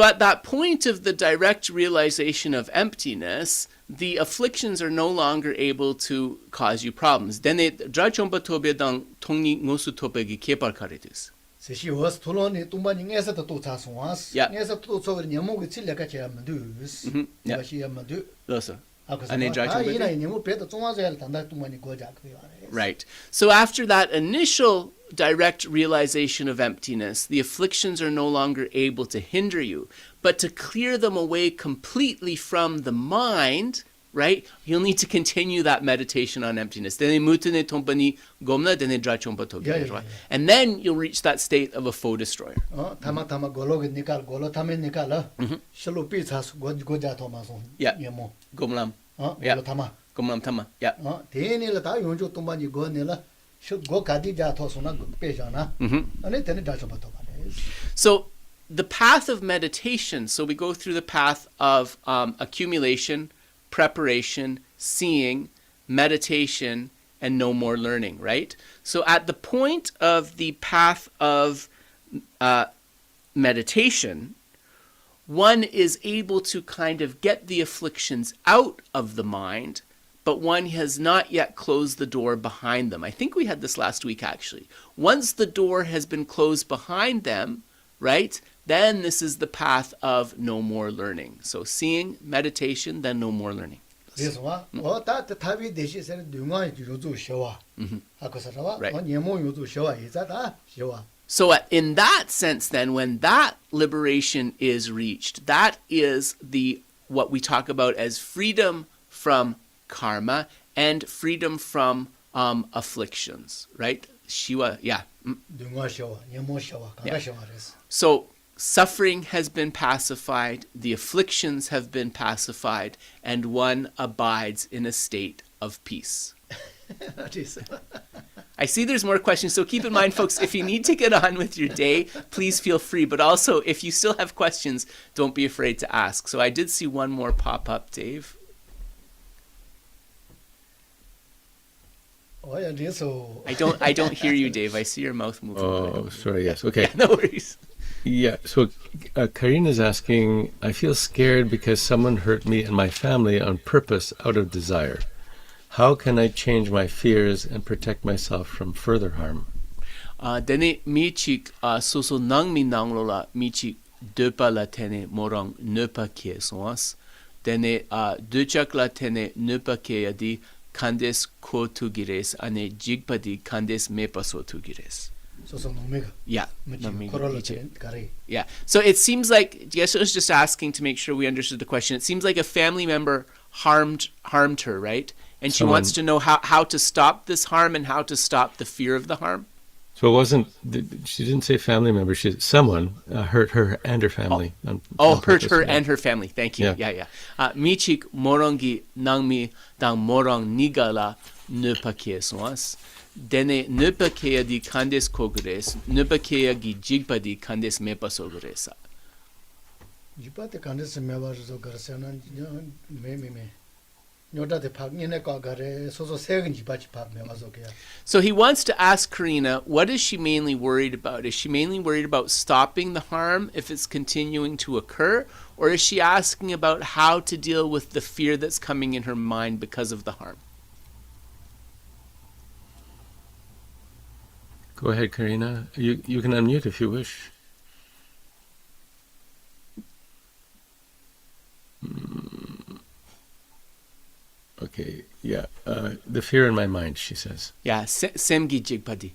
at that point of the direct realization of emptiness, the afflictions are no longer able to cause you problems. Then Right. So after that initial direct realization of emptiness, the afflictions are no longer able to hinder you. But to clear them away completely from the mind, right, you'll need to continue that meditation on emptiness. And then you'll reach that state of a foe destroyer. Yeah. Gomlam. Yeah. Gomlam Tama. Yeah. So the path of meditation, so we go through the path of accumulation, preparation, seeing, meditation, and no more learning, right? So at the point of the path of meditation, one is able to kind of get the afflictions out of the mind, but one has not yet closed the door behind them. I think we had this last week, actually. Once the door has been closed behind them, right, then this is the path of no more learning. So seeing, meditation, then no more learning. So in that sense, then, when that liberation is reached, that is what we talk about as freedom from karma and freedom from afflictions, right? Shiva, yeah. So suffering has been pacified, the afflictions have been pacified, and one abides in a state of peace. I see there's more questions, so keep in mind, folks, if you need to get on with your day, please feel free. But also, if you still have questions, don't be afraid to ask. So I did see one more pop up, Dave. I don't hear you, Dave. I see your mouth moving. Oh, sorry. Yes. Okay. Yeah, no worries. Yeah. So Karina's asking, I feel scared because someone hurt me and my family on purpose out of desire. How can I change my fears and protect myself from further harm? Dene michik soso nangmi nanglola michik depa la tene morang nepa ke soas. Dene dechak la tene nepa ke yadi kandes ko tugires ane jigpadi kandes mepa so tugires. Yeah. Yeah. So it seems like Geshe was just asking to make sure we understood the question. It seems like a family member harmed her, right? And she wants to know how to stop this harm and how to stop the fear of the harm. So it wasn't, she didn't say family member, someone hurt her and her family. Hurt her and her family. Thank you. Yeah. Michik morongi nangmi dang morong nigala nepake soas. Dene nepake di kandes kogures, nepake gi jigpa di kandes mepa soguresa. Jigpa di kandes mepa soguresa me. So he wants to ask Karina, what is she mainly worried about? Is she mainly worried about stopping the harm if it's continuing to occur? Or is she asking about how to deal with the fear that's coming in her mind because of the harm? Go ahead, Karina. You can unmute if you wish. Okay, yeah. The fear in my mind, she says. Yeah, semgi jigbadi.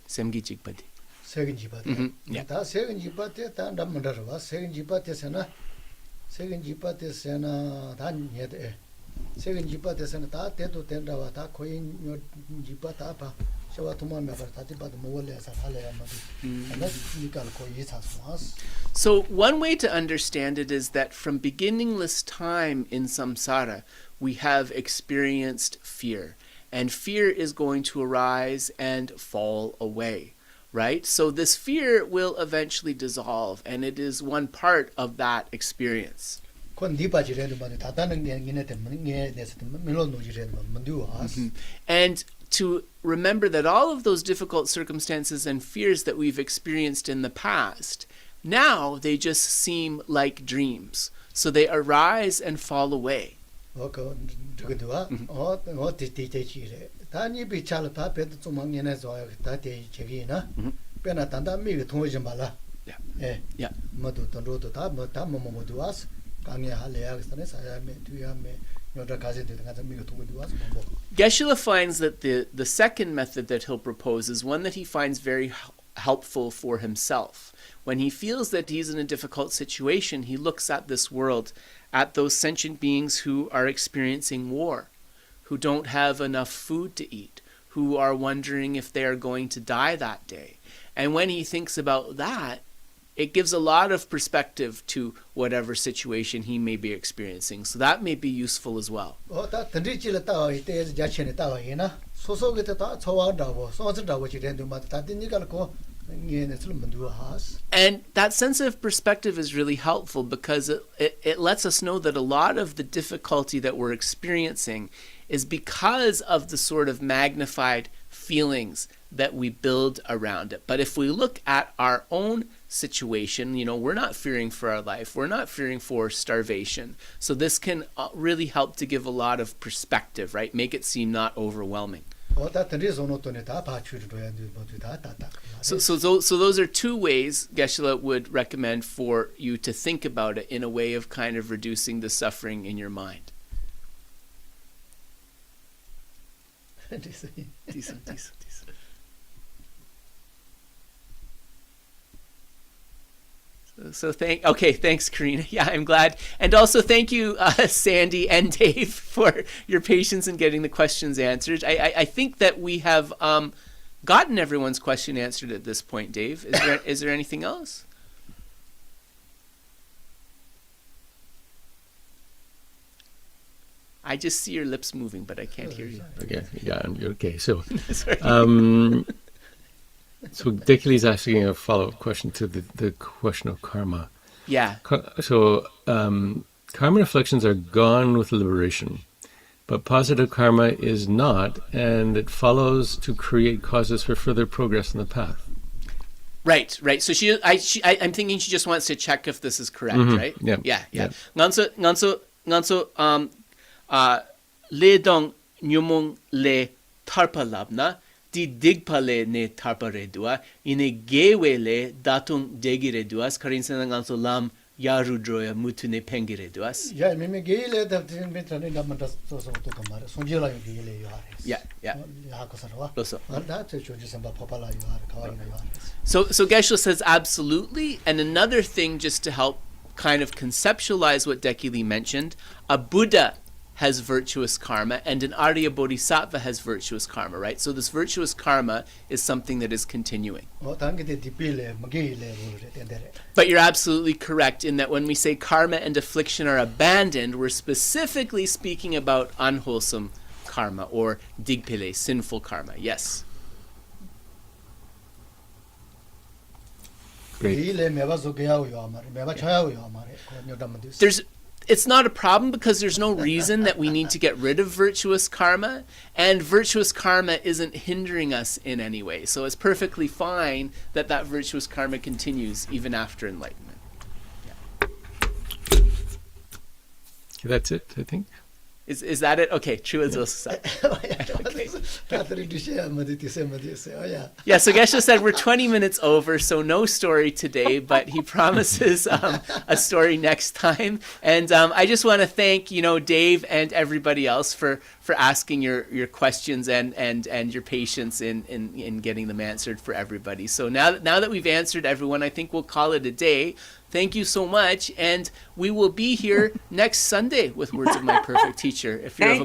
So one way to understand it is that from beginningless time in samsara, we have experienced fear, and fear is going to arise and fall away, right? So this fear will eventually dissolve, and it is one part of that experience. And to remember that all of those difficult circumstances and fears that we've experienced in the past, now they just seem like dreams. So they arise and fall away. Geshe finds that the second method that he'll propose is one that he finds very helpful for himself. When he feels that he's in a difficult situation, he looks at this world, at those sentient beings who are experiencing war, who don't have enough food to eat, who are wondering if they are going to die that day. And when he thinks about that, it gives a lot of perspective to whatever situation he may be experiencing. So that may be useful as well. And that sense of perspective is really helpful because it lets us know that a lot of the difficulty that we're experiencing is because of the sort of magnified feelings that we build around it. But if we look at our own situation, we're not fearing for our life. We're not fearing for starvation. So this can really help to give a lot of perspective, right? Make it seem not overwhelming. So those are two ways Geshe would recommend for you to think about it in a way of kind of reducing the suffering in your mind. Thanks, Karina. Yeah, I'm glad. And also thank you, Sandy and Dave, for your patience in getting the questions answered. I think that we have gotten everyone's question answered at this point, Dave. Is there anything else? I just see your lips moving, but I can't hear you. Okay, yeah, you're okay. So, so Dekili's asking a follow-up question to the question of karma. Yeah. So karma reflections are gone with liberation, but positive karma is not, and it follows to create causes for further progress in the path. Right. So I'm thinking she just wants to check if this is correct, right? Yeah. Nganso le dong nyumong le tarpa labna di digpale ne tarpa redua ine gewe le datung degire duas karinsana nganso lam yarudroya mutune pengire duas. Yeah, me gele da metrane namanda so to kamare sonjela gele yares. Yeah. So Geshe says absolutely. And another thing, just to help kind of conceptualize what Dekili mentioned, a Buddha has virtuous karma and an Arya Bodhisattva has virtuous karma, right? So this virtuous karma is something that is continuing. But you're absolutely correct in that when we say karma and affliction are abandoned, we're specifically speaking about unwholesome karma or digpile, sinful karma. Yes. it's not a problem because there's no reason that we need to get rid of virtuous karma, and virtuous karma isn't hindering us in any way. So it's perfectly fine that that virtuous karma continues even after enlightenment. That's it, I think. Is that it? Okay, true as also. Yeah, so Geshe said we're 20 minutes over, so no story today, but he promises a story next time. And I just want to thank, Dave and everybody else for asking your questions and your patience in getting them answered for everybody. So now that we've answered everyone, I think we'll call it a day. Thank you so much, and we will be here next Sunday with Words of My Perfect Teacher. If you're of a